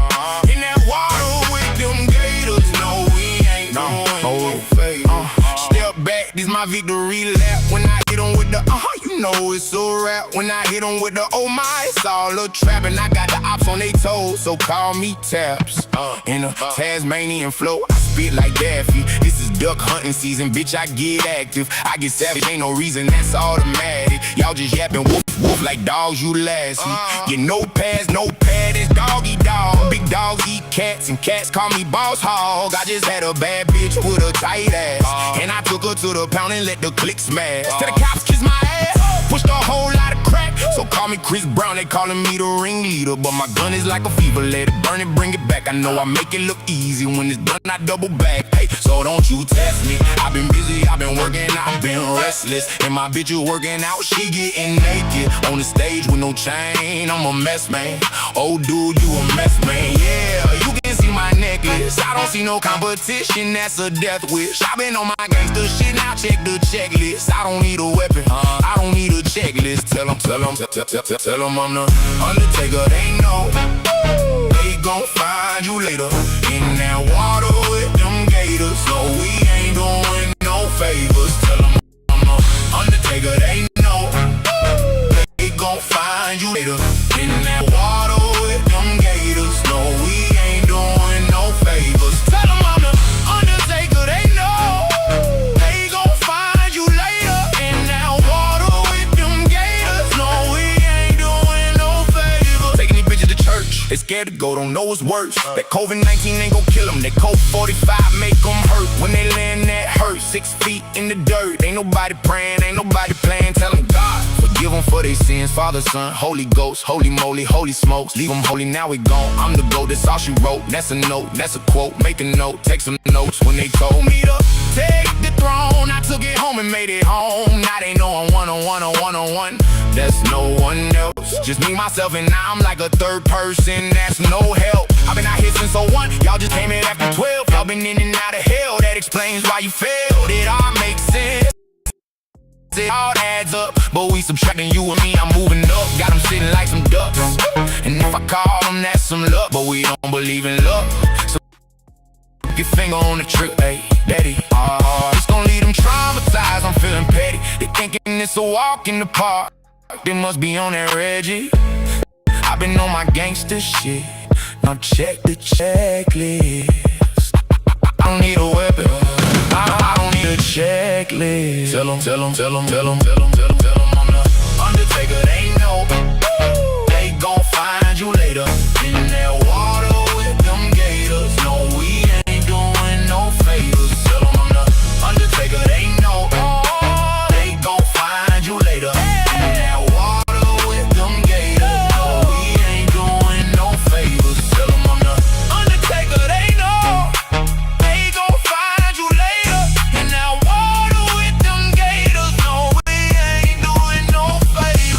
Speaker 2: In that water with them gators. No, we ain't doing no favors. Step back, this my victory lap. When I hit 'em with the you know it's a rap. When I hit 'em with the oh my, it's all a trap. And I got the ops on they toes, so call me Taps. In a Tasmanian flow, I spit like Daffy. This is duck hunting season, bitch, I get active. I get savage, ain't no reason, that's automatic. Y'all just yapping woof woof like dogs, you last me. Get no pads, no pad, it's doggy dog. Big dogs eat cats, and cats call me boss hog. I just had a bad bitch with a tight ass, and I took her to the pound and let the click smash. To the cops kiss my ass, pushed a whole lot of crack. So call me Chris Brown, they calling me the ringleader. But my gun is like a fever, let it burn it, bring it back. I know I make it look easy, when it's done I double back. Hey, so don't you test me, I've been busy, I've been working, I've been restless. And my bitch is working out, she getting naked. On the stage with no chain, I'm a mess, man. Oh dude, you a mess, man. Yeah, you can see my necklace, I don't see no competition, that's a death wish. I've been on my gangster shit, now check the checklist. I don't need a weapon, I don't need a checklist. Tell them I'm the undertaker, they know they gon' find you later. In that water with them gators. So we ain't doing no favors. Tell them I'm the undertaker, they know they gon' find you later. In that water with them gators. No, we ain't doing no favors. Tell them I'm the undertaker, they know they gon' find you later. In that water with them gators. No, we ain't doing no favors. Taking these bitches to church, they scared to go, don't know what's worse. That COVID-19 ain't gon' kill them, that Colt 45 make them hurt. When they land that hurt, 6 feet in the dirt. Ain't nobody praying, ain't nobody playing. Tell them God, forgive them for their sins. Father, Son, Holy Ghost, holy moly, holy smokes. Leave them holy, now we gone. I'm the GOAT, that's all she wrote. That's a note, that's a quote. Make a note, take some notes. When they told me to take the throne, I took it home and made it home. Now they know I'm one-on-one. That's no one else, just me, myself, and now I'm like a third person. That's no help. I've been out here since 01, y'all just came in after 12. Y'all been in and out of hell, that explains why you failed. It all makes sense, it all adds up. But we subtracting, you and me, I'm moving up. Got them sitting like some ducks, and if I call them, that's some luck. But we don't believe in luck, so your finger on the trick, hey, daddy. It's gonna leave them traumatized, I'm feeling petty. They thinking it's a walk in the park, they must be on that Reggie. I've been on my gangster shit, now check the checklist. I don't need a weapon, I don't need a checklist. Tell them I'm the undertaker, they know they gon' find you later. In that water with them gators. No, we ain't doing no favors. Tell them I'm the undertaker, they know they gon' find you later. In that water with them gators. No, we ain't doing no favors. Tell them I'm the undertaker, they know they gon' find you later. In that water with them gators. No, we ain't doing no favors.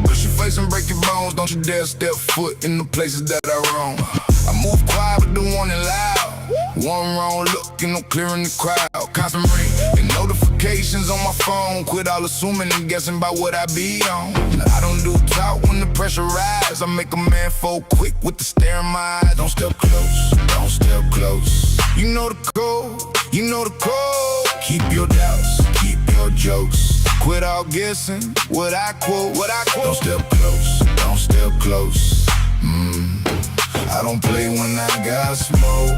Speaker 2: Push your face and break your bones. Don't you dare step foot in the places that I roam. I move quiet but the one and loud. One wrong look and I'm clearing the crowd. Constant ring and notifications on my phone. Quit all assuming and guessing about what I be on. I don't do talk when the pressure rise. I make a man fold quick with the stare in my eyes. Don't step close, don't step close. You know the code, you know the code. Keep your doubts, keep your jokes. Quit all guessing what I quote, what I quote. Don't step close, don't step close. I don't play when I got smoke.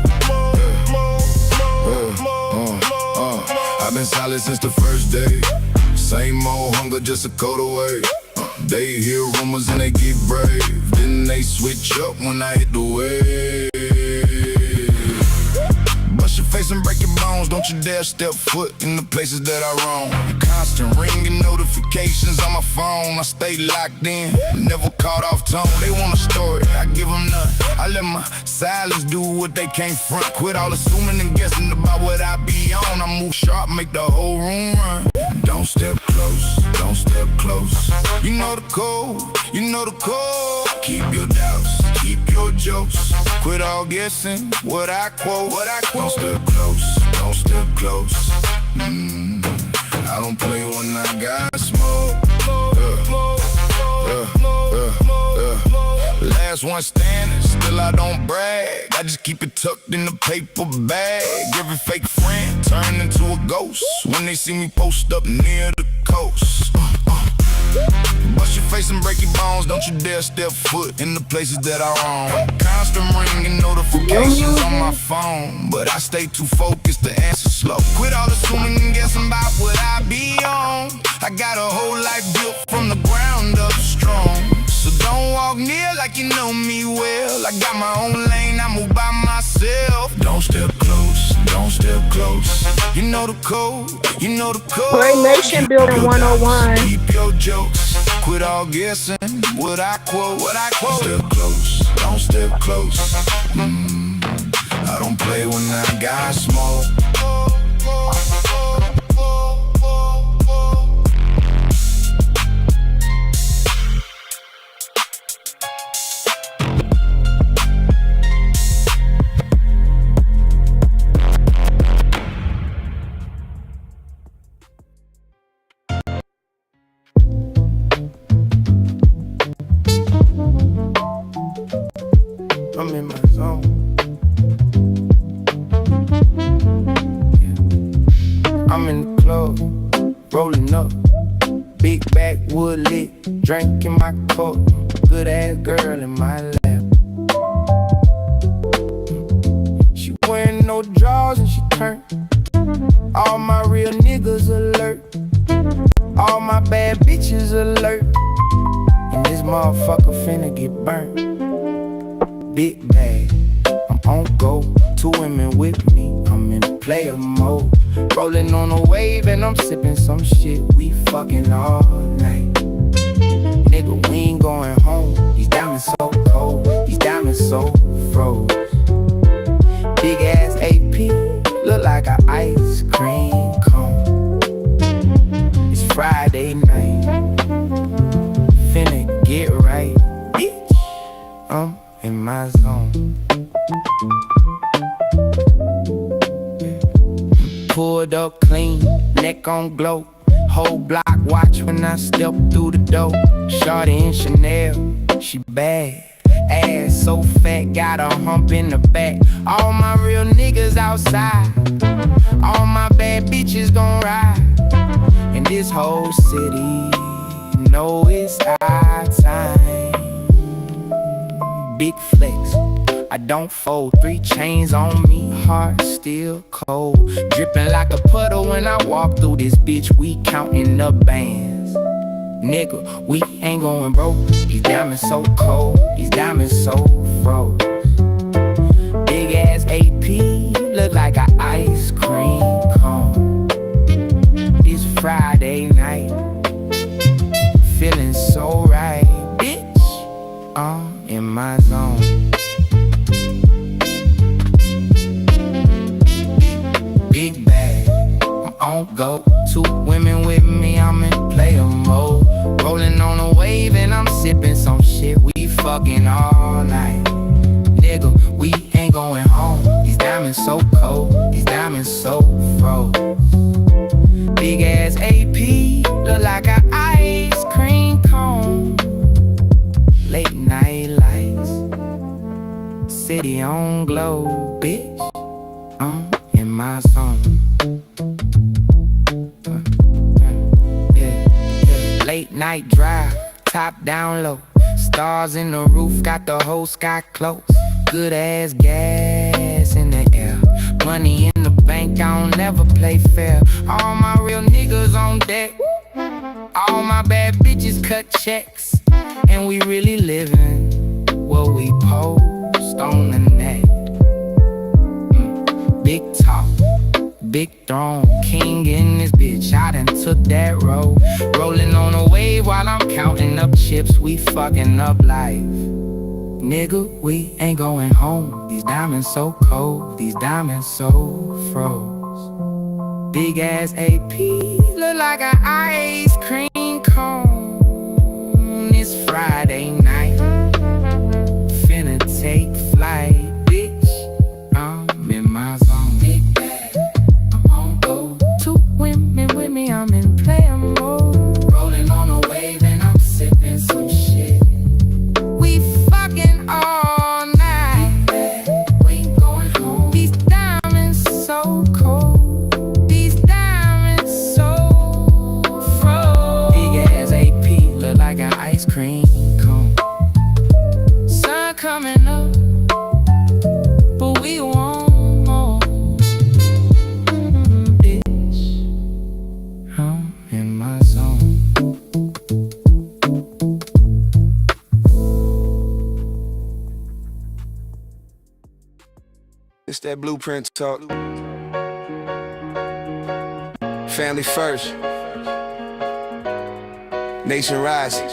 Speaker 2: I've been solid since the first day. Same old hunger, just a coat away. They hear rumors and they get brave. Then they switch up when I hit the wave. Bust your face and break your bones. Don't you dare step foot in the places that I roam. Constant ringing notifications on my phone. I stay locked in, never caught off tone. They want a story, I give them none. I let my silence do what they can't front. Quit all assuming and guessing about what I be on. I move sharp, make the whole room run. Don't step close, don't step close. You know the code, you know the code. Keep your doubts, keep your jokes. Quit all guessing what I quote, what I quote. Don't step close, don't step close. I don't play when I got smoke. Last one standing, still I don't brag. I just keep it tucked in the paper bag. Every fake friend turn into a ghost when they see me post up near the coast. Bust your face and break your bones. Don't you dare step foot in the places that I roam. Constant ringing notifications on my phone, but I stay too focused to answer slow. Quit all assuming and guessing about what I be on. I got a whole life built from the ground up strong. So don't walk near like you know me well. I got my own lane, I move by myself. Don't step close, don't step close. You know the code, you know the code.
Speaker 19: Play Nation Building 101.
Speaker 2: Keep your jokes, quit all guessing what I quote, what I quote. Step close, don't step close. I don't play when I got smoke.
Speaker 20: I'm in my zone. I'm in the club, rolling up. Big backwood lit, drinking my cup. Good ass girl in my lap. She wearing no drawers and she turned. All my real niggas alert. All my bad bitches alert. And this motherfucker finna get burnt. Big bag, I'm on go. 2 women with me, I'm in player mode. Rolling on a wave and I'm sipping some shit. We fucking all night. Nigga, we ain't going home. These diamonds so cold, these diamonds so froze. Big ass AP, look like an ice cream cone. It's Friday night, finna get right, bitch. In my zone. Pulled up clean, neck on glow. Whole block watch when I step through the door. Shorty in Chanel, she bad. Ass so fat, got a hump in the back. All my real niggas outside. All my bad bitches gon' ride. And this whole city know it's our time. Big flex, I don't fold. 3 chains on me, heart still cold. Dripping like a puddle when I walk through this bitch. We counting the bands. Nigga, we ain't going broke. These diamonds so cold, these diamonds so froze. Big ass AP, look like an ice cream cone. It's Friday night, feeling so right, bitch. In my zone. Big bag, I'm on go. 2 women with me, I'm in player mode. Rolling on a wave and I'm sipping some shit. We fucking all night. Nigga, we ain't going home. These diamonds so cold, these diamonds so froze. Big ass AP, look like an ice cream cone. Late night lights, city on glow, bitch. In my zone. Late night drive, top down low. Stars in the roof, got the whole sky close. Good ass gas in the air. Money in the bank, I don't never play fair. All my real niggas on deck. All my bad bitches cut checks. And we really living what we post on the net. Big talk, big throne, king in this bitch, I done took that road. Rolling on a wave while I'm counting up chips, we fucking up life. Nigga, we ain't going home. These diamonds so cold, these diamonds so froze. Big ass AP, look like an ice cream cone. It's Friday night, finna take flight, bitch. I'm in my zone. Big bag, I'm on go. Two women with me, I'm in player mode. Rolling on a wave and I'm sipping some shit. We fucking all night. We ain't going home. These diamonds so cold. These diamonds so froze. Big ass AP, look like an ice cream cone. Sun coming up, but we want more. Bitch, I'm in my zone.
Speaker 21: It's that blueprint talk. Family first. Nation rising.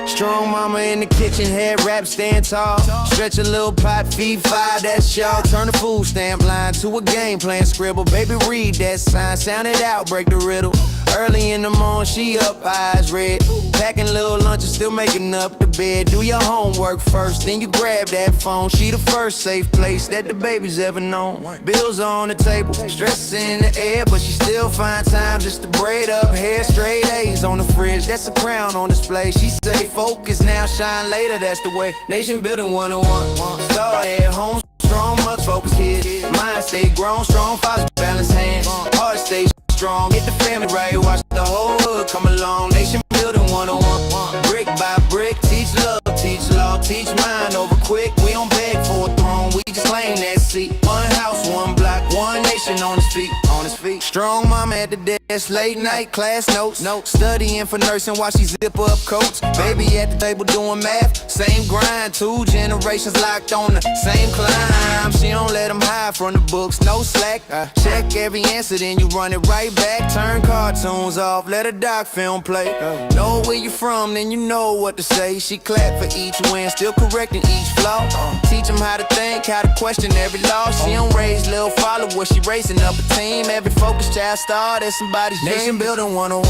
Speaker 21: Strong mama in the kitchen, head wrap, stand tall. Stretch a little pot, feed five, that's y'all. Turn the food stamp line to a game plan scribble. Baby, read that sign, sound it out, break the riddle. Early in the morning, she up, eyes red. Packing little lunches, still making up the bed. Do your homework first, then you grab that phone. She the first safe place that the baby's ever known. Bills on the table, stress in the air, but she still find time just to braid up hair. Straight A's on the fridge, that's a crown on display. She say focus now, shine later, that's the way. Nation building 101. Start at home, strong, much focus kids. Mind stay grown, strong, fathers balance hands. Heart stay strong, get the family right, watch the whole hood come along. Nation building 101. Brick by brick, teach love, teach law, teach mind over quick. We don't beg for a throne, we just claim that seat. One house, one block, one nation on his feet, on his feet. Strong mama at the desk, late night class notes. Studying for nursing while she zip up coats. Baby at the table doing math, same grind. 2 generations locked on the same climb. She don't let them hide from the books, no slack. Check every answer, then you run it right back. Turn cartoons off, let a doc film play. Know where you from, then you know what to say. She clap for each win, still correcting each flaw. Teach them how to think, how to question every law. She don't raise little followers, she raising up a team. Every focused child start at somebody's dream. Nation building 101.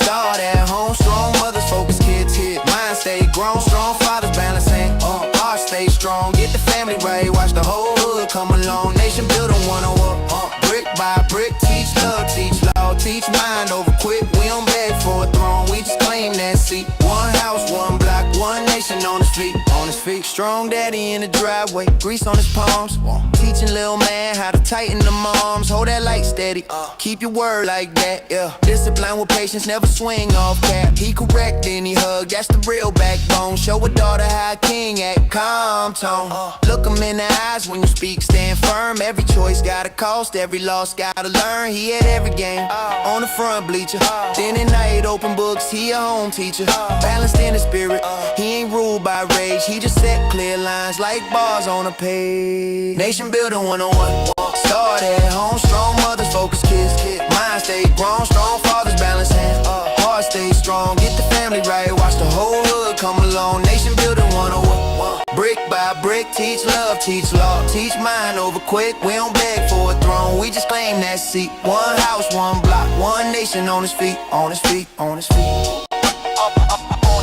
Speaker 21: Start at home, strong mothers, focus kids. Mind stay grown, strong fathers balance hands. Heart stay strong, get the family right, watch the whole hood come along. Nation building 101. Brick by brick, teach love, teach law, teach mind over quick. We don't beg for a throne, we just claim that seat. One house, one block, one nation on his feet, on his feet. Strong daddy in the driveway, grease on his palms. Teaching little man how to tighten the arms. Hold that light steady, keep your word like that, yeah. Discipline with patience, never swing off cap. He correct, then he hug, that's the real backbone. Show a daughter how a king act, calm tone. Look him in the eyes when you speak, stand firm. Every choice got a cost, every loss gotta learn. He at every game, on the front bleacher. Then at night, open books, he a home teacher. Balanced in the spirit, he ain't ruled by rage. He just set clear lines like bars on a page. Nation building 101. Start at home, strong mothers, focus kids. Mind stay grown, strong fathers balance hands. Heart stay strong, get the family right, watch the whole hood come along. Nation building 101. Brick by brick, teach love, teach law, teach mind over quick. We don't beg for a throne, we just claim that seat. One house, one block, one nation on his feet, on his feet, on his feet. On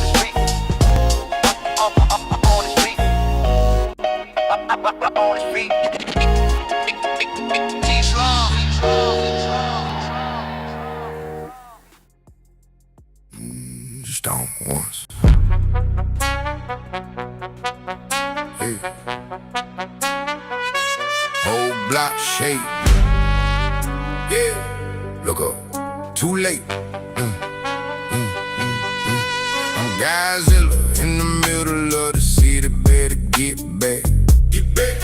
Speaker 21: his feet. On his feet. On his feet. Teach love.
Speaker 2: Just don't once. Hey. Whole block shake. Yeah. Look up. Too late. I'm
Speaker 21: Godzilla in the middle of the city, better get back. Get back.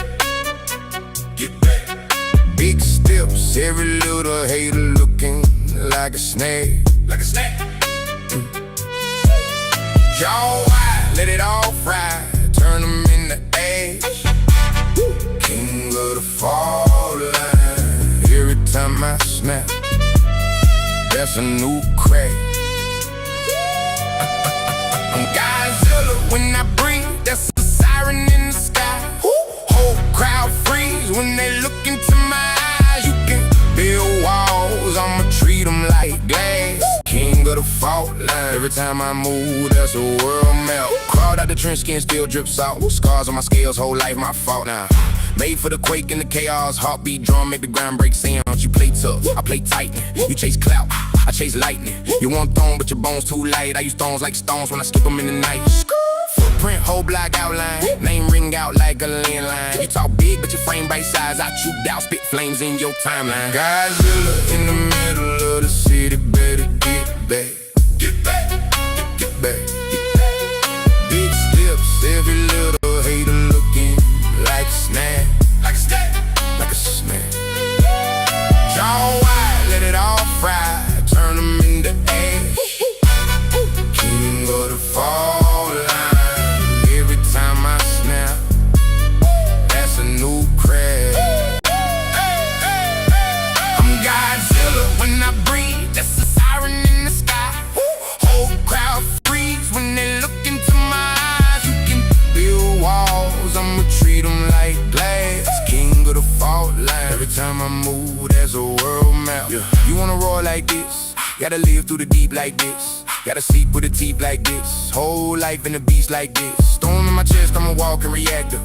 Speaker 21: Get back. Big steps, every little hater looking like a snake. Like a snake. Jaw wide, let it all fry, turn them into ash. King of the fall line, every time I snap, that's a new crack. I'm Godzilla when I breathe, that's a siren in the sky. Whole crowd freeze when they look into my eyes. You can build walls, I'ma treat them like glass. King of the fault line, every time I move, that's a world map. Crawled out the trench, skin still drips out. Scars on my scales, whole life my fault now. Made for the quake and the chaos, heartbeat drum, make the ground break sounds. You play tough, I play titan. You chase clout, I chase lightning. You want throne, but your bones too light. I use stones like stones when I skip them in the night. Footprint, whole block outline, name ring out like a landline. You talk big, but your frame bite size. I chewed out, spit flames in your timeline. Godzilla in the middle of the city, better get back. Get back, get back, get back. Big steps, every little hater looking like a snack. Like a snack, like a snack. Jaw wide, let it all fry, turn them into ash. King of the fall line, every time I snap, that's a new crash. I'm Godzilla when I breathe, that's a siren in the sky. Whole crowd freeze when they look into my eyes. You can build walls, I'ma treat them like glass. King of the fault line, every time I move, there's a world map. You wanna roar like this, gotta live through the deep like this. Gotta sleep with a teeth like this, whole life in a beast like this. Storm in my chest, I'm a walking reactor.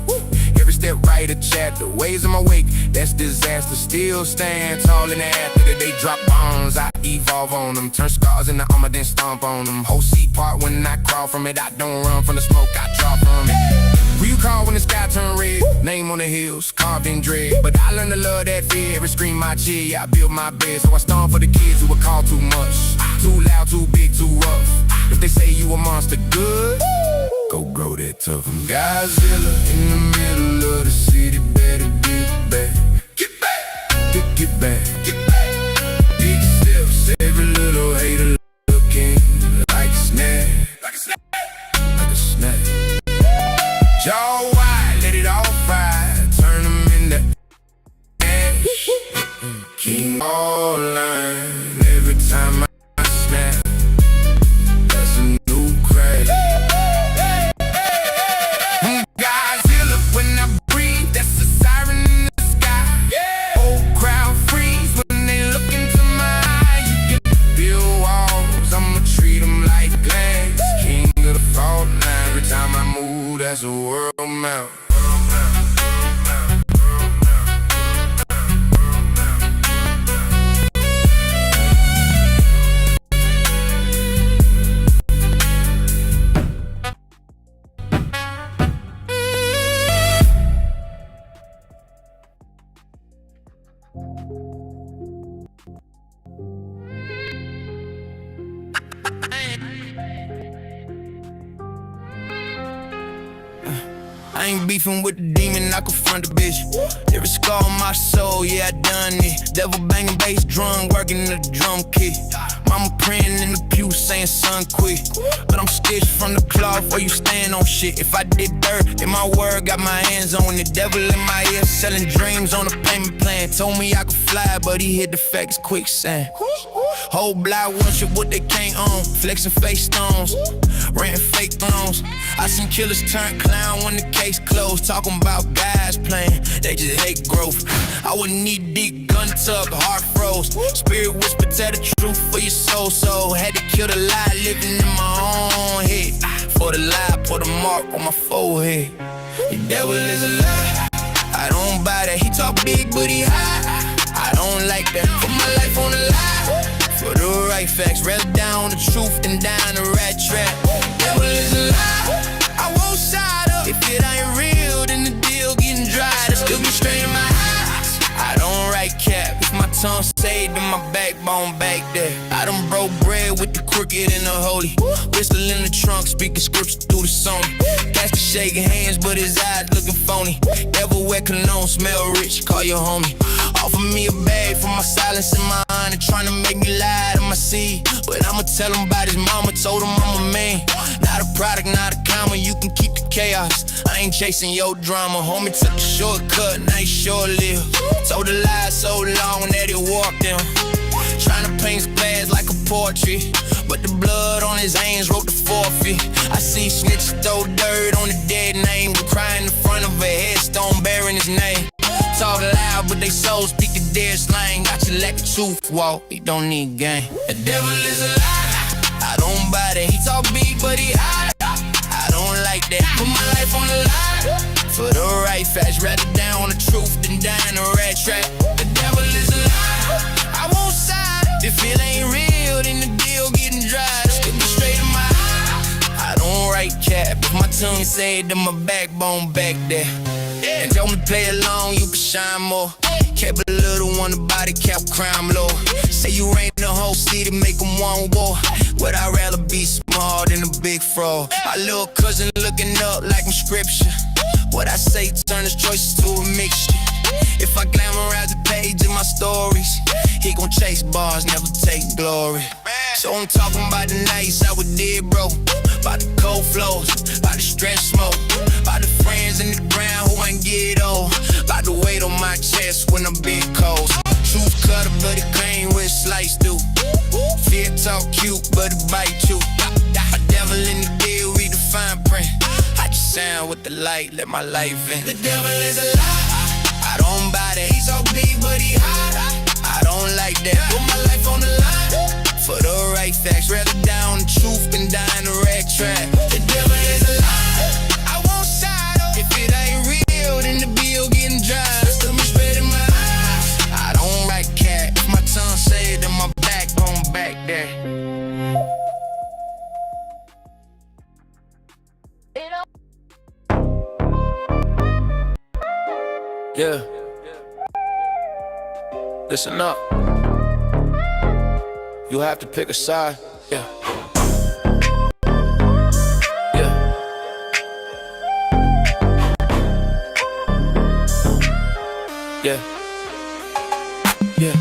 Speaker 21: Every step right a chapter, waves in my wake, that's disaster. Still stand tall in the after that they drop bombs. I evolve on them, turn scars into armor, then stomp on them. Whole seat part when I crawl from it, I don't run from the smoke, I drop from it. Who you call when the sky turn red? Name on the hills, carved in dread. But I learned to love that fear, every scream my cheer. Yeah, I built my bed, so I stomp for the kids who were called too much. Too loud, too big, too rough. If they say you a monster, good, go grow that tough. I'm Godzilla in the middle of the city, better get back. Get back, get back, get back. Big steps, every little hater looking like a snack. Like a snack, like a snack. Jaw wide, let it all fry, turn them into ash. King all line, every time I snap, that's a new crash. I'm Godzilla when I breathe, that's a siren in the sky. Whole crowd freeze when they look into my eyes. You can build walls, I'ma treat them like glass. King of the fault line, every time I move, that's a world map. I ain't beefing with the demon, I confront the bitch. Every scar on my soul, yeah, I done it. Devil banging bass drum, working the drum kit. Mama praying in the pew saying son quit. But I'm stitched from the cloth where you stand on shit. If I did dirt, in my word, got my hands on it. Devil in my ear, selling dreams on a payment plan. Told me I could fly, but he hit the facts quicksand. Whole block worship what they can't own. Flexing face stones, renting fake thrones. I seen killers turn clown when the case closed. Talking about guys playing, they just hate growth. I wouldn't need deep gun tuck, heart froze. Spirit whisper, tell the truth for your soul. So had to kill the lie living in my own head. For the lie, put a mark on my forehead. The devil is a lie, I don't buy that. He talk big but he high, I don't like that. Put my life on the line for the right facts. Rather down the truth than down the rat trap. Devil is a lie, I won't side up. If it ain't real, then the deal getting dry. I still be straight in my eyes, I don't write cap. If my tongue stayed, then my backbone back there. I done broke bread red with the crooked and the holy. Pistol in the trunk, speaking scripture through the song. Pastor shaking hands, but his eyes looking phony. Ever wear cologne, smell rich, call your homie. Offer me a bag for my silence and my honor, trying to make me lie to my seed. But I'ma tell him about his mama, told him I'm a man. Not a product, not a comma, you can keep the chaos. I ain't chasing your drama, homie took the shortcut, now he short-lived. Told the lie so long that it walked him. Trying to paint his past like a portrait, but the blood on his hands wrote the forfeit. I see snitches throw dirt on the dead name, but crying in front of a headstone bearing his name. Talk loud, but they souls speak the dead slang. Got you like a truth walk, he don't need game. The devil is a lie, I don't buy that. He talk big, but he high, I don't like that. Put my life on the line for the right facts, rather down on the truth than die in a rat trap. The devil is a lie, I won't side. If it ain't real, then the deal getting dry. Just look me straight in my eye, I don't write cap. If my tongue said, then my backbone back there. And tell me play along, you can shine more. Kept a little one, the body cap crime lord. Say you reign the whole city, make them one war. Would I rather be small than a big fraud? My little cousin looking up like I'm scripture. What I say turn his choices to a mixture. If I glamorize the page in my stories, he gon' chase bars, never take glory. So I'm talking about the nights I was dead, bro. About the cold flows, about the stress smoke, about the friends in the ground who ain't get old, about the weight on my chest when I'm big cold. Truth cutter, but it came with slice through. Fear talk cute, but it bite you. A devil in the deal, read the fine print. I just sound with the light, let my life in. The devil is a lie, I don't buy that. He's so big, but he high, I don't like that. Put my life on the line for the right facts, rather down the truth than die in a rag trap. The devil is a lie, I won't side up. If it ain't real, then the bill getting dry. Still me straight in my eyes, I don't write cat. If my tongue say it, then my backbone back there. Yeah. Listen up. You have to pick a side. Yeah. Yeah. Yeah. Yeah.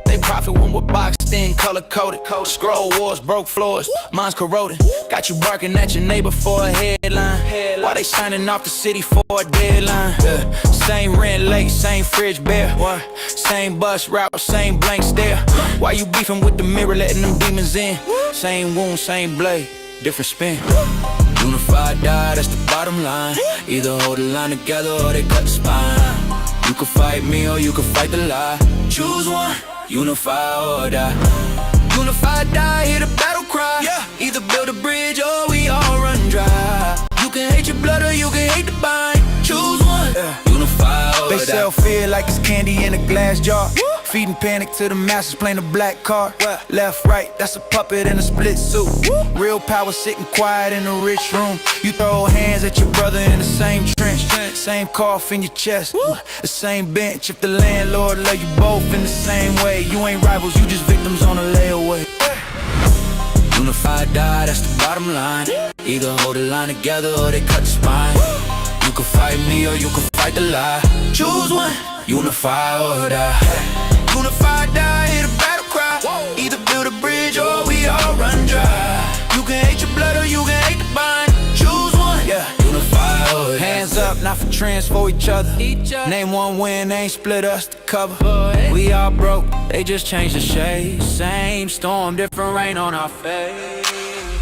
Speaker 21: They profit when we're boxed in, color coded. Scroll wars, broke floors, mine's corroded. Got you barking at your neighbor for a headline. While they signing off the city for a deadline. Yeah. Same rent late, same fridge bare. Same bus route, same blank stare. Why you beefing with the mirror, letting them demons in? Same wound, same blade, different spin. Unified die, that's the bottom line. Either hold the line together or they cut the spine. You can fight me or you can fight the lie. Choose one, unify or die. Unify, die, hear the battle cry. Either build a bridge or we all run dry. You can hate your blood or you can hate the bind. Choose one, unify or die. They sell fear like it's candy in a glass jar. Feeding panic to the masses, playing the black card. Left, right, that's a puppet in a split suit. Real power sitting quiet in a rich room. You throw hands at your brother in the same trench. Same cough in your chest, the same bench. If the landlord love you both in the same way, you ain't rivals, you just victims on a layaway. Unified die, that's the bottom line. Either hold the line together or they cut the spine. You can fight me or you can fight the lie. Choose one, unify or die. Unify, die, hear the battle cry. Either build a bridge or we all run dry. You can hate your blood or you can hate the bind. Choose one, unify or die. Hands up, not for trends, for each other. Name one win, they ain't split us to cover. We all broke, they just changed the shade. Same storm, different rain on our face.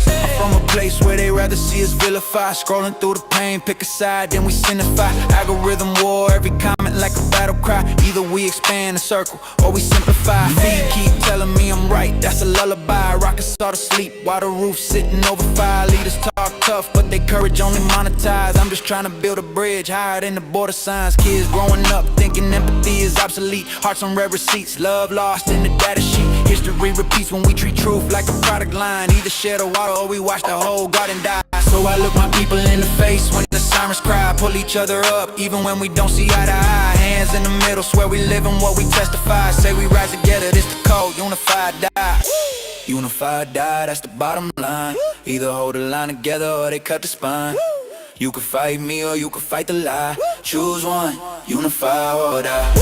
Speaker 21: I'm from a place where they rather see us vilify. Scrolling through the pain, pick a side, then we signify. Algorithm war, every comment like a battle cry. Either we expand the circle, or we simplify. Feet keep telling me I'm right, that's a lullaby. Rockets all to sleep, while the roof sitting over fire. Leaders talk tough, but they courage only monetize. I'm just trying to build a bridge higher than the border signs. Kids growing up thinking empathy is obsolete. Hearts on red receipts, love lost in the data sheet. History repeats when we treat truth like a product line. Either share the water or we watch the whole garden die. So I look my people in the face when the sun
Speaker 20: Oppenheimers cry, pull each other up, even when we don't see eye to eye. Hands in the middle, swear we live in what we testify. Say we rise together, this the code, unified die. Unified die, that's the bottom line. Either hold the line together or they cut the spine. You can fight me or you can fight the lie. Choose one, unify or die.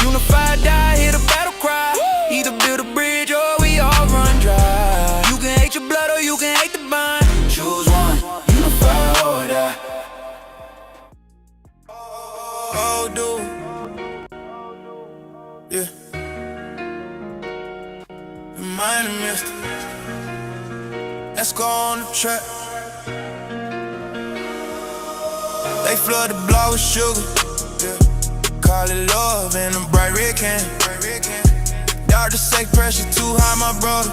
Speaker 20: Unified die, hear the battle cry. Either build a bridge or we all run dry. You can hate your blood or you can hate the bind. Choose one, unify or die. Oh, dude. Yeah. Mind and mist. Let's go on the track. They flood the block with sugar. Yeah. Call it love in a bright red can. Doctor say pressure too high, my brother.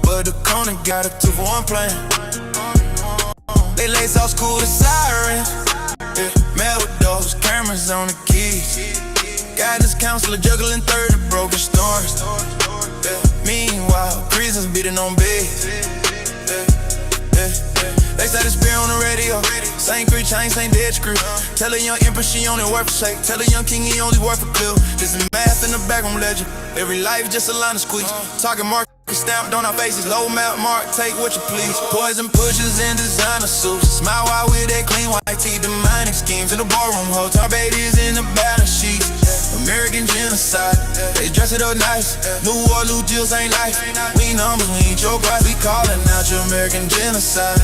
Speaker 20: But the corner got a 2-for-1 plan. They lace off school to sirens. Yeah. Mad with those cameras on the keys. Guidance counselor juggling 30 broken storms. Yeah. Meanwhile, prisons beating on beds. They said it's beer on the radio. Same crew chain, same dead screw. Tell a young empress she only worth a shake. Tell a young king he only worth a clue. This is math in the backroom ledger. Every life just a line of squeeze. Talking market stamped on our faces. Low map mark, take what you please. Poison pushes in designer suits. Smile while with that clean white tee. Demonic schemes in the ballroom. Hotel babies in the balance sheets. American genocide. They dress it up nice. New war, new deals ain't nice. We numbers, we ain't your price. We calling out your American genocide.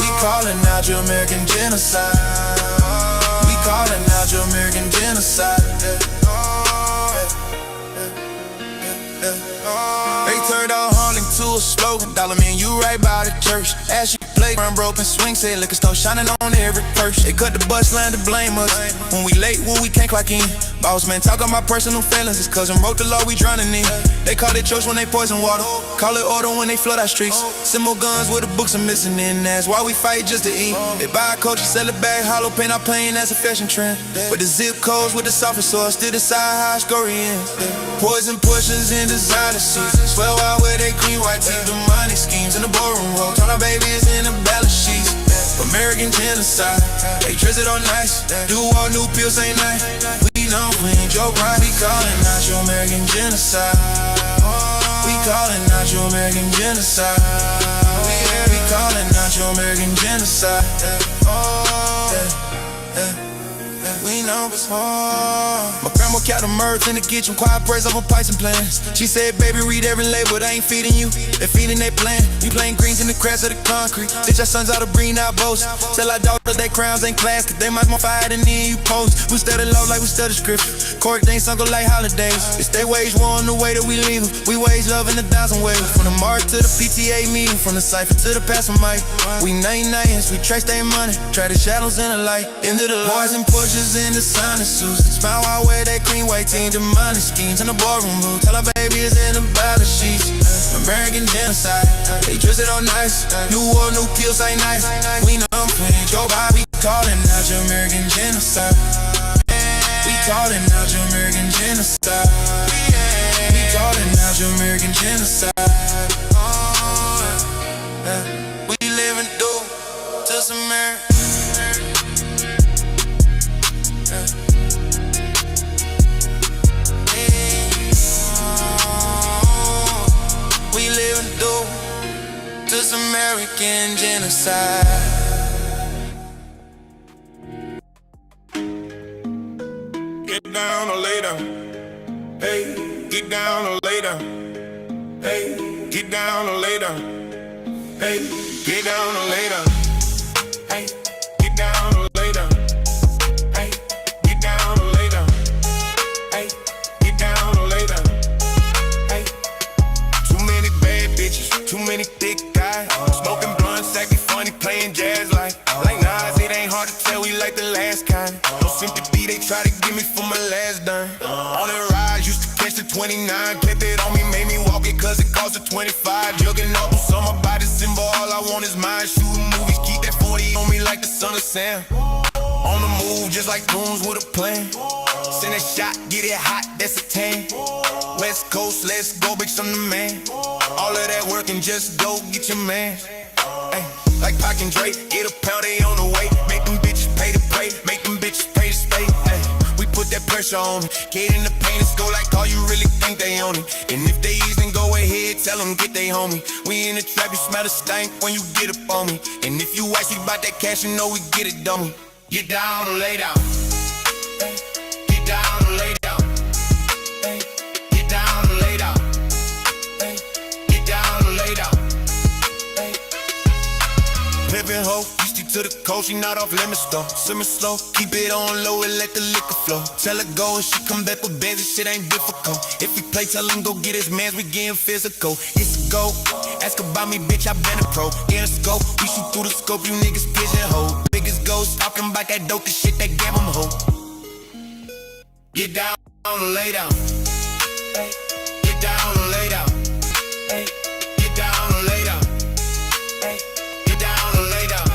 Speaker 20: We calling out your American genocide. We calling out your American genocide. They turned out Harlem to a slogan. Dollar man, you right by the church. As you play, run broken swing, say liquor store shining on every purse. They cut the bus line to blame us. When we late, when we can't clock in. Boss man, talk about personal feelings. His cousin wrote the law, we drowning in. They call it church when they poison water. Call it order when they flood our streets. Send more guns where the books are missing in. That's why we fight just to eat. They buy a culture, sell it back, hollow paint our plane, that's a fashion trend. But the zip codes with the softest sauce, still decide how I score in. Poison pushes in designer seats. 12 out with they clean white teeth. The money schemes in the ballroom roll. Turn our babies in the balance sheets. American genocide. They dress it all nice. Do all new pills ain't nice. We know we ain't your pride. We calling out your American genocide. We calling out your American genocide. We calling out your American genocide. We know it's hard. My grandma kept the murders in the kitchen, quiet praise over pipes and plans. She said, baby, read every label, they ain't feeding you, they feeding their plan. We playing greens in the cracks of the concrete. Ditch our sons out of breeding out boats. Tell our daughters their crowns ain't class, cause they much more fire than me and you post. We study law like we study scripture. Court ain't sunk like holidays. It's they wage war on the way that we leave. We wage love in 1,000 ways. From the march to the PTA meeting, from the cipher to the pastor mic. We 99s, we trace their money, try the shadows in the light. Into the poison pushes in the sun and suits. Smile while wear that clean white team. Demonic schemes in the ballroom room. Tell our babies in the balance sheets. American genocide. They dress it all nice. New war, new pills ain't nice. We know I'm playing Joe Bobby. Calling out your American genocide. We calling out your American genocide. We calling out your American genocide. We live and do just America. We live and do just American genocide.
Speaker 2: Get down or lay down. Hey, get down or lay down. Hey, get down or lay down. Hey, get down or lay down. Hey, get down or lay down. Hey, get down or lay down. Hey, get down or lay down. Hey, too many bad bitches, too many thick guys. Smoking blunts, acting funny, playing jazz like Nas. It ain't hard to tell we like the last kind. No sympathy, they try to give me for my last dime. On the ride, used to catch the 29. Kept it on me, made me walk it cause it cost a 25. Jugging up with some about it symbol, all I want is mine. Shooting movies, keep that 40 on me like the son of Sam. On the move, just like goons with a plan. Send a shot, get it hot, that's a 10. West Coast, let's go, bitch, I'm the man. All of that work and just go get your man. Ay.
Speaker 21: like Pac and Dre. Get a pound, they on the way. Make them bitches pay to play. Make them bitches pay to stay. Ay, we put that pressure on me. Get in the paint, let's go like all you really think they own it. And if they easing, go ahead, tell them get they homie. We in the trap, you smell the stank when you get up on me. And if you ask me about that cash, you know we get it, dummy. Get down or lay down. Get down or lay down. Get down or lay down. Get down or lay down. Living hoe, you stick to the cold, she not off limits though. Simmer slow, keep it on low and let the liquor flow. Tell her go and she come back with bands, this shit ain't difficult. If he play, tell him go get his mans, we getting physical. It's a go, ask about me, bitch, I been a pro. In a scope, we shoot through the scope, you niggas pigeonhole. Biggest ghost, talking about that dope, the shit that gave him hope. Get down or lay down. Get down or lay down. Get down or lay down. Get down or lay down.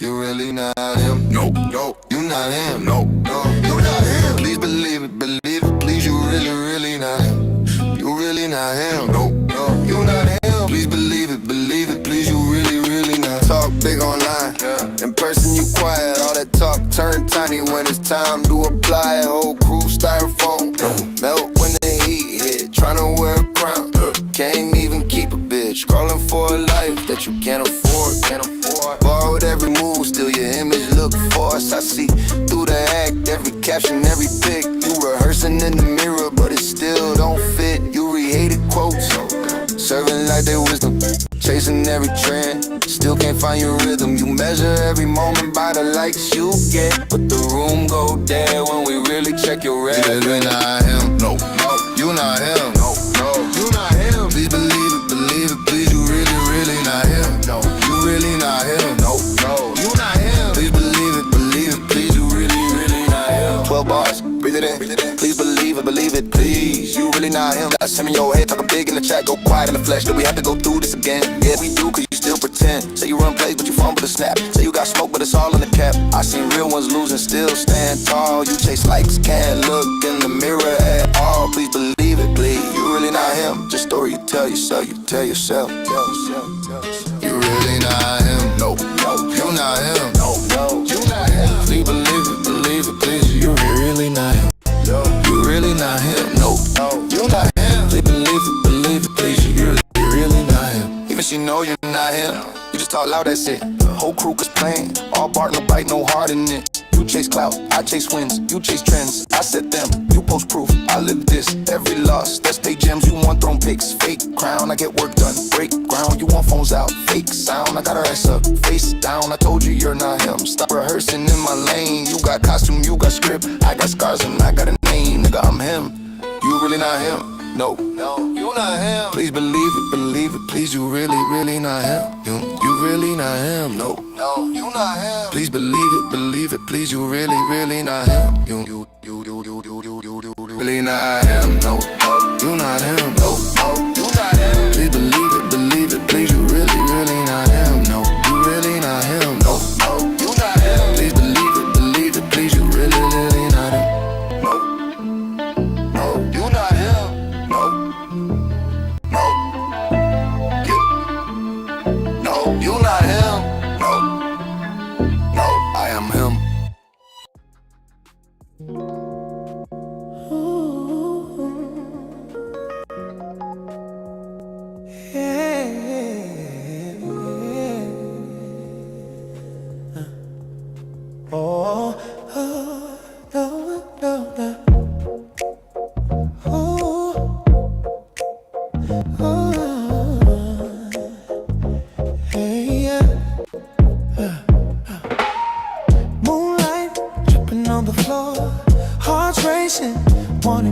Speaker 2: You really not him? No, no, you not him. No, no, you not him. Please believe it, please. You really, really not him. You really not him. No, no, you not him. Please believe it, please. You really, really not. Talk big online, in person you quiet. All that talk turn tiny when it's time to apply. Whole crew styrofoam, melt when the heat hit. Tryna wear a crown, can't even keep a bitch. Crawling for a life that you can't afford, Borrowed every move, still your image look forced. I see through the act, every caption, every pic. You rehearsing in the mirror, but it still don't fit. You re-hated quotes, serving like they wisdom. Chasing every trend, still can't find your rhythm. You measure every moment by the likes you get, but the room go dead when we really check your record. You not him, no, no. You not him, no, no. You not him. Please believe it, please. You really, really not him, no. You really not him, no, no. You not him. Please believe it, please. You really, really not him. 12 bars, breathe it in. Please believe it, please. You really not him. That's him in your head, talking big in the chat, go quiet in the flesh. Do we have to go through this again? Yeah, we do, cause you still pretend. Say you run plays, but you fumble the snap. Say you got smoke, but it's all in the cap. I seen real ones losing, still stand tall. You chase likes, can't look in the mirror at all. Please believe it, please. You really not him. Just story you tell yourself, you tell yourself. You really not him, no, no. You not him, no, no. You not him. Please believe it, please. You really not him. You really not him, no, no. You not him. Please believe it, please. You really not him. Even she know you're not him. You just talk loud, that's it. The whole crew is playing, all bark, no bite, no heart in it. You chase clout, I chase wins. You chase trends, I set them. You post proof, I live this. Every loss, that's pay gems. You want throne picks, fake crown. I get work done, break ground. You want phones out, fake sound. I got her ass up, face down. I told you you're not him. Stop rehearsing in my lane. You got costume, you got script. I got scars and I got a name. Nigga, I'm him. You really not him. No, no, you not him. Please believe it, please. You really, really not him. You really not him. No, no, you not him. Please believe it, please. You really, really not him. You really not him. No, no, you not him. No, no, you not him. Please believe it, please. You really, really not him. No, you really not him. No, no, you not him. Please believe it, please. You really, really not him. No, no, you not him. No, you not him. No, no, I am him.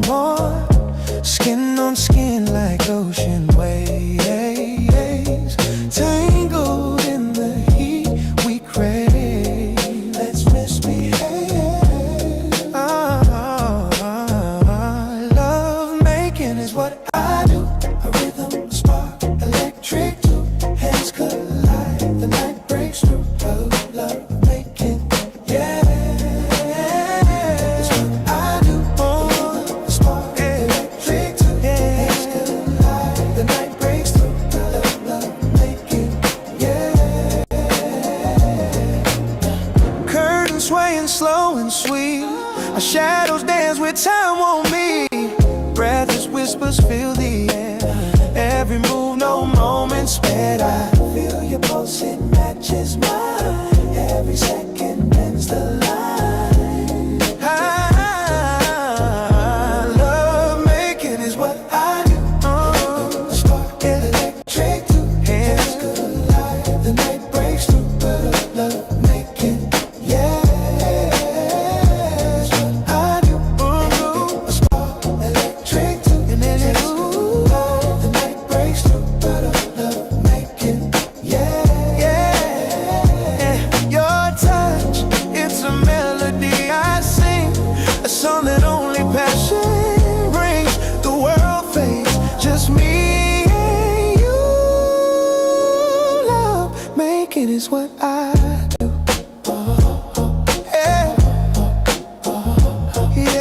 Speaker 21: more. Skin on skin like ocean waves, tangled in the heat we crave. Let's misbehave. Love making is what I do. A rhythm, a spark, electric. Two hands collide, the night breaks through. Love making, yeah. Slow and sweet, our shadows dance with time on me. Breathless whispers fill the air. Every move, no moment spared. I feel your pulse, it matches mine. Every second bends the line. Love making is what I do. Spark electric, two hands collide. The night breaks through, love making, yeah. Is what I do. Yeah. Yeah,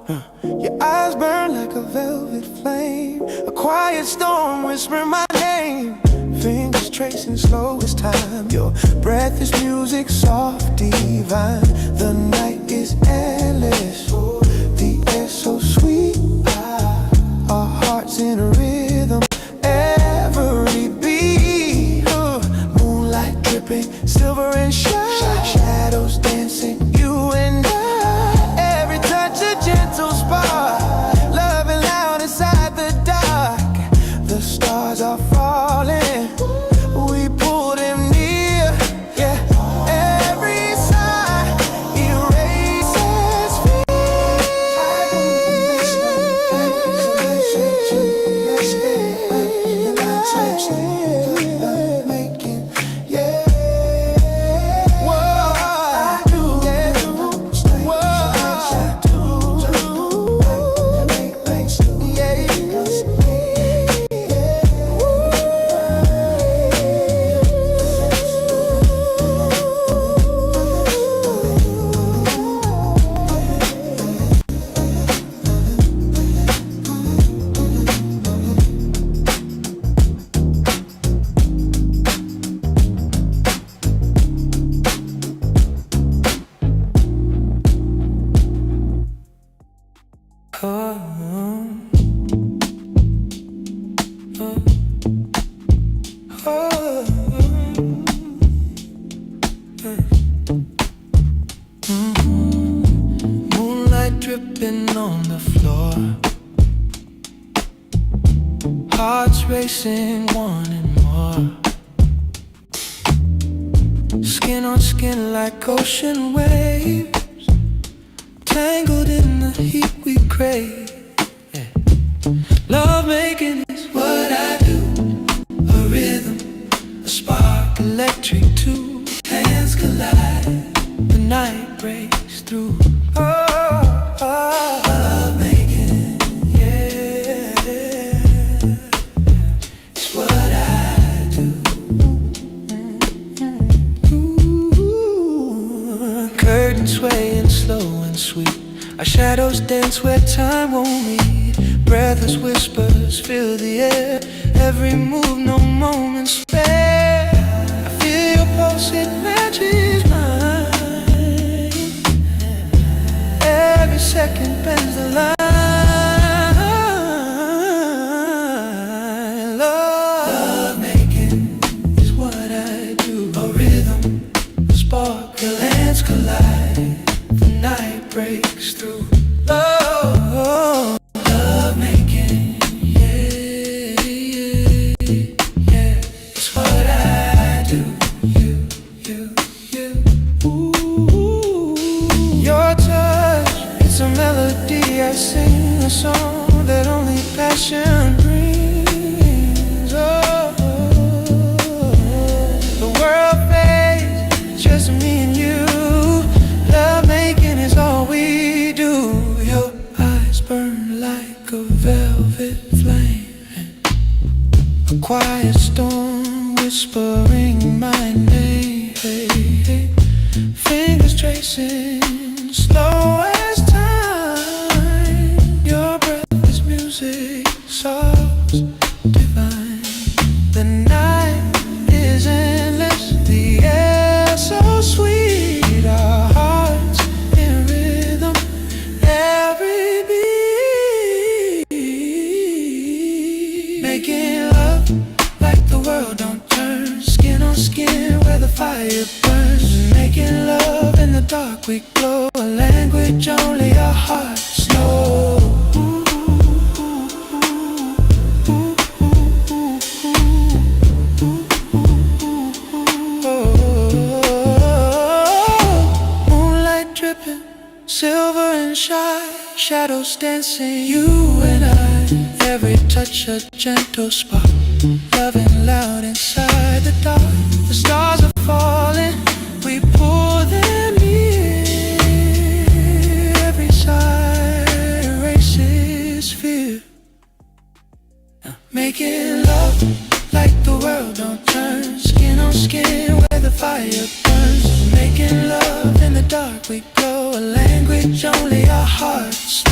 Speaker 21: yeah. Your eyes burn like a velvet flame. A quiet storm whispering my name. Fingers tracing slow as time. Your breath is music, soft, divine. The night is endless. The air so sweet. Our hearts in a rhythm, every beat. Moonlight dripping, silver and shine. Shadows dancing, you and I. Every touch a gentle spark. Loving loud inside the dark. The stars are falling. We pull them near. Yeah. Every sigh erases fear. Moonlight dripping on the floor. Hearts racing, wanting more. Skin on skin like ocean waves, tangled in the heat we crave. Yeah. Love making is what I do. A rhythm, a spark, electric. Two hands collide, the night breaks through. Love making, yeah, it's what I do. Curtains swaying slow and sweet. Our shadows dance where time won't meet. Breathless whispers fill the air. Every move, no moment spare. I feel your pulse, it matches mine. Every second bends the line. Love making is what I do. A rhythm, a spark, the lands collide. The night breaks through. Love making, yeah, yeah, it's what I do. You, ooh.
Speaker 20: gotta sing a song that only passion brings. Oh, the world fades, just me and you. Love making is all we do. Your eyes burn like a velvet flame. A quiet storm whispering my name. Fingers tracing slow as time. Your breath is music, soft, divine. The night is endless, the air so sweet. Our hearts in rhythm, every beat. Making love like the world don't turn. Skin on skin where the fire burns. Making love in the dark, we glow. A language only our hearts know. Moonlight dripping, silver and shine, shadows dancing, you and I. Every touch a gentle spark, loving loud inside the dark. The stars are falling, we pull them near. Every sigh erases fear. Making love like the world don't turn. Skin on skin where the fire burns. Making love in the dark, we glow. A language only our hearts know.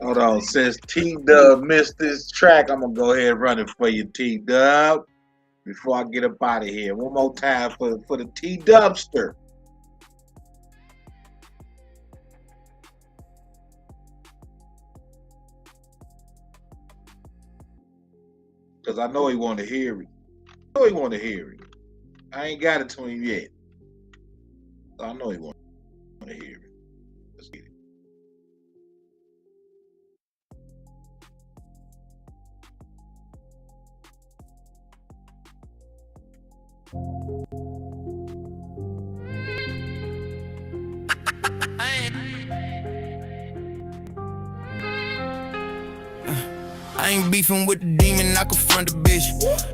Speaker 4: Hold on, since T-Dub missed this track, I'm gonna go ahead and run it for you, T-Dub. Before I get up out of here, one more time for the T-Dubster. Cause I know he want to hear it. I know he want to hear it. I ain't got it to him yet. So I know he want to hear it. Let's get it.
Speaker 20: I ain't beefing with the demon, I confront the bitch.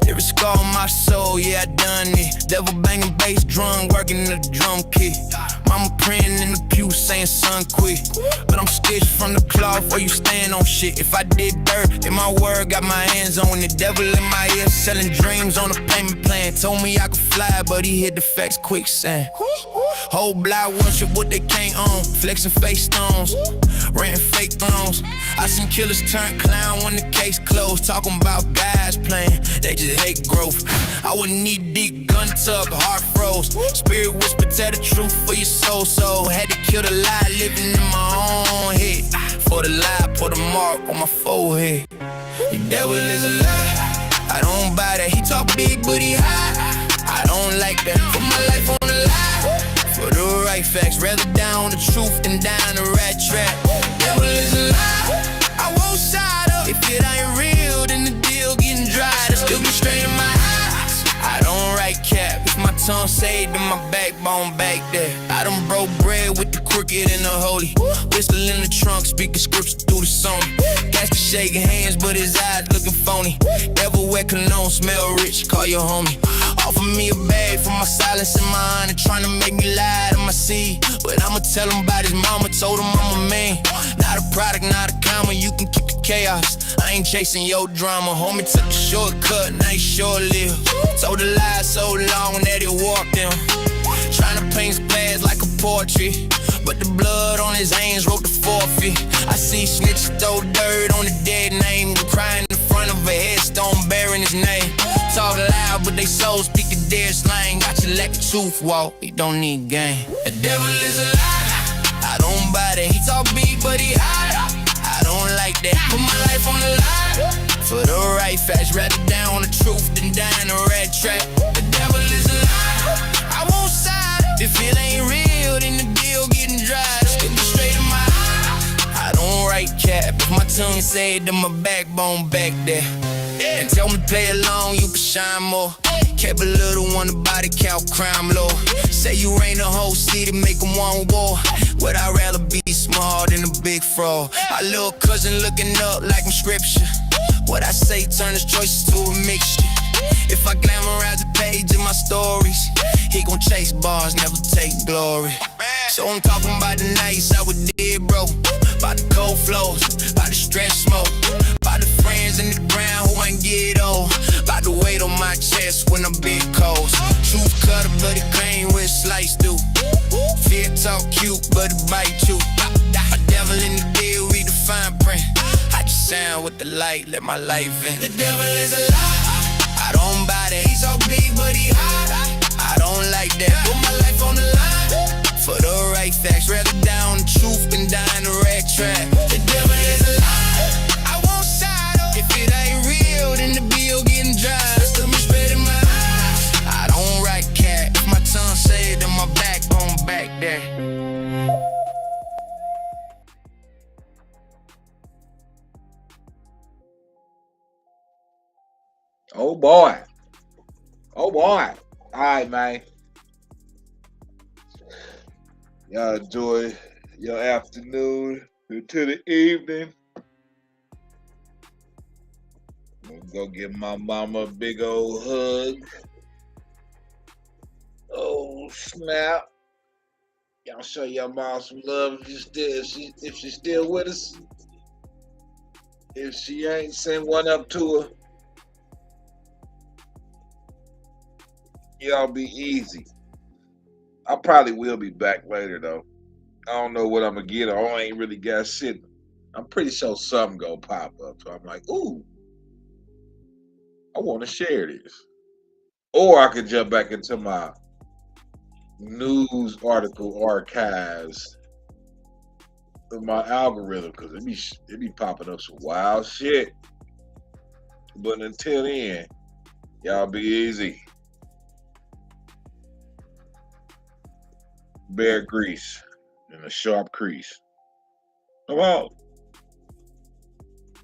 Speaker 20: Every scar on my soul, yeah, I done it. Devil banging bass drum, working the drum kit. Mama praying in the pew saying son quit. But I'm stitched from the cloth where you stand on shit. If I did dirt, in my word, got my hands on it. Devil in my ear, selling dreams on a payment plan. Told me I could fly, but he hit the facts quicksand. Whole block worship what they can't own. Flexing face stones, renting fake thrones. I seen killers turn clown when the case closed. Talking about guys playing, they just hate growth. I wouldn't need deep gun tuck, heart froze. Spirit whisper, tell the truth for your soul. So had to kill the lie, living in my own head. For the lie, put a mark on my forehead. The devil is a lie, I don't buy that. He talk big but he high, I don't like that. Put my life on the line for the right facts, rather down the truth than down the rat trap. Devil is a lie, I won't side up. If it ain't real, then the deal getting dry. I still be straight in my eyes, I don't write cap. If my tongue saved, then my backbone back there. I done broke bread with the crooked and the holy. Whistle in the trunk, speaking scripture through the song. Gas to shaking hands, but his eyes looking phony. Devil wear cologne, smell rich, call your homie. Offer me a bag for my silence and my honor, trying to make me lie to my seed. But I'ma tell him about his mama, told him I'm a man. Not a product, not a comma, you can keep the chaos. I ain't chasing your drama, homie took a shortcut, now he short-lived. Told a lie so long that it walked him. Trying to paint his past like a portrait, but the blood on his hands wrote the forfeit. I see snitches throw dirt on the dead name, crying in front of a headstone bearing his name. Talk loud, but they souls speak a dead slang. Got you let the truth walk, you don't need game. The devil is a lie, I don't
Speaker 21: don't buy that. He talk big, but he high. I don't like that. Put my life on the line for the right facts. Rather down on the truth than die in a rat trap. The devil is a lie. I won't side. If it ain't real, then the deal getting dry. Stick me straight in my eye. I don't write cap. If my tongue say it, then my backbone back there. And tell me to play along, you can shine more. Kept a little one, the body count, crime low. Say you ain't a whole city, make them one war. Would I rather be small than a big fraud? My little cousin looking up like I'm scripture. What I say turn his choices to a mixture. If I glamorize the page in my stories, he gon' chase bars, never take glory. So I'm talking about the nights I was dead, bro. About the cold flows, about the stress smoke, about the friends in the ground who ain't get old, about the weight on my chest when I'm big cold. Truth cutter, bloody clean with slice through. Fear talk cute, but it bite you. A devil in the deal, read the fine print. I just sound with the light, let my life in. The devil is a lie. I don't buy that. He's so big, but he high. I don't like that. Put my life on the line for the right facts. Rather down the truth than die in a rat trap. The devil is a lie. I won't side up. If it ain't real, then the bill getting dry. Still me straight in my eyes. I don't write cat. If my tongue say it, then my backbone back there.
Speaker 4: Oh boy. Oh boy. All right, man. Y'all enjoy your afternoon into the evening. I'm gonna go give my mama a big old hug. Oh snap. Y'all show your mom some love if she's still with us. If she ain't, send one up to her. Y'all be easy. I probably will be back later though. I don't know what I'm gonna get. I ain't really got shit. I'm pretty sure something gonna pop up. So I'm like, ooh, I want to share this. Or I could jump back into my news article archives of my algorithm because it be popping up some wild shit. But until then, y'all be easy. Bear grease and a sharp crease. Come on.